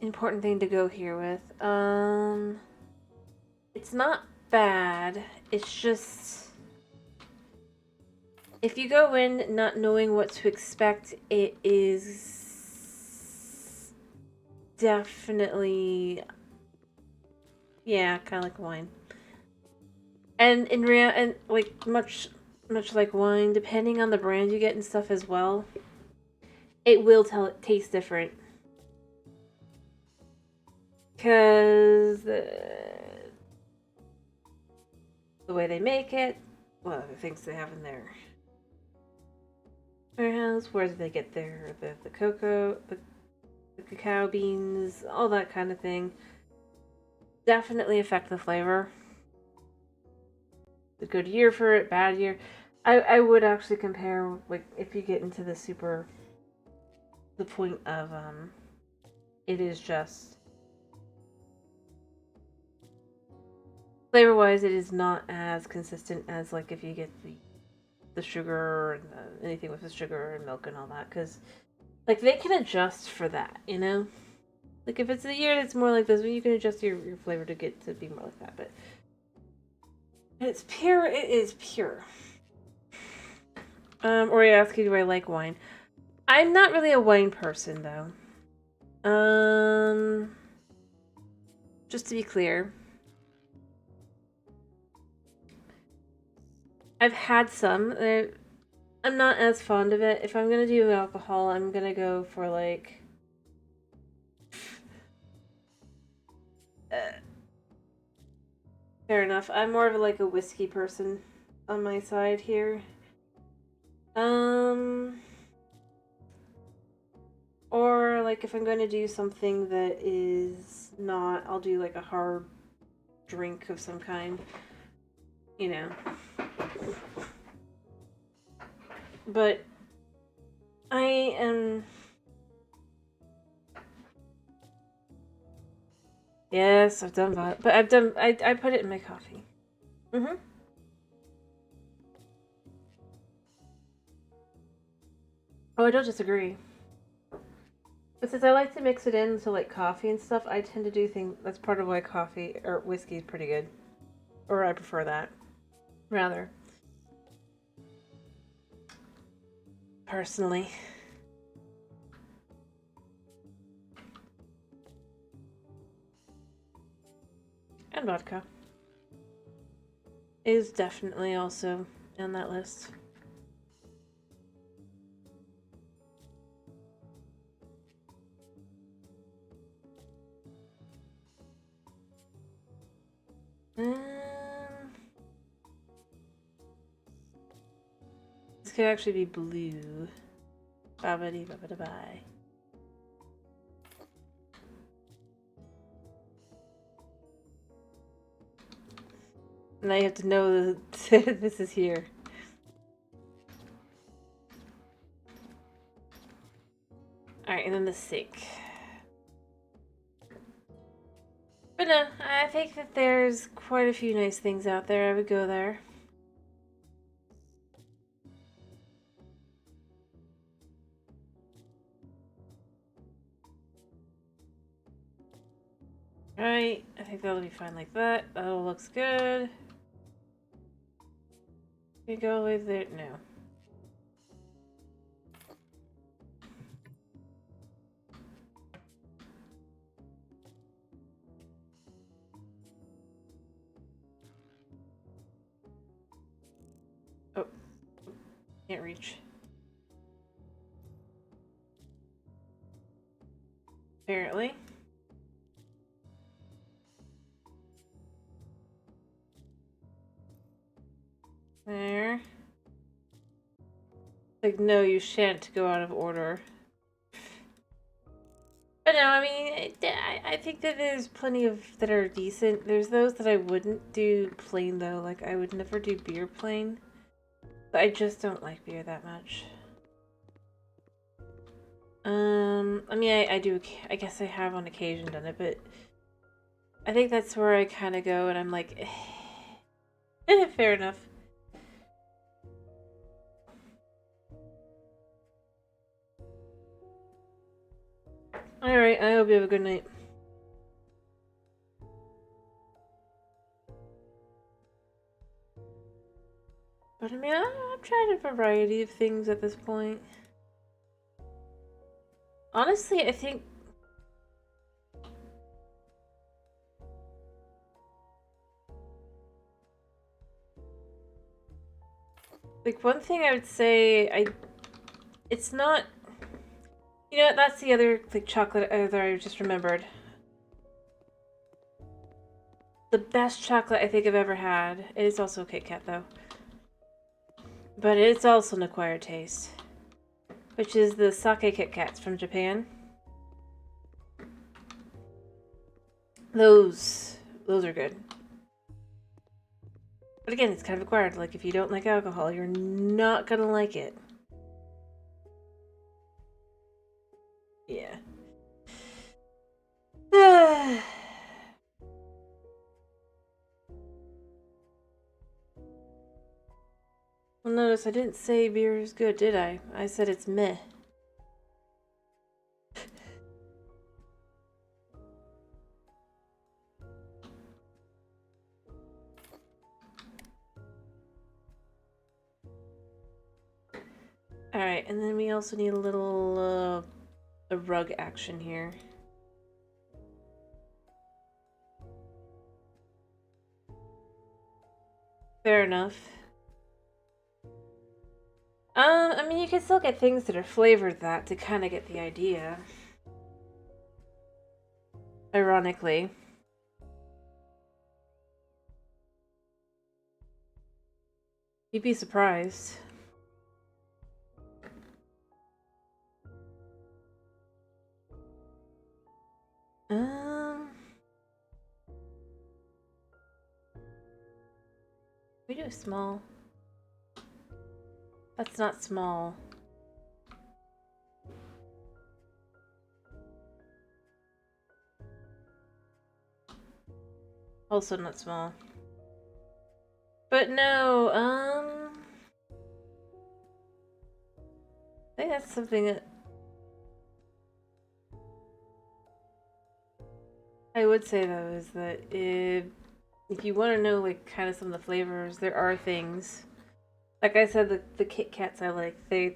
important thing to go here with. It's not bad. It's just if you go in not knowing what to expect, it is definitely yeah, kind of like wine. And in real and like much like wine, depending on the brand you get and stuff as well, it will taste different. Cause the way they make it, well, the things they have in their warehouse, where do they get the cocoa, the cacao beans, all that kind of thing, definitely affect the flavor. A good year for it, bad year. I would actually compare like if you get into the point of it is just flavor wise it is not as consistent as like if you get the sugar and anything with the sugar and milk and all that because like they can adjust for that, you know. Like, if it's a year that's more like this, well, you can adjust your flavor to get to be more like that, but it's pure, it is pure. Or you ask you, do I like wine? I'm not really a wine person, though. Just to be clear. I've had some. I'm not as fond of it. If I'm gonna do alcohol, I'm gonna go for, like... fair enough. I'm more of, like, a whiskey person on my side here. Or, like, if I'm going to do something that is not... I'll do, like, a hard drink of some kind. You know. But I am... Yes, I've done that. But I've done... I put it in my coffee. Mm-hmm. Oh, I don't disagree. But since I like to mix it into, like, coffee and stuff, I tend to do things... That's part of why coffee or whiskey is pretty good. Or I prefer that. Rather. Personally. And vodka is definitely also on that list. This could actually be blue. Babidi babidi bye. Now you have to know that this is here. Alright, and then the sink. But no, I think that there's quite a few nice things out there. I would go there. Alright, I think that'll be fine like that. That all looks good. Can you go away there? No. Oh. Can't reach. Apparently. There. Like, no, you shan't go out of order. But no, I mean, I think that there's plenty of that are decent. There's those that I wouldn't do plain, though. Like, I would never do beer plain. But I just don't like beer that much. I mean, I do, I guess I have on occasion done it, but I think that's where I kind of go, and I'm like, fair enough. Alright, I hope you have a good night. But I mean, I'm trying a variety of things at this point. Honestly, I think... Like, one thing I would say, it's not... You know, that's the other, like, chocolate that I just remembered. The best chocolate I think I've ever had. It is also Kit Kat, though. But it's also an acquired taste. Which is the sake Kit Kats from Japan. Those are good. But again, it's kind of acquired. Like, if you don't like alcohol, you're not gonna like it. Yeah. Well, notice I didn't say beer is good, did I? I said it's meh. Alright, and then we also need a little, a rug action here. Fair enough. I mean, you can still get things that are flavored that to kind of get the idea. Ironically. You'd be surprised. We do small. That's not small. Also not small. But no, I think that's something that I would say though is that if you want to know like kind of some of the flavors, there are things. Like I said, the Kit Kats I like, they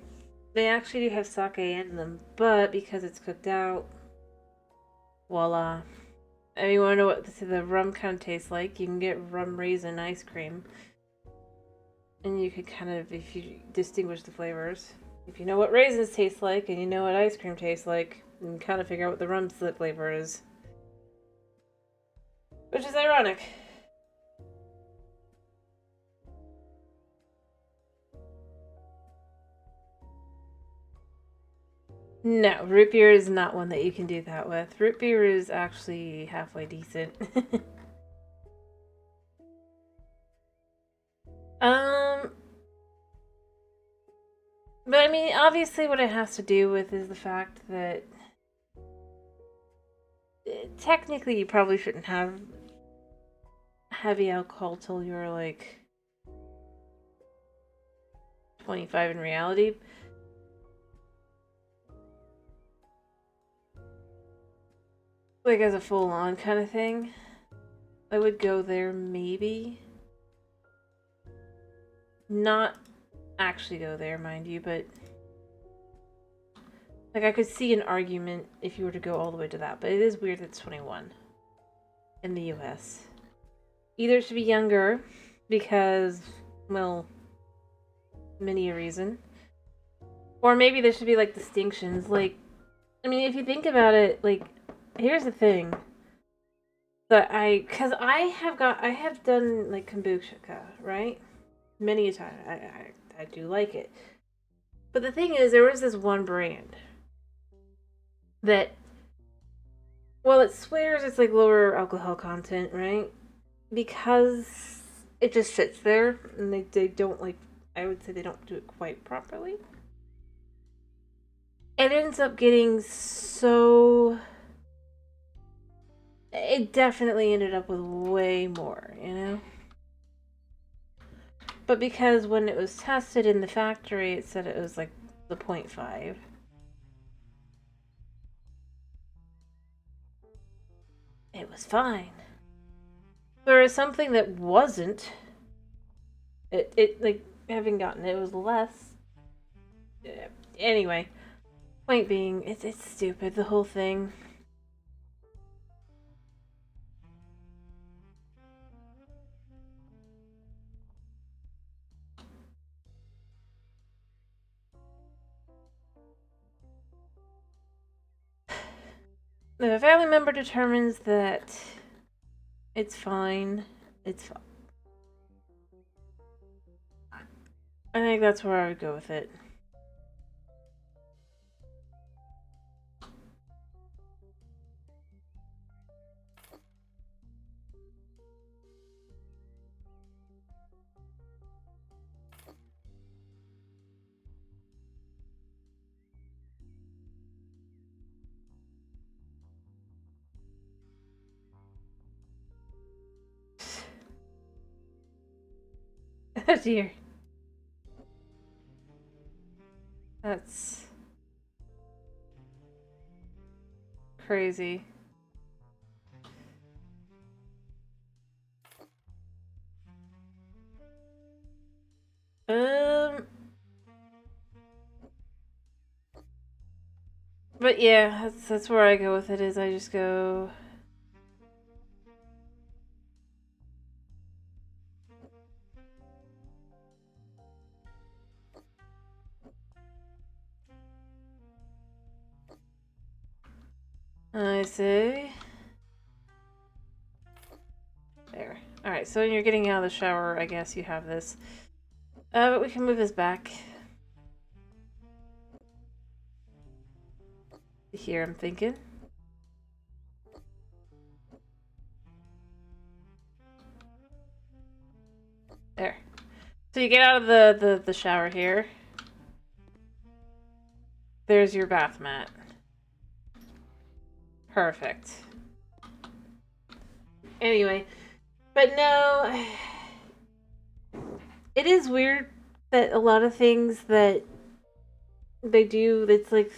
actually do have sake in them, but because it's cooked out, voila. And you want to know what the rum kind of tastes like? You can get rum raisin ice cream. And you could kind of, if you distinguish the flavors, if you know what raisins taste like and you know what ice cream tastes like, you can kind of figure out what the rum flavor is. Which is ironic. No, root beer is not one that you can do that with. Root beer is actually halfway decent. But I mean, obviously what it has to do with is the fact that technically you probably shouldn't have heavy alcohol till you're like 25 in reality. Like as a full-on kind of thing. I would go there maybe. Not actually go there, mind you, but like I could see an argument if you were to go all the way to that, but it is weird that it's 21 in the US. Either it should be younger because, well, many a reason. Or maybe there should be like distinctions. Like, I mean, if you think about it, like, here's the thing. That cause I have done like kombucha, right? Many a time. I do like it. But the thing is, there was this one brand that, well, it swears it's like lower alcohol content, right? Because it just sits there and they don't like, I would say they don't do it quite properly. It ends up getting so. It definitely ended up with way more, you know? But because when it was tested in the factory, it said it was like the 0.5. It was fine. There is something that wasn't. It like, having gotten it was less. Anyway, point being, it's stupid, the whole thing. If a family member determines that it's fine, it's fine. I think that's where I would go with it. Oh dear. That's crazy. Um, But yeah, that's where I go with it, is I just go... I see. There. Alright, so when you're getting out of the shower, I guess you have this. But we can move this back. Here, I'm thinking. There. So you get out of the shower here. There's your bath mat. Perfect. Anyway, but no, it is weird that a lot of things that they do, it's like...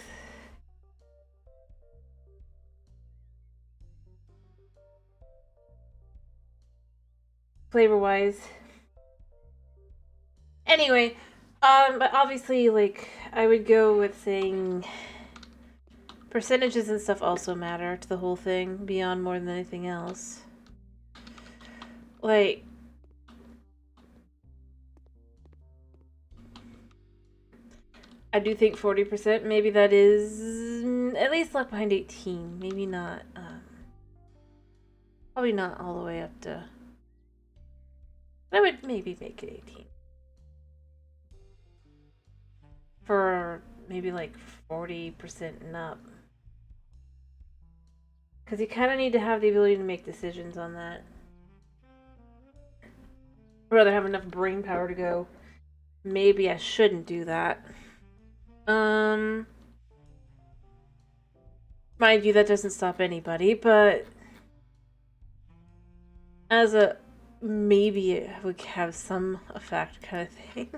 flavor-wise. Anyway, but obviously, like, I would go with saying percentages and stuff also matter to the whole thing, beyond more than anything else. Like, I do think 40%, maybe that is at least left behind 18. Maybe not, probably not all the way up to... I would maybe make it 18. For maybe like 40% and up. Because you kind of need to have the ability to make decisions on that. I'd rather have enough brain power to go, maybe I shouldn't do that. Mind you, that doesn't stop anybody, but as a maybe it would have some effect kind of thing.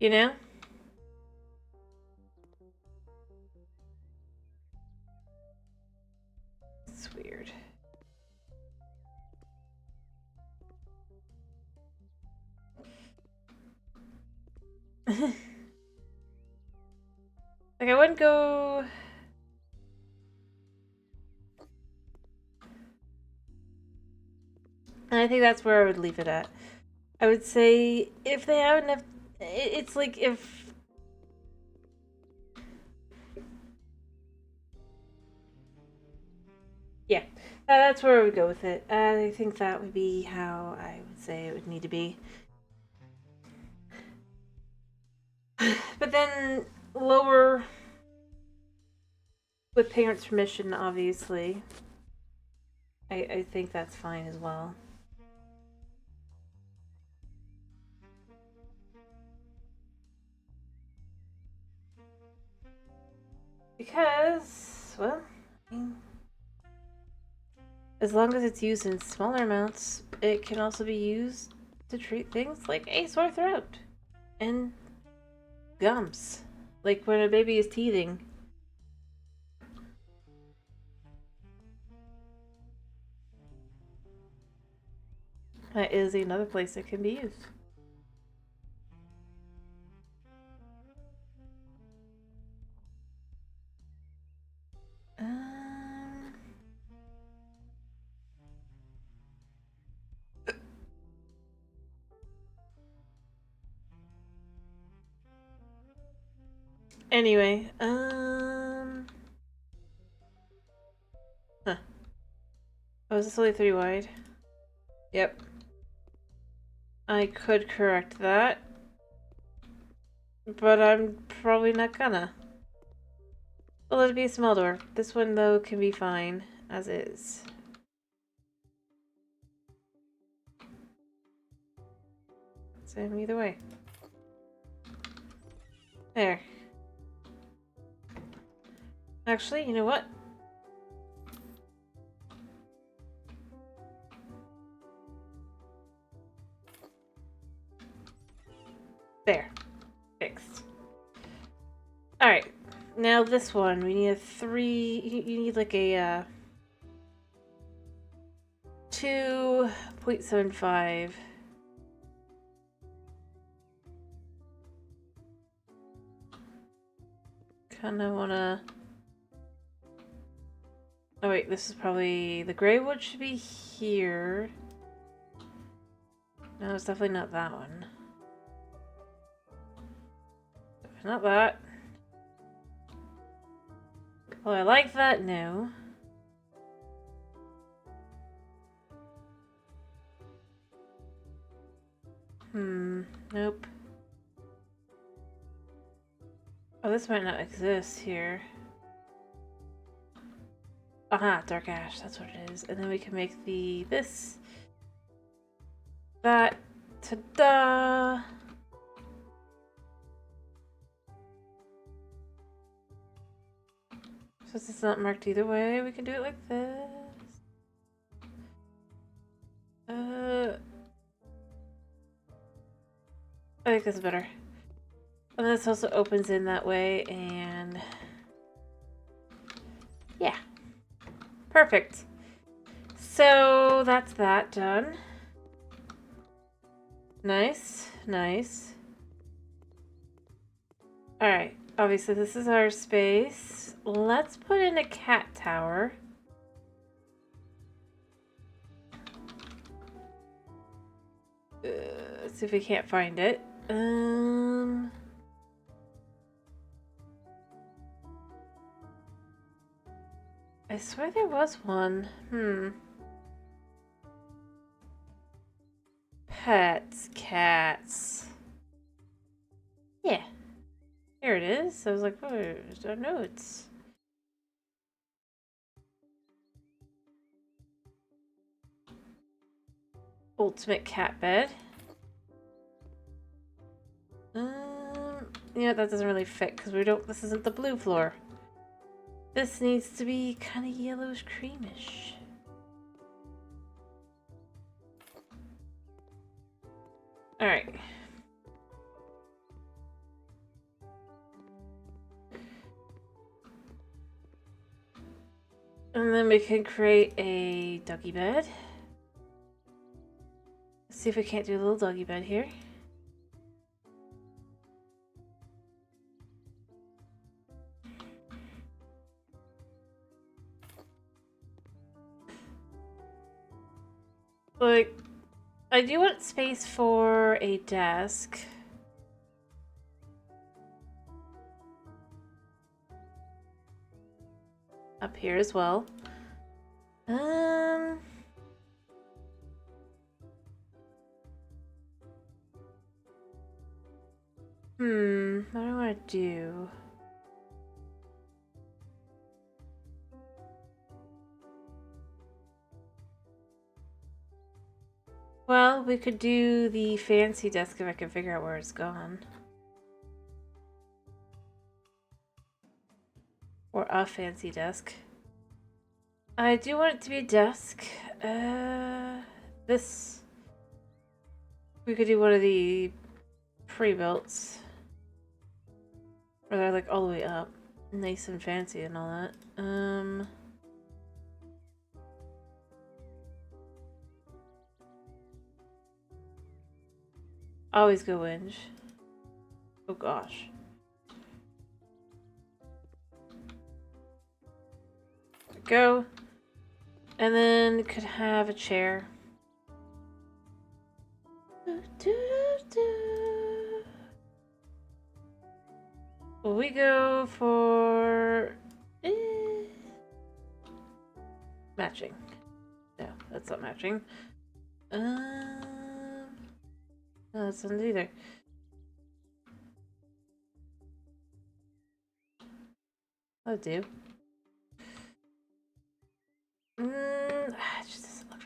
You know? It's weird. Like, I wouldn't go... And I think that's where I would leave it at. I would say if they have enough... It's like if... Yeah, that's where I would go with it. I think that would be how I would say it would need to be. But then lower with parents' permission, obviously. I think that's fine as well. Because, well, I mean, as long as it's used in smaller amounts, it can also be used to treat things like a sore throat and gums. Like when a baby is teething. That is another place it can be used. Anyway, Huh. Oh, is this only 3 wide? Yep. I could correct that. But I'm probably not gonna. Well, let it be a small door. This one, though, can be fine as is. Same either way. There. Actually, you know what? There. Fixed. Alright. Now this one, we need a 3... You need like a, to 0.75. Kind of want to... Oh wait, this is probably... The gray wood should be here. No, it's definitely not that one. Not that. Oh, I like that. No. Nope. Oh, this might not exist here. Aha, dark ash. That's what it is. And then we can make this. That. Ta-da! So this is not marked either way. We can do it like this. I think that's better. And this also opens in that way, and yeah. Perfect. So that's that done. Nice, nice. Alright, obviously this is our space. Let's put in a cat tower. Let's see if we can't find it. I swear there was one. Pets, cats. Yeah. Here it is. I was like, oh, there's our notes. Ultimate cat bed. You know, that doesn't really fit because this isn't the blue floor. This needs to be kind of yellowish creamish. Alright. And then we can create a doggy bed. Let's see if we can't do a little doggy bed here. Like, I do want space for a desk. Up here as well. What do I want to do? Well, we could do the fancy desk if I can figure out where it's gone. Or a fancy desk. I do want it to be a desk. This... We could do one of the pre-builts. Where they're like all the way up. Nice and fancy and all that. Always go whinge. Oh gosh. There we go. And then could have a chair. Will we go for matching? No, that's not matching. No, that's not either. I'll do. It just doesn't look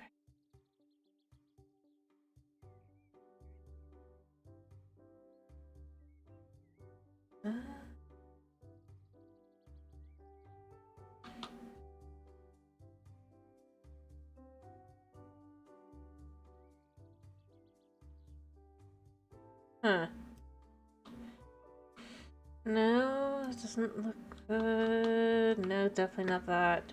right. Huh. No, it doesn't look good. No, definitely not that.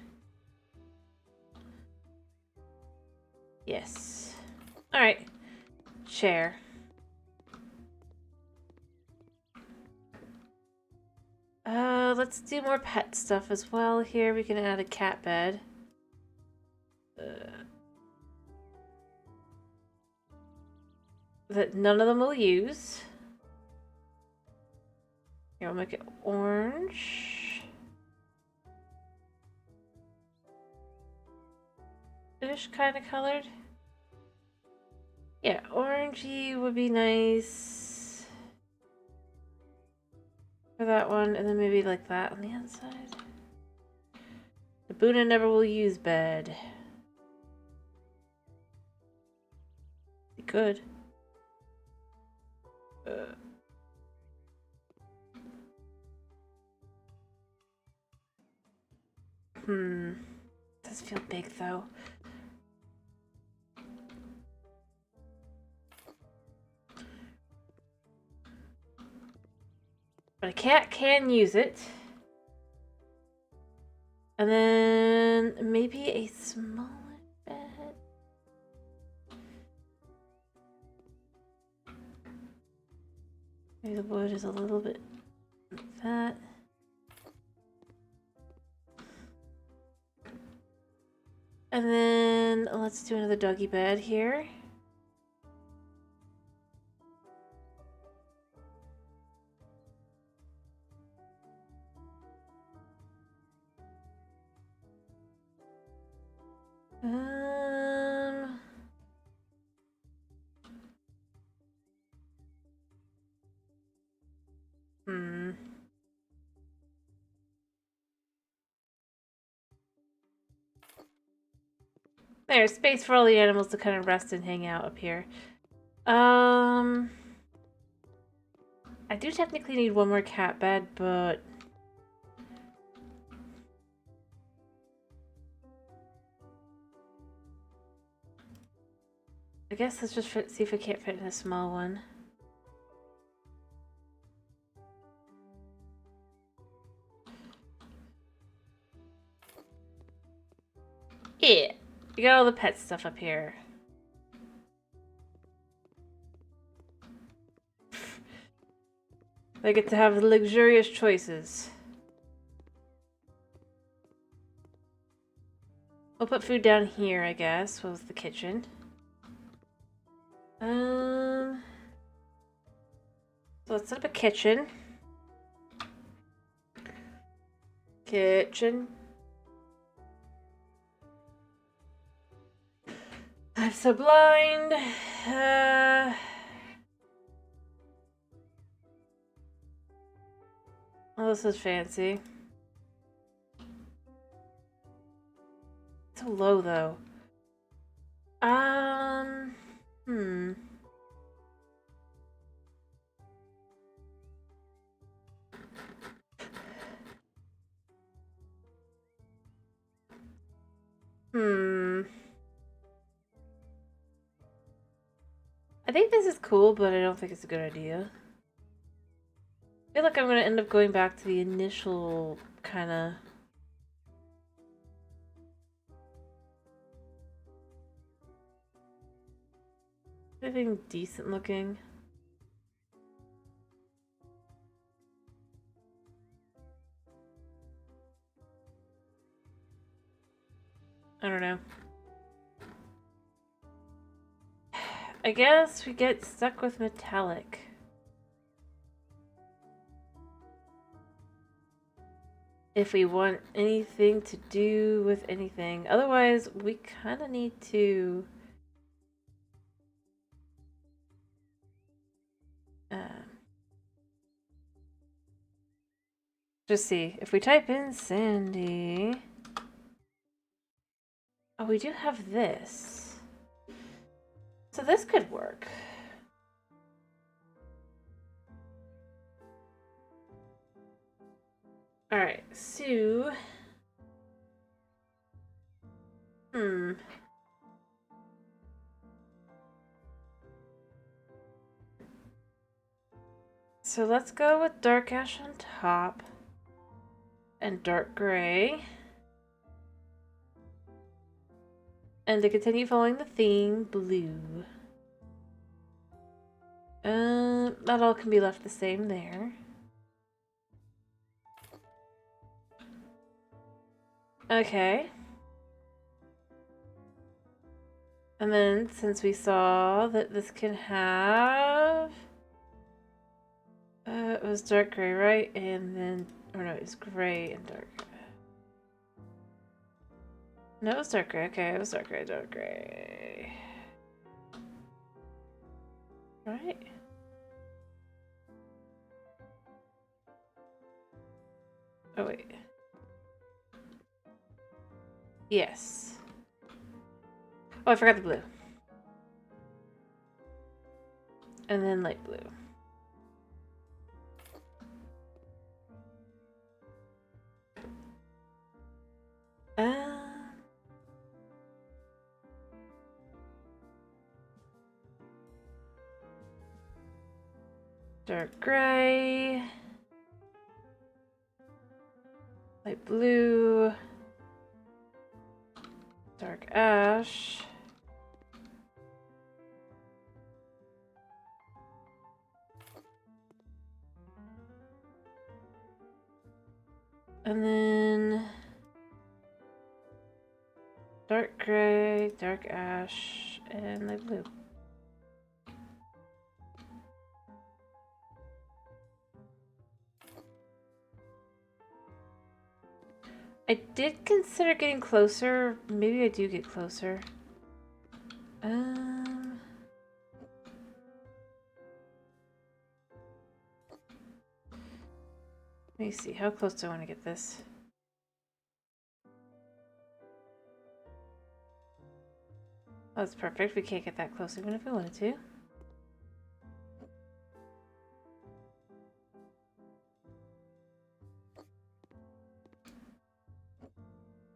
Yes. Alright. Chair. Let's do more pet stuff as well here. We can add a cat bed. That none of them will use. Here, we'll make it orange. Ish kind of colored. Yeah, orangey would be nice for that one, and then maybe like that on the outside. The Buna never will use bed. He could. Does feel big though. But a cat can use it. And then maybe a smaller bed. Maybe the wood is a little bit like that. And then let's do another doggy bed here. There's space for all the animals to kind of rest and hang out up here. I do technically need one more cat bed, but I guess let's just see if I can't fit in a small one. Yeah, you got all the pet stuff up here. They get to have luxurious choices. We'll put food down here, I guess, with the kitchen. So let's set up a kitchen. Kitchen. I'm so blind. Oh, this is fancy. It's so low, though. I think this is cool, but I don't think it's a good idea. I feel like I'm gonna end up going back to the initial kind of... Anything decent looking. I don't know. I guess we get stuck with metallic. If we want anything to do with anything. Otherwise, we kind of need to... just see. If we type in Sandy... Oh, we do have this. So this could work. Alright, so... So let's go with dark ash on top. And dark gray. And to continue following the theme, blue. That all can be left the same there. Okay. And then, since we saw that this can have... it was dark gray, right? And then... Or no, it was gray and dark gray. No, it was dark gray. Okay, it was dark gray, dark gray. Right? Oh, wait. Yes. Oh, I forgot the blue. And then light blue. Dark gray. Light blue. Dark ash. And then dark gray, dark ash, and light blue. I did consider getting closer. Maybe I do get closer. Let me see. How close do I want to get this? Oh, that's perfect. We can't get that close even if we wanted to.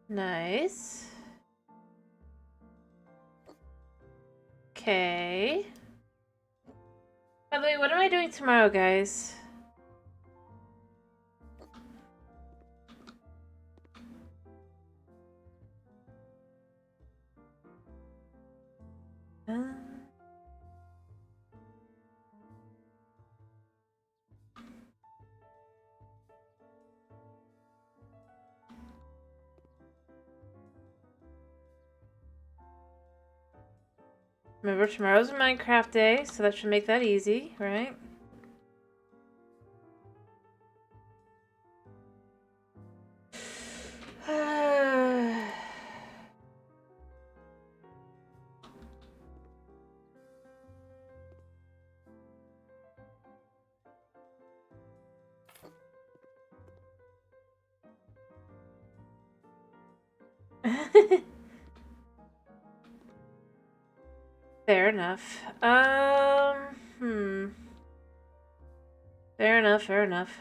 Nice. Okay. By the way, what am I doing tomorrow, guys? Remember, tomorrow's a Minecraft day, so that should make that easy, right? Fair enough. Fair enough, fair enough.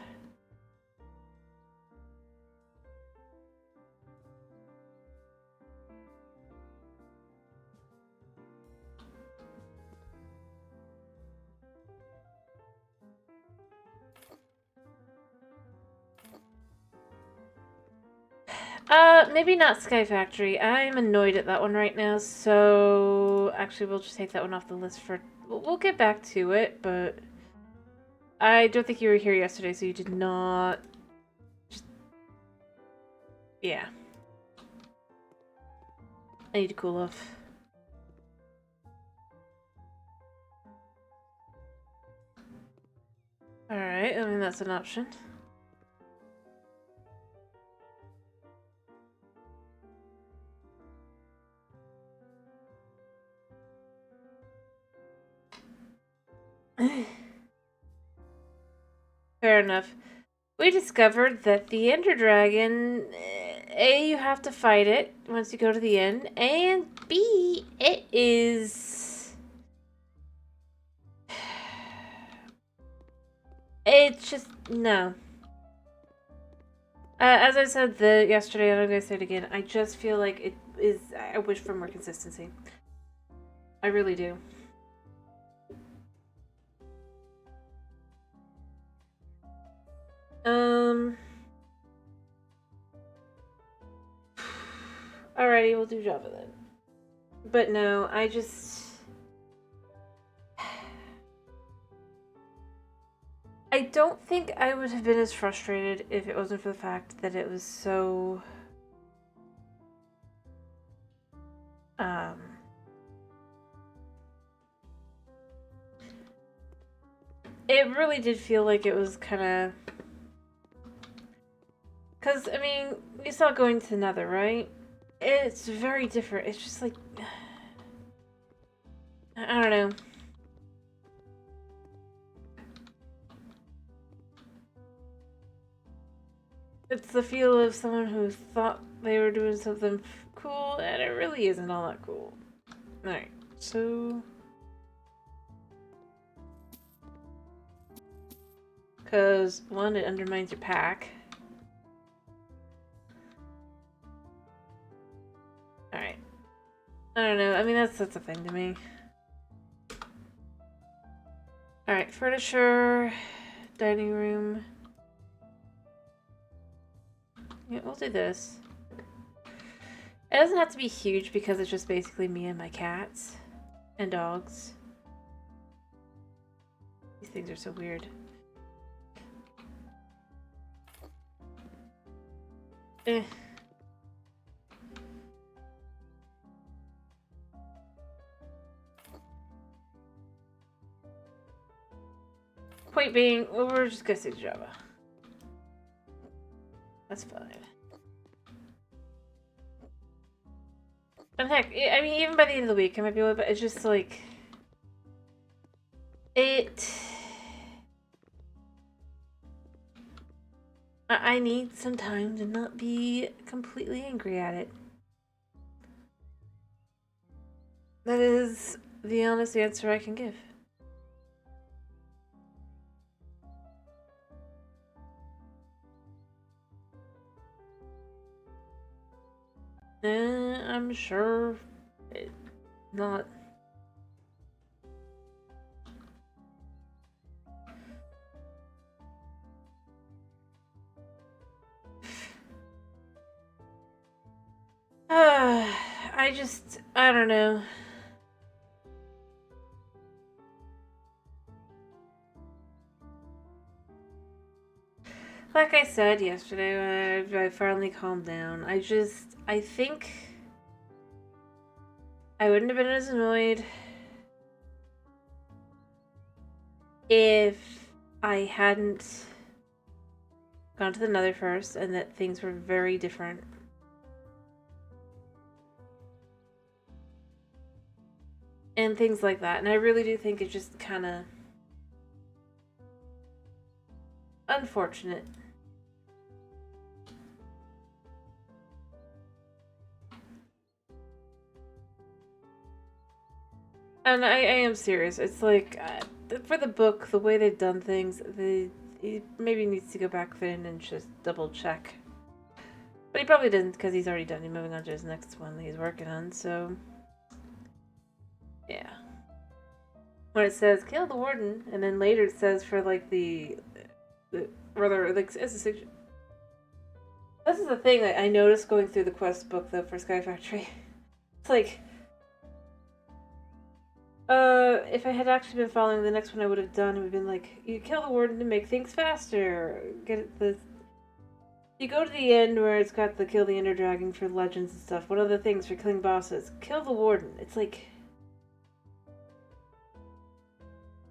Maybe not Sky Factory. I'm annoyed at that one right now, so actually we'll just take that one off the list for... We'll get back to it, but... I don't think you were here yesterday, so you did not... Just... Yeah. I need to cool off. Alright, I mean that's an option. Fair enough. We discovered that the Ender Dragon, A, you have to fight it once you go to the end, and B, it is... It's just, no. As I said yesterday, and I'm going to say it again, I just feel like it is, I wish for more consistency. I really do. Alrighty, we'll do Java then. But no, I just... I don't think I would have been as frustrated if it wasn't for the fact that it was so... It really did feel like it was kind of... Because, I mean, you saw going to Nether, right? It's very different. It's just like... I don't know. It's the feel of someone who thought they were doing something cool, and it really isn't all that cool. Alright, so... Because, one, it undermines your pack. Alright. I don't know, I mean, that's a thing to me. Alright, furniture, dining room. Yeah, we'll do this. It doesn't have to be huge because it's just basically me and my cats. And dogs. These things are so weird. Eh. Point being, well, we're just gonna say Java. That's fine. And heck, I mean, even by the end of the week, I might be able to, but it's just like... I need some time to not be completely angry at it. That is the honest answer I can give. I'm sure it's not... I don't know. Like I said yesterday when I finally calmed down, I think I wouldn't have been as annoyed if I hadn't gone to the Nether first and that things were very different. And things like that. And I really do think it's just kind of unfortunate. And I am serious. It's like, for the book, the way they've done things, he maybe needs to go back in and just double check. But he probably didn't because he's already done. He's moving on to his next one that he's working on, so... Yeah. When it says, kill the warden, and then later it says for, like, rather, like, as a suggestion. This is the thing that I noticed going through the quest book, though, for Sky Factory. It's like... if I had actually been following the next one I would have done, it would have been like, you kill the warden to make things faster. You go to the end where it's got the kill the Ender Dragon for legends and stuff. What other things for killing bosses? Kill the warden. It's like...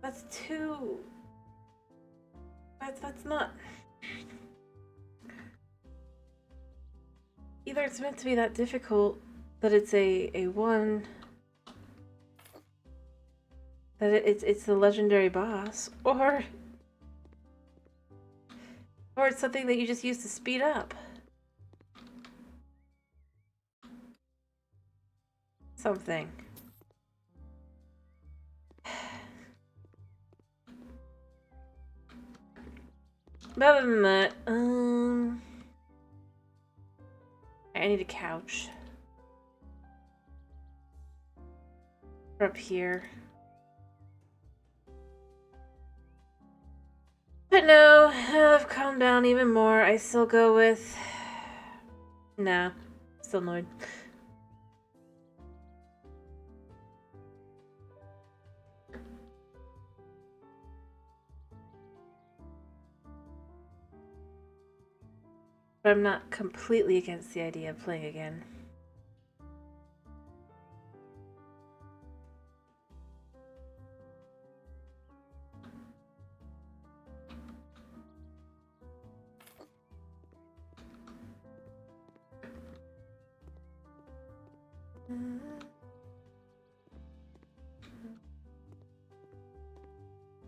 That's too... That's not... Either it's meant to be that difficult that it's a one... That it's the legendary boss, or it's something that you just use to speed up. Something. But other than that, I need a couch. Up here. But no, I've calmed down even more. I still go with... Nah, still annoyed. But I'm not completely against the idea of playing again.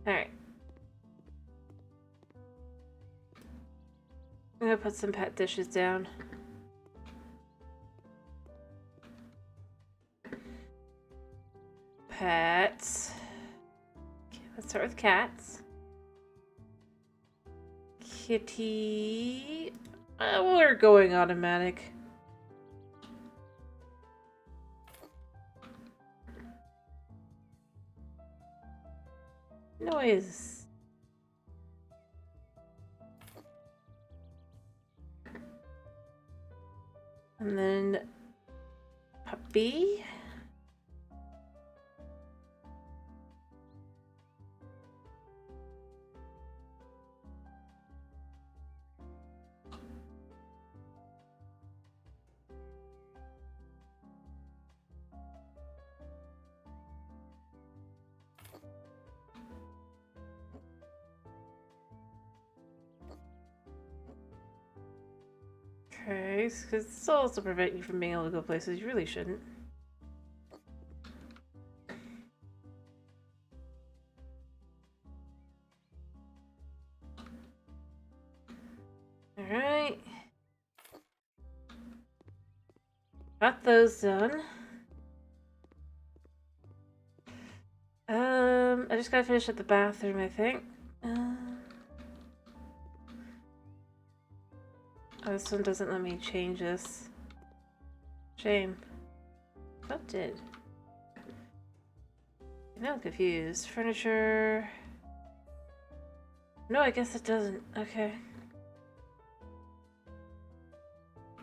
Alright. I'm gonna put some pet dishes down. Pets. Okay, let's start with cats. Kitty. We're going automatic. Noise. And then puppy. Okay, because this will also prevent you from being able to go places you really shouldn't. Alright. Got those done. I just gotta finish at the bathroom, I think. Oh, this one doesn't let me change this. Shame. What did? Now I'm confused. Furniture. No, I guess it doesn't. Okay.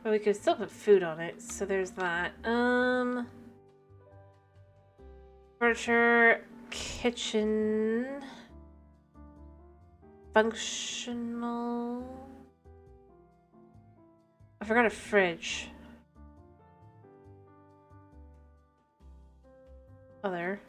But we could still put food on it, so there's that. Furniture, kitchen, functional. I forgot a fridge. Other.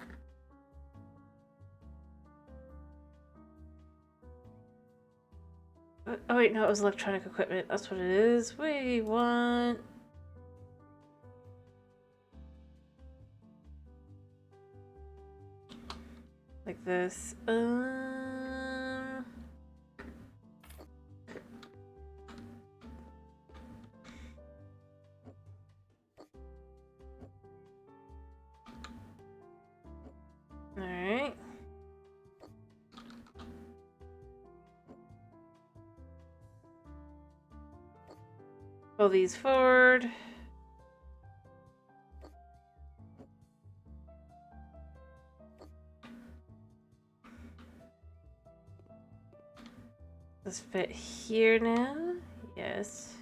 Oh wait, no, it was electronic equipment. That's what it is. We want... like this. Alright. Pull these forward. Does fit here now? Yes.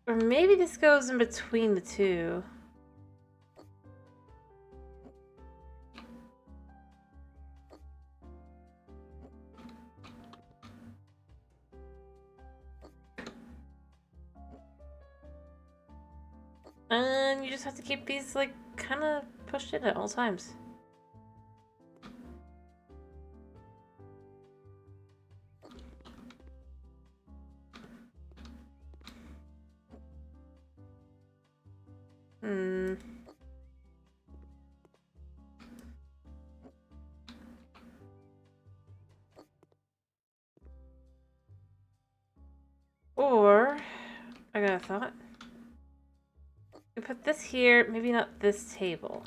Or maybe this goes in between the two. And you just have to keep these, like, kind of pushed in at all times. Or, I got a thought. We put this here, maybe not this table.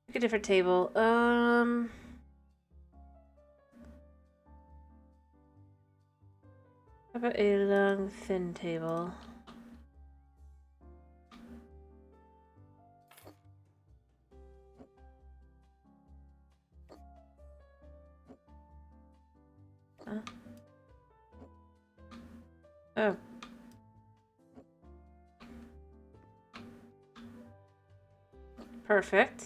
Pick a different table. How about a long, thin table? Huh? Oh. Perfect.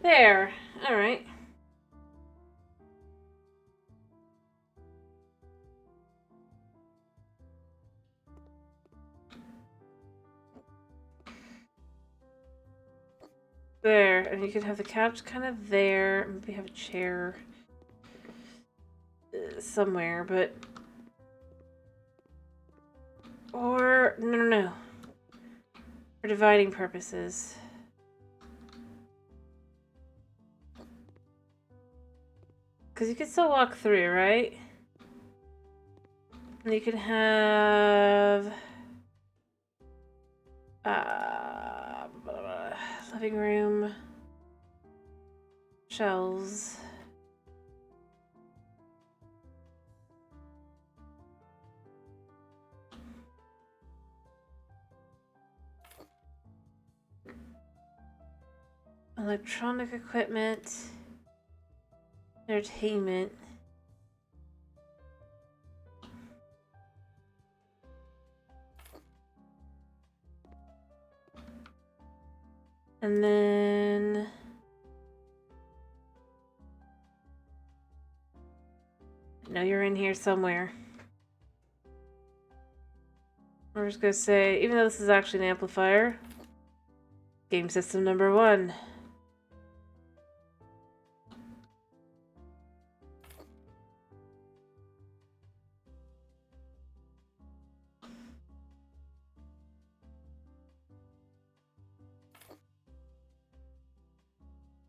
There. Alright. There, and you could have the couch kind of there. Maybe have a chair somewhere, but... Or... No. For dividing purposes. Because you can still walk through, right? And you can have... living room... Shelves... Electronic equipment... Entertainment... And then... No, you're in here somewhere. I'm just gonna say, even though this is actually an amplifier, game system number 1.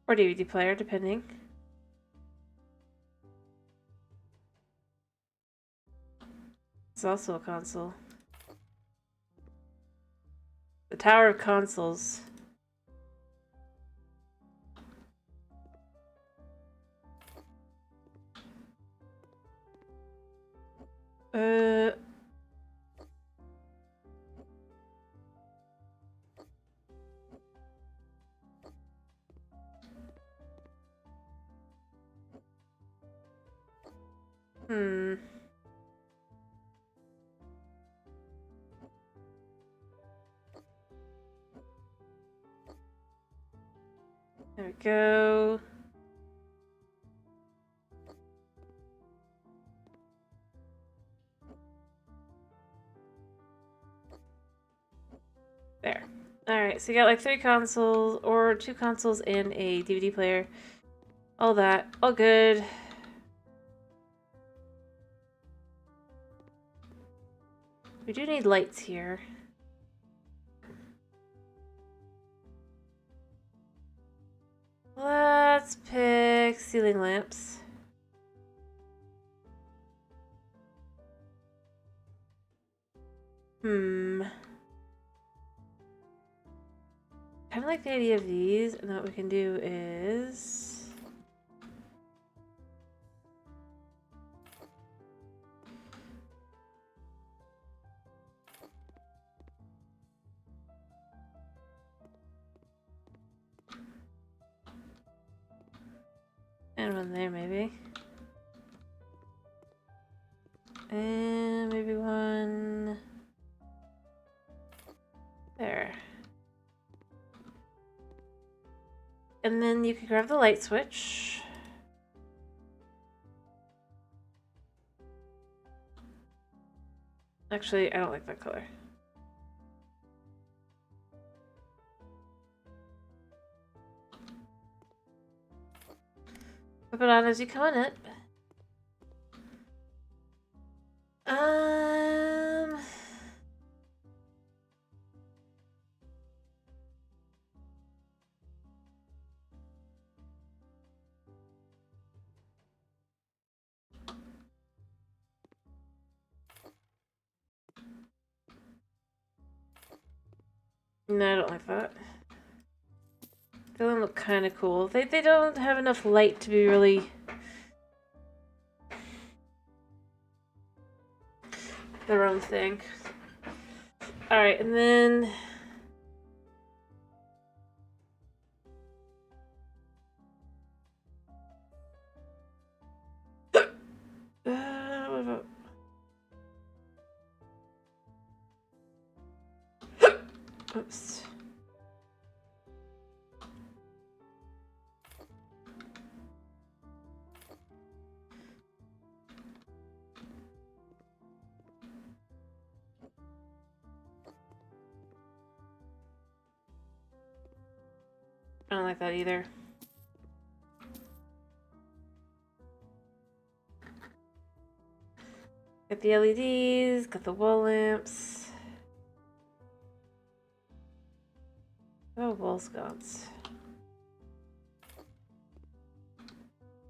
Or DVD player, depending. It's also a console. The Tower of Consoles. Hmm. There we go. There. Alright, so you got like 3 consoles, or 2 consoles and a DVD player. All that. All good. We do need lights here. Let's pick ceiling lamps. Kind of like the idea of these, and what we can do is... And one there, maybe. And maybe one... there. And then you can grab the light switch. Actually, I don't like that color. Put it on as you come on up. No, I don't like that. They don't look kind of cool. They don't have enough light to be really... their own thing. Alright, and then... what about... Oops. I don't like that either. Got the LEDs, got the wall lamps. Oh, wall sconce.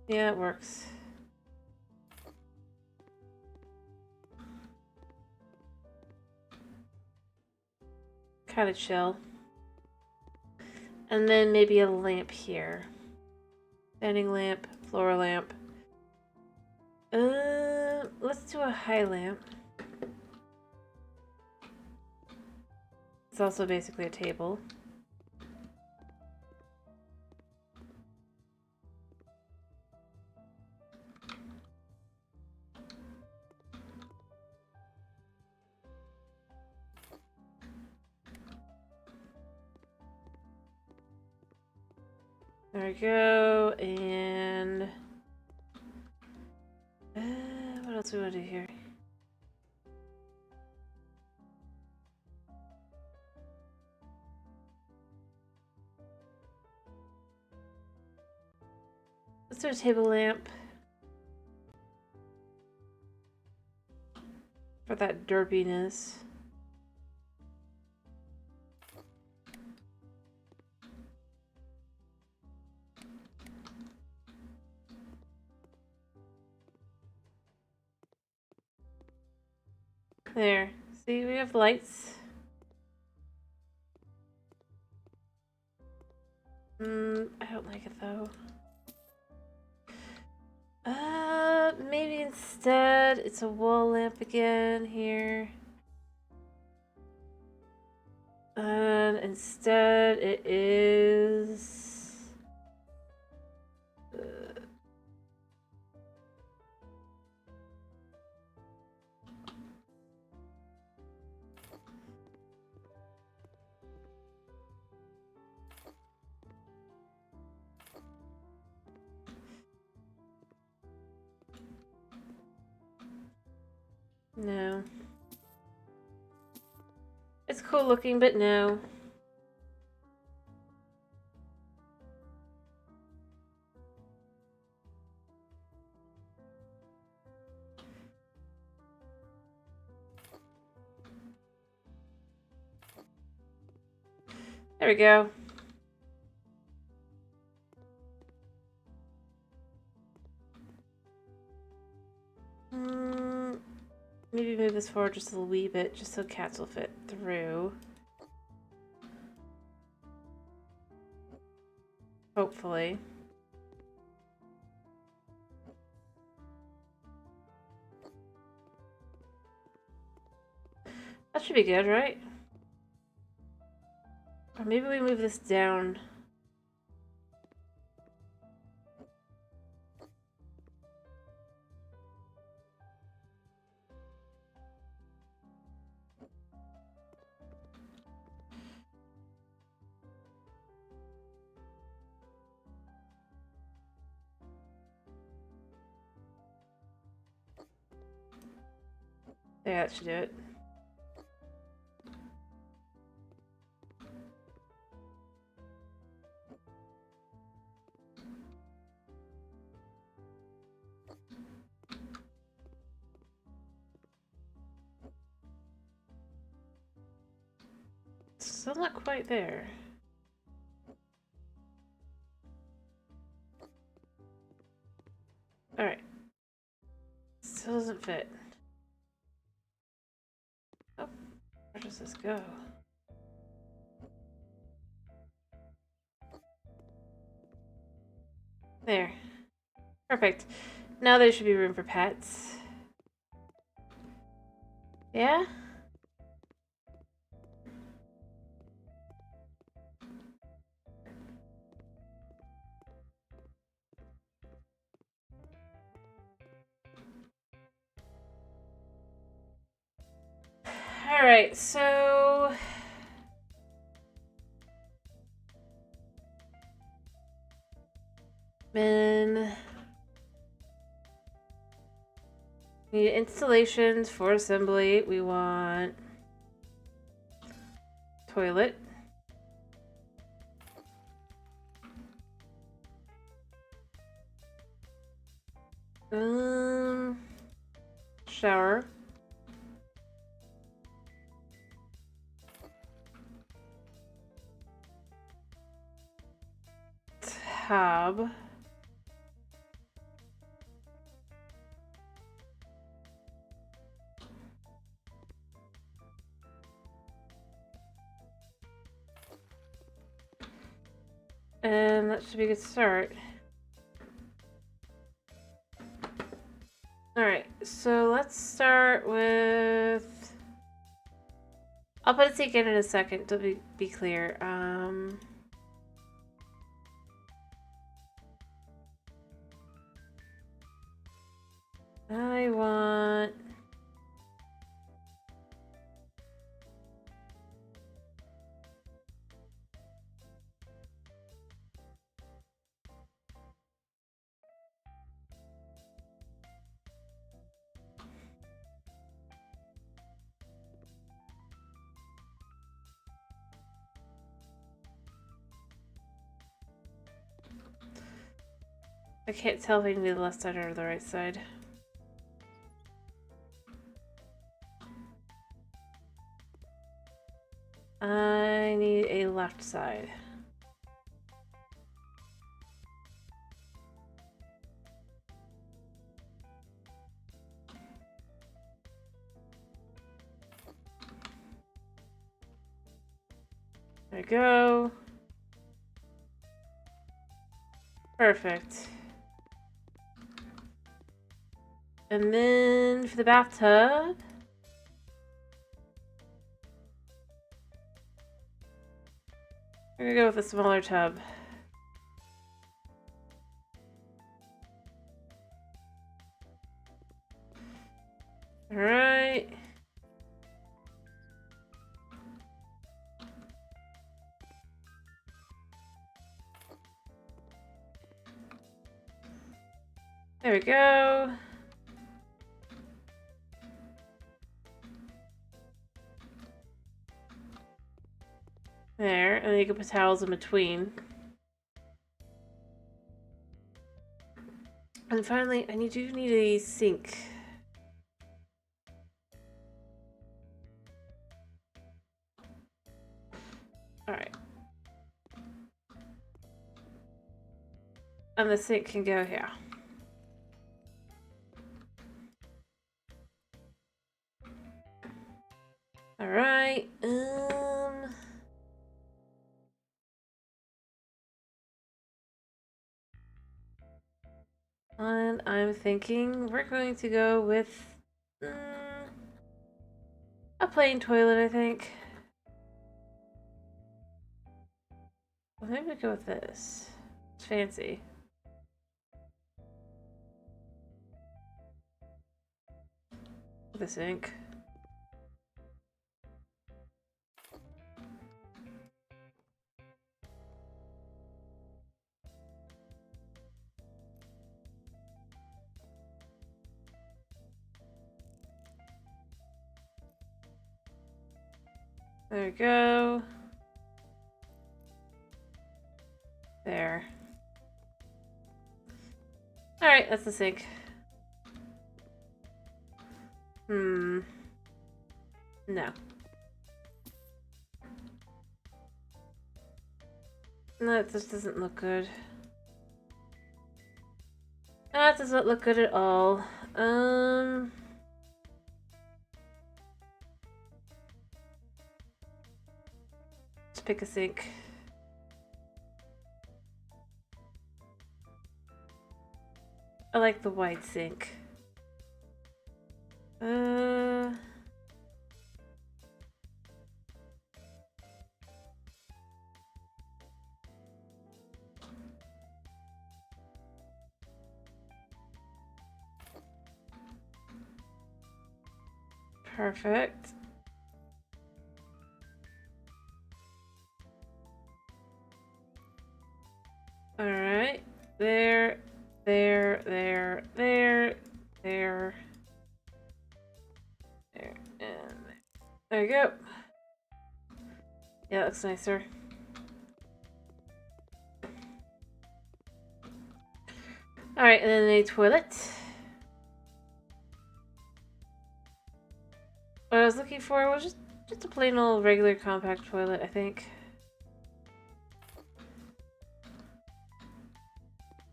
Yeah, it works. Kind of chill. And then maybe a lamp here. Standing lamp, floor lamp. Let's do a high lamp. It's also basically a table. There we go, and what else do we want to do here? Let's do a table lamp for that derpiness. There. See, we have lights. I don't like it though. Maybe instead it's a wall lamp again here. And instead it is... no. It's cool looking, but no. There we go. Maybe move this forward just a wee bit, just so cats will fit through. Hopefully. That should be good, right? Or maybe we move this down. Yeah, that should do it. Still not quite there. Alright. Still doesn't fit. Oh, where does this go? There. Perfect. Now there should be room for pets. Yeah? Alright, so... Then... We need installations for assembly. We want... Toilet. Shower. Tab. And that should be a good start. Alright, so let's start with... I'll put a sink in a second to be clear. I want... I can't tell if I can do the left side or the right side. I need a left side. There we go. Perfect. And then for the bathtub, we're gonna go with a smaller tub. All right. There we go. There, and then you can put towels in between. And finally, I do need a sink. Alright. And the sink can go here. Alright, and I'm thinking we're going to go with a plain toilet, I think. Well, maybe we go with this. It's fancy. The sink. There we go. There. Alright, that's the sink. No. No, this doesn't look good. That doesn't look good at all. Let's pick a sink. I like the wide sink. Perfect. All right. There, and there. There you go. Yeah, that looks nicer. All right, and then a toilet. what I was looking for was just a plain old regular compact toilet, I think.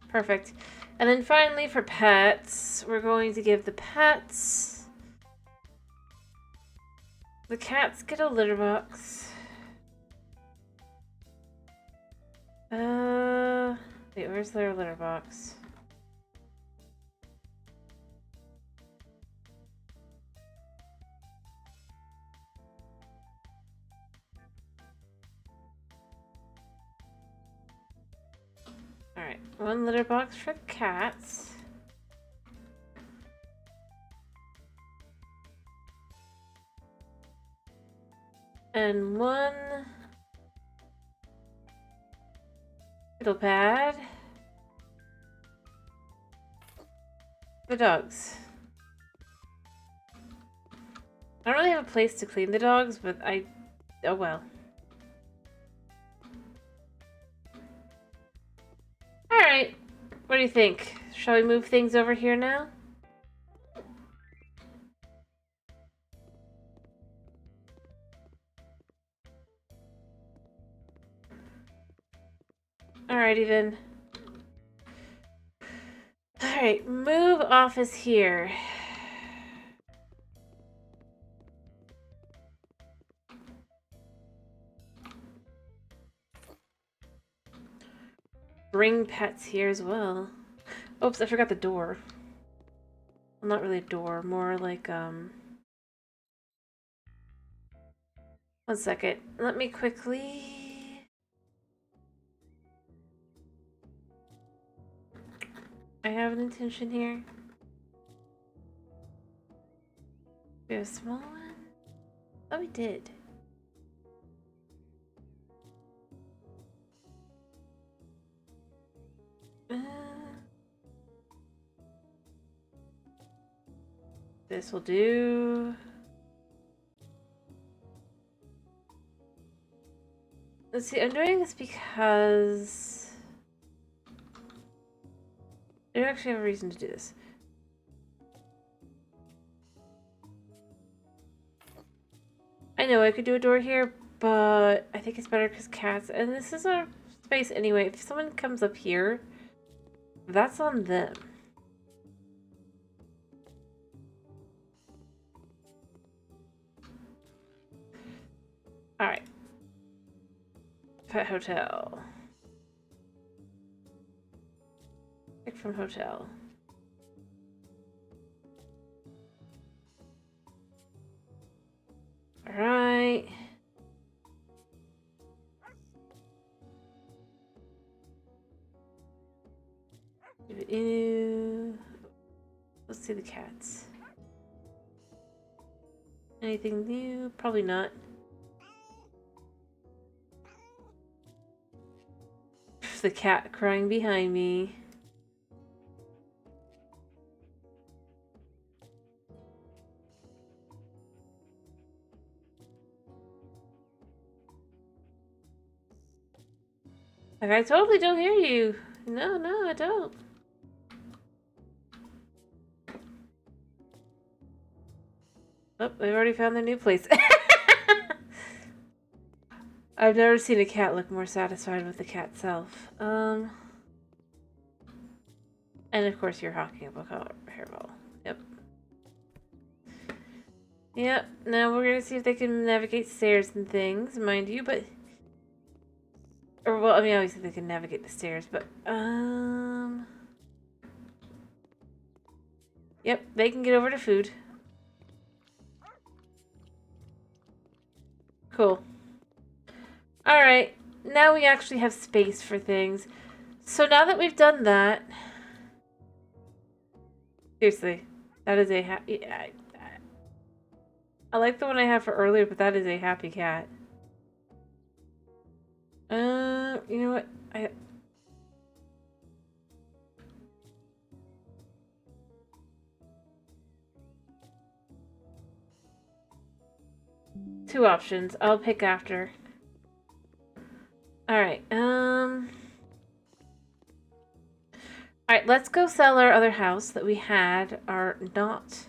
Perfect. And then finally for pets, we're going to give the pets... The cats get a litter box. Wait, where's their litter box? Alright, one litter box for the cats. And one fiddle pad for the dogs. I don't really have a place to clean the dogs, but oh well. Alright, what do you think? Shall we move things over here now? Alrighty then. Alright, move office here. Bring pets here as well. Oops, I forgot the door. Well, not really a door, more like, one second. Let me quickly... I have an intention here. We have a small one? Oh, we did. This will do. Let's see, I'm doing this because I don't actually have a reason to do this. I know I could do a door here, but I think it's better because cats, and this is our space anyway. If someone comes up here, that's on them. Alright. Pet hotel. Pick from hotel. Alright. Ew. Let's see the cats. Anything new? Probably not. The cat crying behind me. Like, I totally don't hear you. No, I don't. Oh, they've already found their new place. I've never seen a cat look more satisfied with the cat self. And of course you're hawking up a hairball. Yep. Yep, now we're gonna see if they can navigate stairs and things, mind you, but... Or, well, I mean, obviously they can navigate the stairs, but, Yep, they can get over to food. Cool. Alright, now we actually have space for things. So now that we've done that... Seriously, that is a I like the one I have for earlier, but that is a happy cat. You know what? Two options. I'll pick after. Alright, Alright, let's go sell our other house that we had, our not...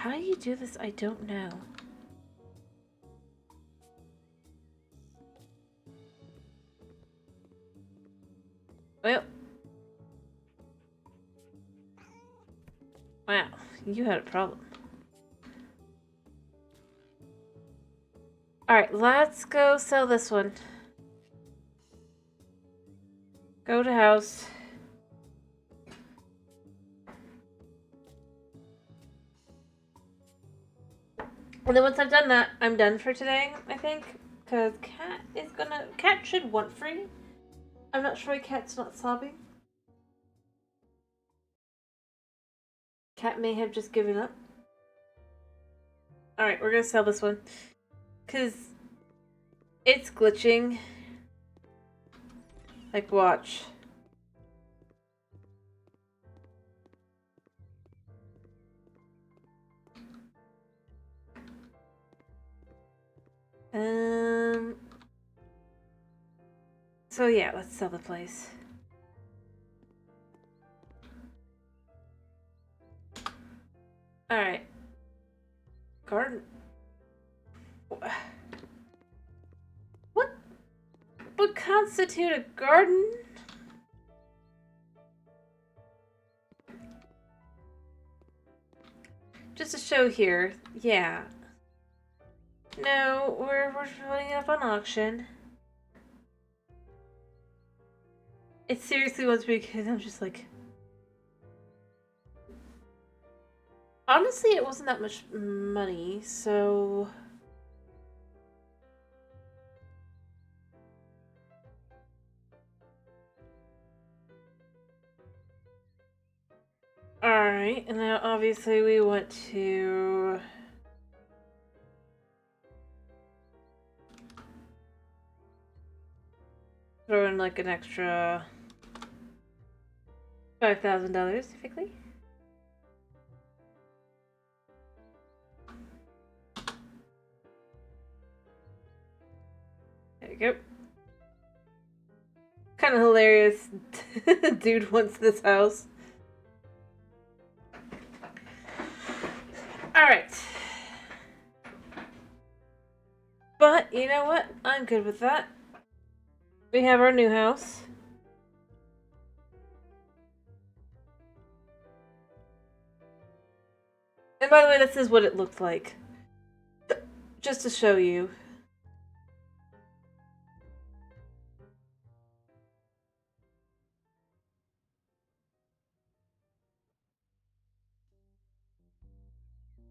How do you do this? I don't know. Well. Wow, you had a problem. Alright, let's go sell this one. Go to house. And then once I've done that, I'm done for today, I think. Because Cat should want free. I'm not sure why Cat's not sobbing. Cat may have just given up. Alright, we're gonna sell this one. Because it's glitching. Like, watch. So yeah, let's sell the place. Alright. Garden. What would constitute a garden? Just to show here, yeah. No, we're putting it up on auction. It seriously was because I'm just like... Honestly, it wasn't that much money, so... Alright, and now obviously we want to... throw in like an extra $5,000 typically. There you go. Kind of hilarious. Dude wants this house. Alright. But, you know what? I'm good with that. We have our new house. And by the way, this is what it looked like. Just to show you.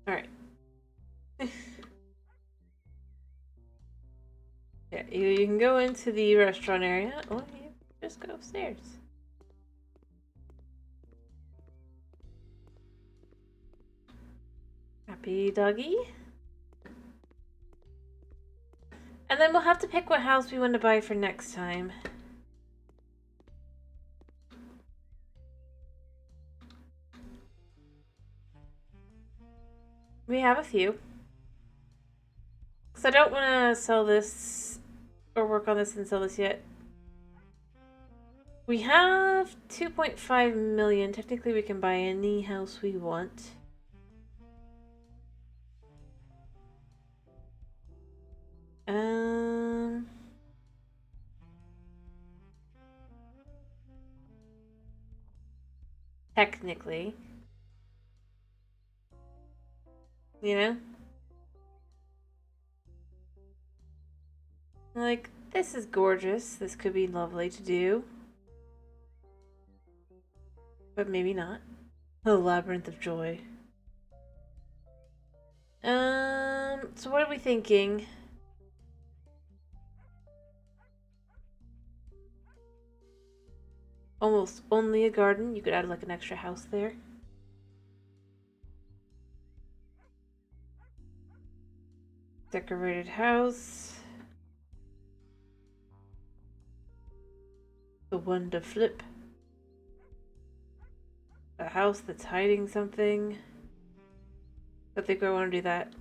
Alright. Yeah, you can go into the restaurant area, or you just go upstairs. Happy doggy. And then we'll have to pick what house we want to buy for next time. We have a few. Because I don't want to sell this or work on this and sell this yet. We have 2.5 million. Technically, we can buy any house we want. Technically. You know? Like, this is gorgeous. This could be lovely to do. But maybe not. The Labyrinth of Joy. So what are we thinking? Almost only a garden. You could add like an extra house there. Decorated house. The one to flip. A house that's hiding something. I think I want to do that.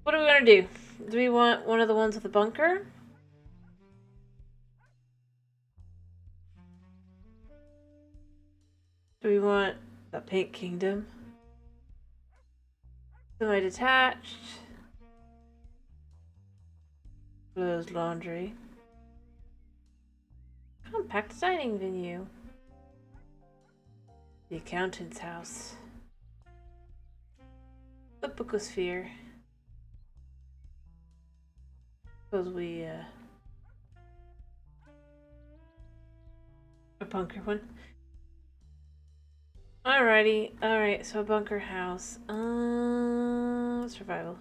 What do we want to do? Do we want one of the ones with the bunker? Do we want the Pink Kingdom? Semi-detached. Clothes laundry. Compact dining venue. The accountant's house. The bookosphere. Suppose we, a bunker one. Alrighty, alright, so a bunker house. Survival.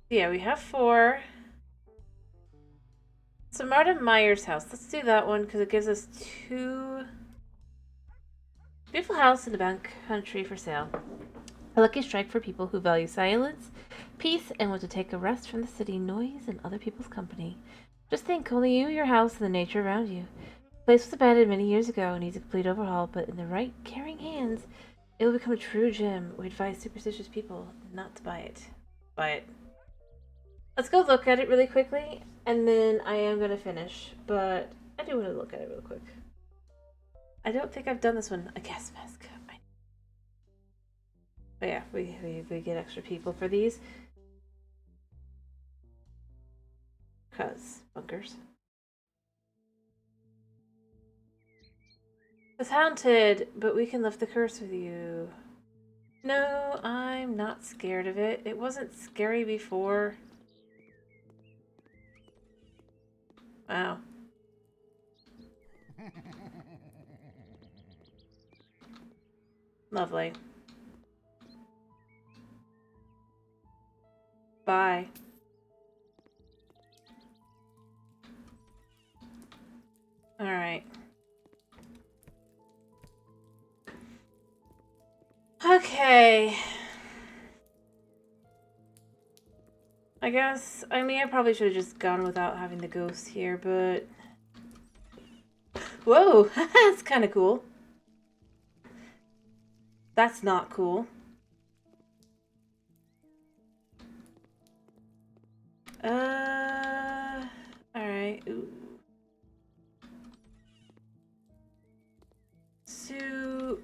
Yeah, we have 4. So Marta Meyer's house. Let's do that one because it gives us 2. Beautiful house in the back country for sale. A lucky strike for people who value silence, peace, and want to take a rest from the city noise and other people's company. Just think, only you, your house, and the nature around you. The place was abandoned many years ago and needs a complete overhaul, but in the right, caring hands, it will become a true gem. We advise superstitious people not to buy it. Buy it. Let's go look at it really quickly, and then I am going to finish, but I do want to look at it real quick. I don't think I've done this one. A gas mask. But yeah, we get extra people for these. Because bunkers. It's haunted, but we can lift the curse with you. No, I'm not scared of it. It wasn't scary before. Wow. Lovely. Bye. Alright. Okay. I guess, I mean, I probably should have just gone without having the ghost here, but... Whoa! That's kind of cool. That's not cool. Alright. Ooh. So...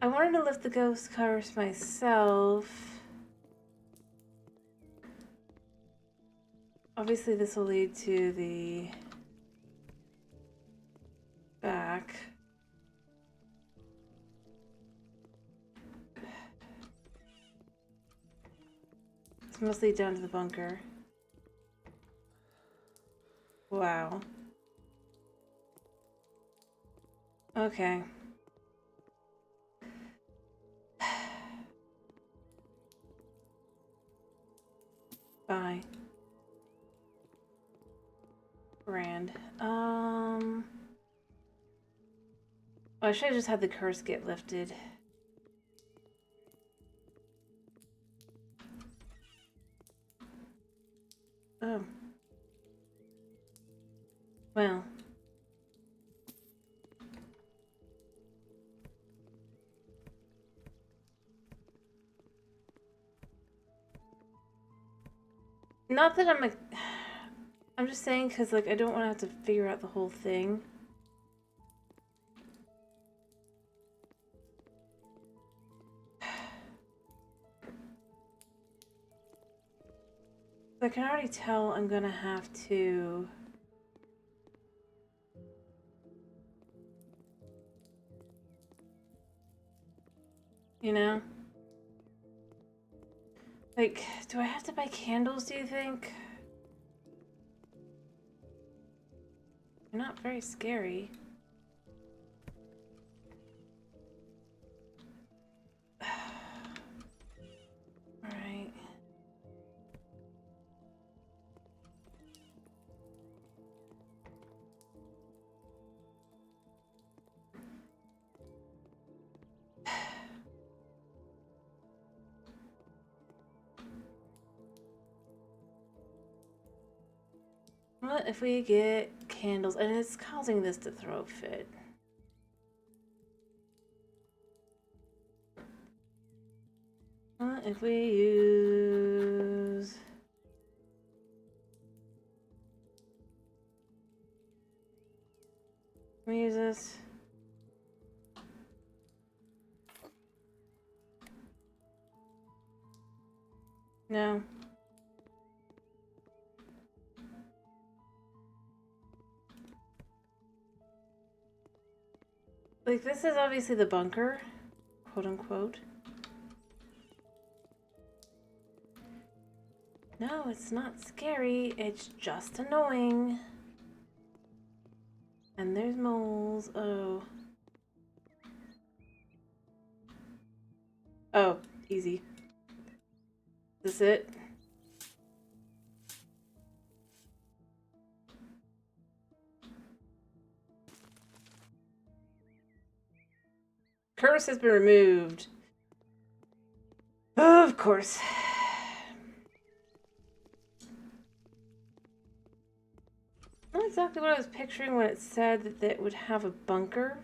I wanted to lift the ghost curse myself. Obviously this will lead to the back. It's mostly down to the bunker. Wow. Okay. Bye. Rand. Oh, I should have just had the curse get lifted. Oh. Well. Not that I'm just saying because, like, I don't want to have to figure out the whole thing. I can already tell I'm gonna have to... You know? Like, do I have to buy candles, do you think? They're not very scary. Alright. What if we get candles and it's causing this to throw a fit? What if we use... Can we use this? No. Like, this is obviously the bunker, quote unquote. No, it's not scary, it's just annoying. And there's moles. Oh. Oh, easy. Is this it? Curse has been removed. Oh, of course. Not exactly what I was picturing when it said that it would have a bunker.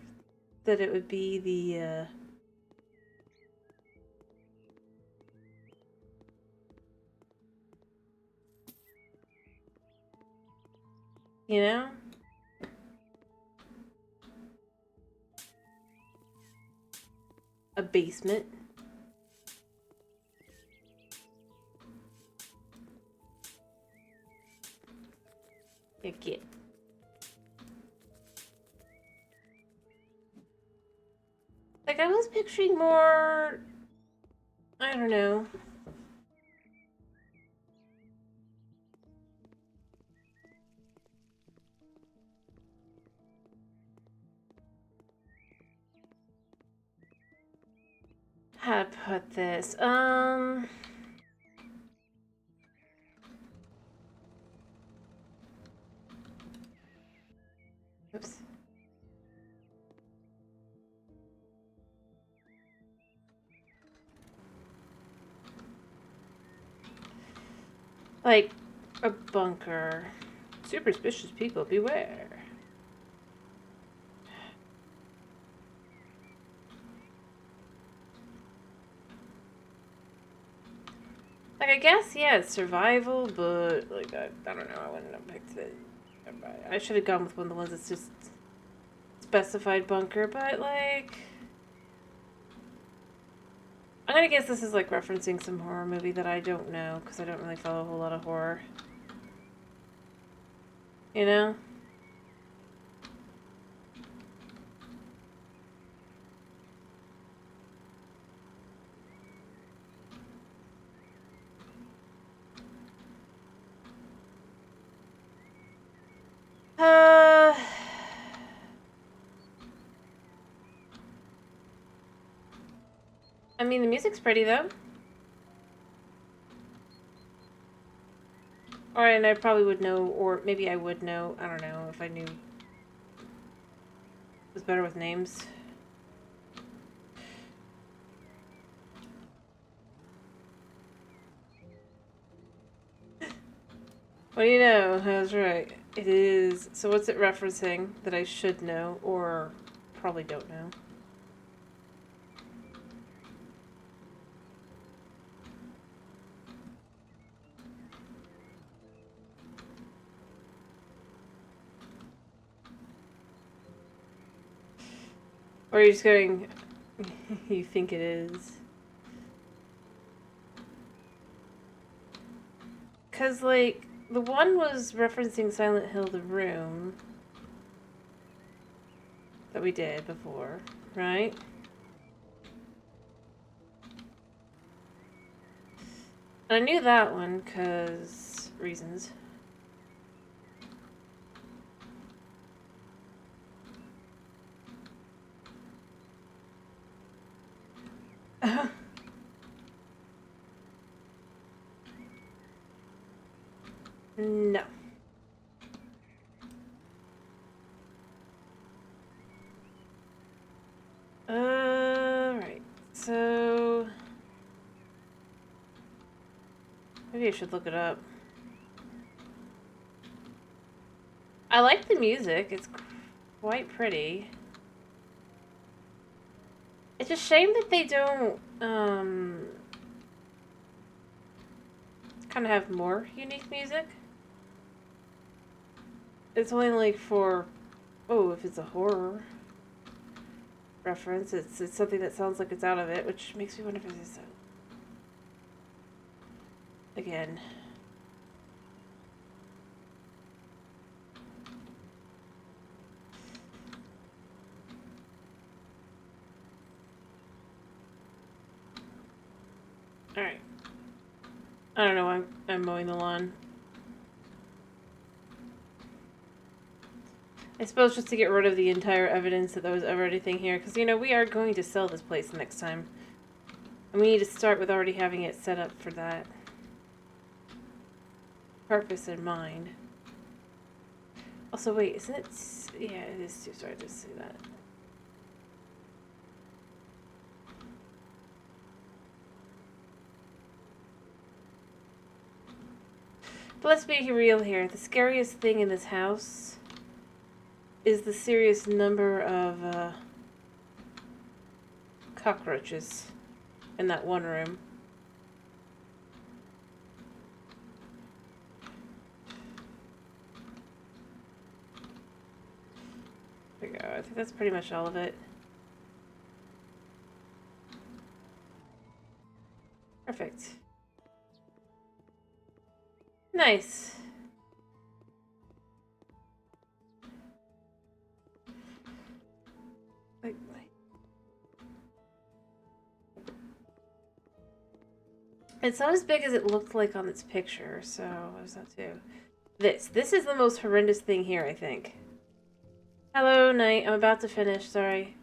That it would be the, you know? A basement. Yeah, get. Like, I was picturing more... I don't know. How to put this? Oops. Like, a bunker. Superstitious people, beware. Like, I guess, yeah, it's survival, but, like, I don't know, I wouldn't have picked it. I should have gone with one of the ones that's just specified bunker, but, like... I'm gonna guess this is, like, referencing some horror movie that I don't know, because I don't really follow a whole lot of horror. You know? Uh... I mean, the music's pretty, though. Or, and I probably would know, or maybe I would know, I don't know, if I knew... was better with names. What do you know? That's right. It is. So what's it referencing that I should know, or probably don't know? Or are you just going, you think it is? Because, like, the one was referencing Silent Hill, the room that we did before, right? And I knew that one because reasons. No. Right. So maybe I should look it up. I like the music. It's quite pretty. It's a shame that they don't kind of have more unique music. It's only like for, oh, if it's a horror reference, it's something that sounds like it's out of it, which makes me wonder if it is so. again. Alright. I don't know why I'm mowing the lawn. I suppose just to get rid of the entire evidence that there was ever anything here. Because, you know, we are going to sell this place next time. And we need to start with already having it set up for that purpose in mind. Also, wait, isn't it... Yeah, it is too. Sorry to see that. But let's be real here. The scariest thing in this house is the serious number of cockroaches in that one room. There we go. I think that's pretty much all of it. Perfect. Nice. Wait. It's not as big as it looked like on its picture, so what does that do? This is the most horrendous thing here, I think. Hello, Night. I'm about to finish, sorry.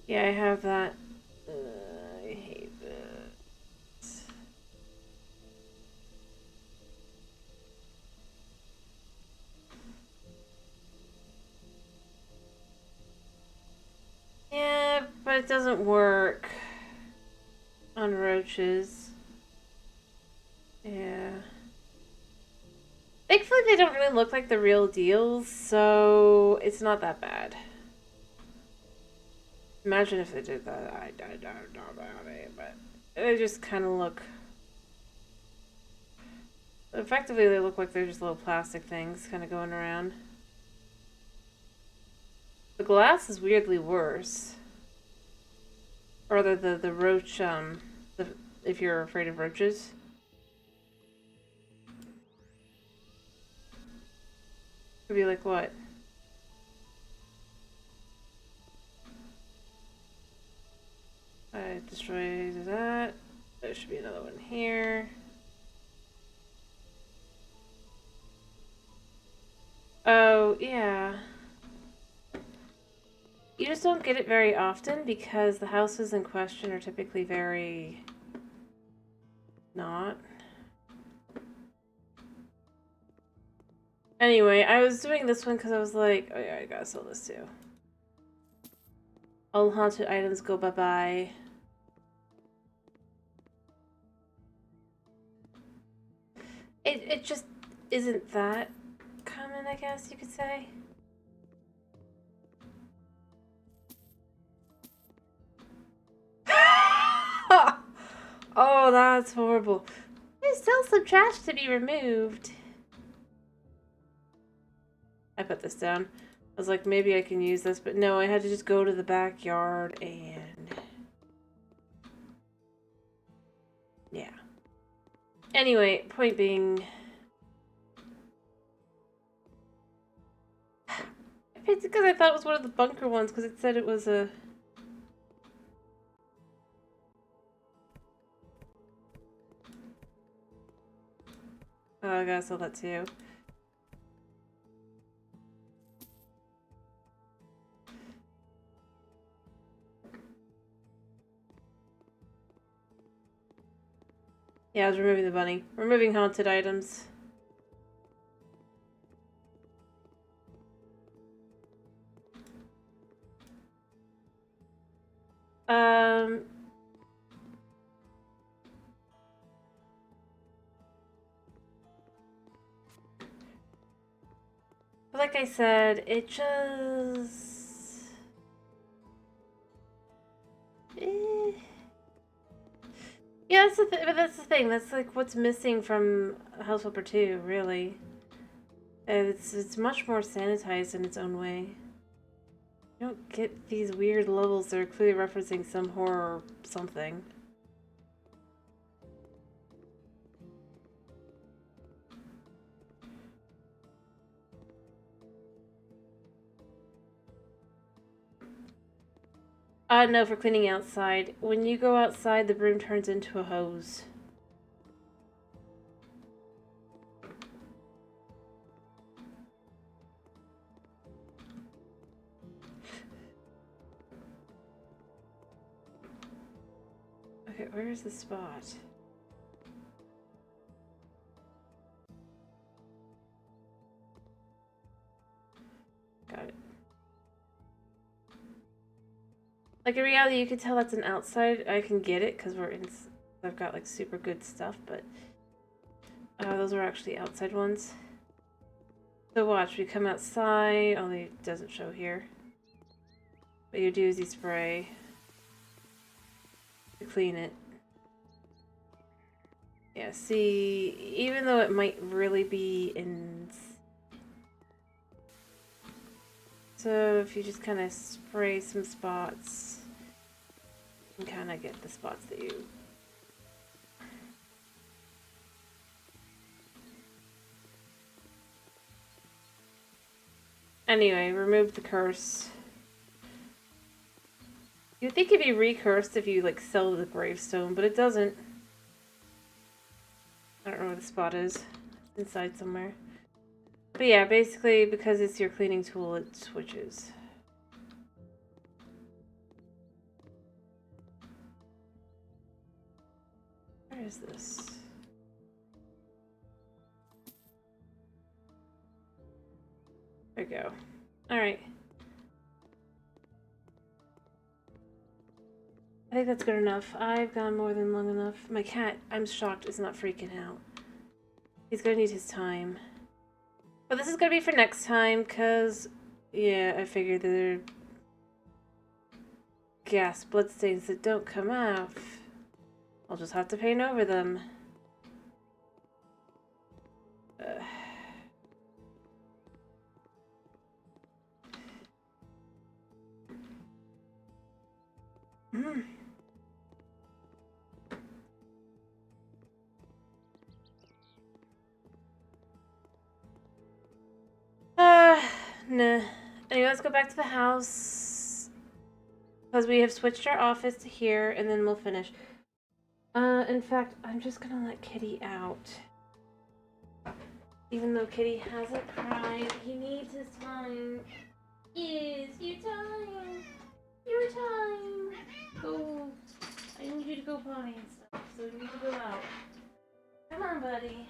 Yeah, I have that. I hate this. Yeah, but it doesn't work on roaches. Yeah. Thankfully, they don't really look like the real deal, so it's not that bad. Imagine if they did that. I don't know about it, but they just kind of look... Effectively, they look like they're just little plastic things kind of going around. The glass is weirdly worse. Or the roach, if you're afraid of roaches. Could be like what? I destroyed that. There should be another one here. Oh, yeah. You just don't get it very often because the houses in question are typically very... not. Anyway, I was doing this one because I was like, oh yeah, I gotta sell this too. All haunted items go bye-bye. It just isn't that common, I guess you could say. Oh, that's horrible. There's still some trash to be removed. I put this down. I was like, maybe I can use this, but no, I had to just go to the backyard and... yeah. Anyway, point being... I picked it because I thought it was one of the bunker ones, because it said it was a... oh, I gotta sell that too. Yeah, I was removing the bunny. Removing haunted items. But like I said, it just... yeah, but that's the thing. That's like what's missing from House Flipper 2, really. It's much more sanitized in its own way. I don't get these weird levels that are clearly referencing some horror something. No, for cleaning outside. When you go outside, the broom turns into a hose. Okay, where is the spot? Got it. Like in reality, you can tell that's an outside. I can get it because we're in. I've got like super good stuff, but those are actually outside ones. So watch, we come outside. Only it doesn't show here. What you do is you spray to clean it. Yeah, see, even though it might really be in. So if you just kind of spray some spots, you can kind of get the spots that you. Anyway, remove the curse. You'd think it'd be recursed if you like sell the gravestone, but it doesn't. I don't know where the spot is. It's inside somewhere. But yeah, basically because it's your cleaning tool, it switches. Where is this? There we go. Alright. I think that's good enough. I've gone more than long enough. My cat, I'm shocked, is not freaking out. He's gonna need his time. But this is gonna be for next time, because, yeah, I figured that there are gas bloodstains that don't come out. I'll just have to paint over them. Nah. Anyway, let's go back to the house. Because we have switched our office to here, and then we'll finish. In fact, I'm just gonna let Kitty out. Even though Kitty hasn't cried, he needs his time. Is your time. Your time. Go. I need you to go potty and stuff, so you need to go out. Come on, buddy.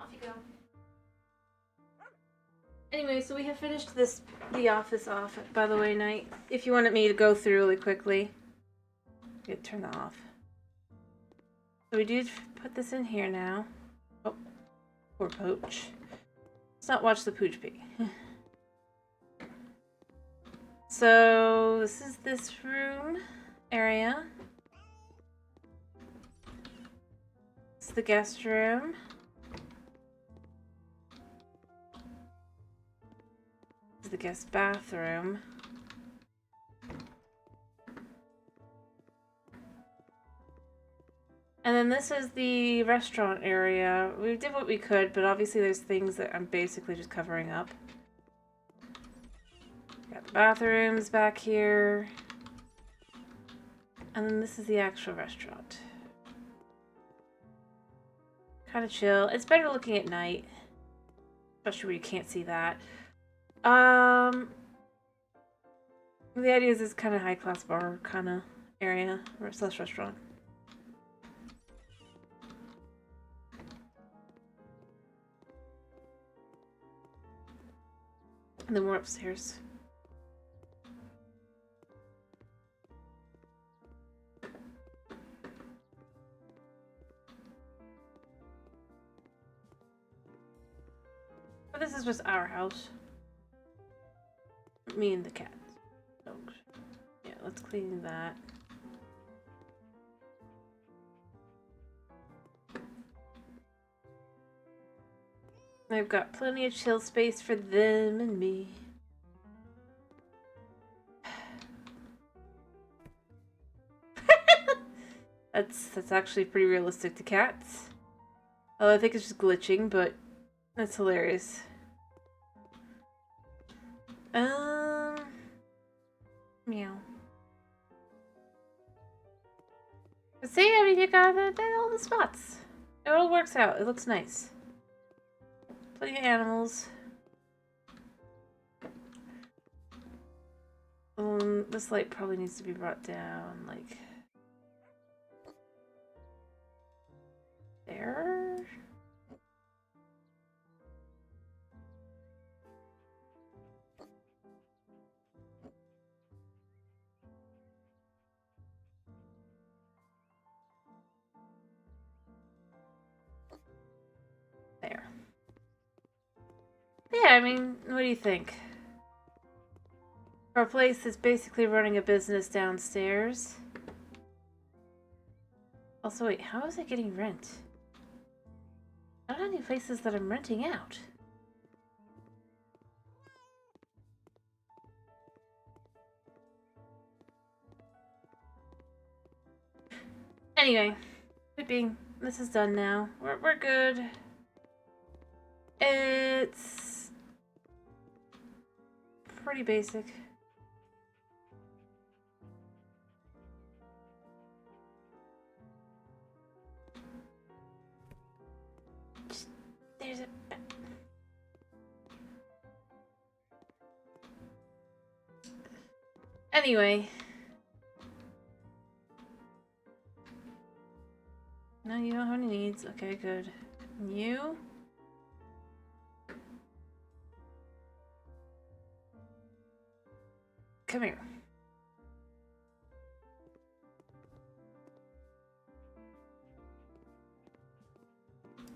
Off you go. Anyway, so we have finished the office off, by the way, Night. If you wanted me to go through really quickly. You turn that off. So we do put this in here now. Oh, poor Pooch. Let's not watch the Pooch pee. So this is this room area. This is the guest room. This is the guest bathroom. And then this is the restaurant area. We did what we could, but obviously there's things that I'm basically just covering up. Got the bathrooms back here. And then this is the actual restaurant. Kind of chill. It's better looking at night. Especially where you can't see that. The idea is this kind of high-class bar kind of area. Or slash restaurant. And then we're upstairs. But this is just our house. Me and the cat. Oh, yeah, let's clean that. I've got plenty of chill space for them and me. That's actually pretty realistic to cats. Oh, I think it's just glitching, but that's hilarious. Meow. But see, I mean, you got all the spots. It all works out. It looks nice. Plenty of animals. This light probably needs to be brought down, like... there? There. Yeah, I mean, what do you think? For a place that's basically running a business downstairs. Also, wait, how is it getting rent? I don't have any places that I'm renting out. Anyway, this is done now. We're good. It's pretty basic. There's a... Anyway. No, you don't have any needs. Okay, good. You? Come here.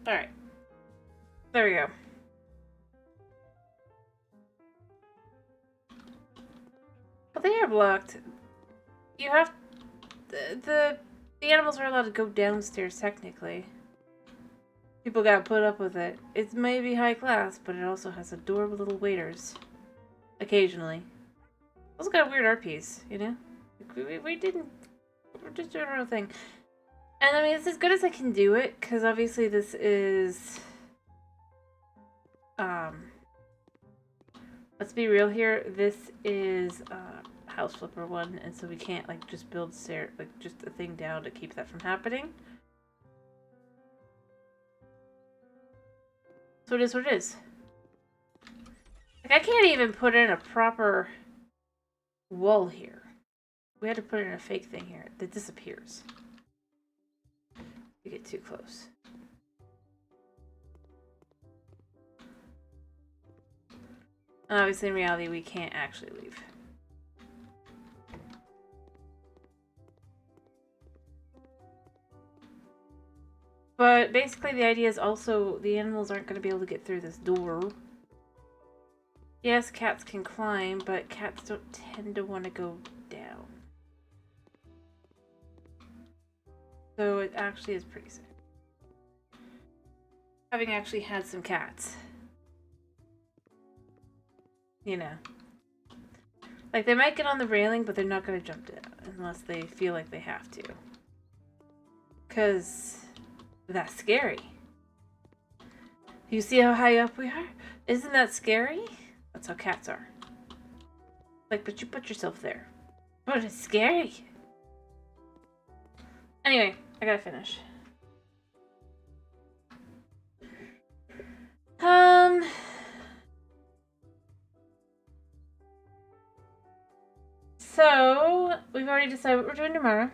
Alright. There we go. Well, they are blocked. You have... The animals are allowed to go downstairs, technically. People gotta put up with it. It may be high class, but it also has adorable little waiters. Occasionally. Also got a weird art piece, you know? We didn't... We're just doing our own thing. And I mean, it's as good as I can do it, because obviously this is... Let's be real here, this is House Flipper 1, and so we can't, like, just build just a thing down to keep that from happening. So it is what it is. Like, I can't even put in a proper wall here. We had to put in a fake thing here that disappears. You get too close. And obviously, in reality, we can't actually leave. But basically, the idea is also the animals aren't going to be able to get through this door. Yes, cats can climb, but cats don't tend to want to go down. So it actually is pretty safe. Having actually had some cats. You know. Like, they might get on the railing, but they're not going to jump down unless they feel like they have to. Because that's scary. You see how high up we are? Isn't that scary? That's how cats are. Like, but you put yourself there. But it's scary. Anyway, I gotta finish. So, we've already decided what we're doing tomorrow.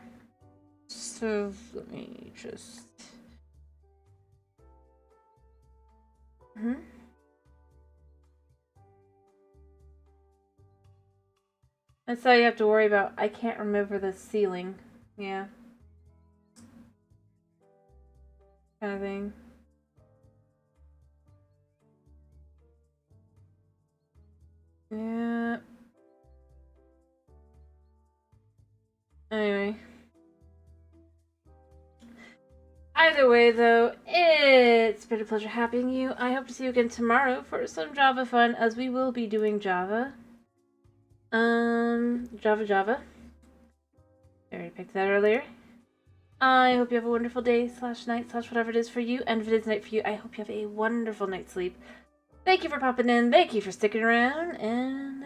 So, let me just... That's all you have to worry about. I can't remember the ceiling. Yeah. Kind of thing. Yeah. Anyway. Either way, though, it's been a pleasure having you. I hope to see you again tomorrow for some Java fun, as we will be doing Java. Java. I already picked that earlier. I hope you have a wonderful day slash night slash whatever it is for you. And if it is night for you, I hope you have a wonderful night's sleep. Thank you for popping in. Thank you for sticking around. And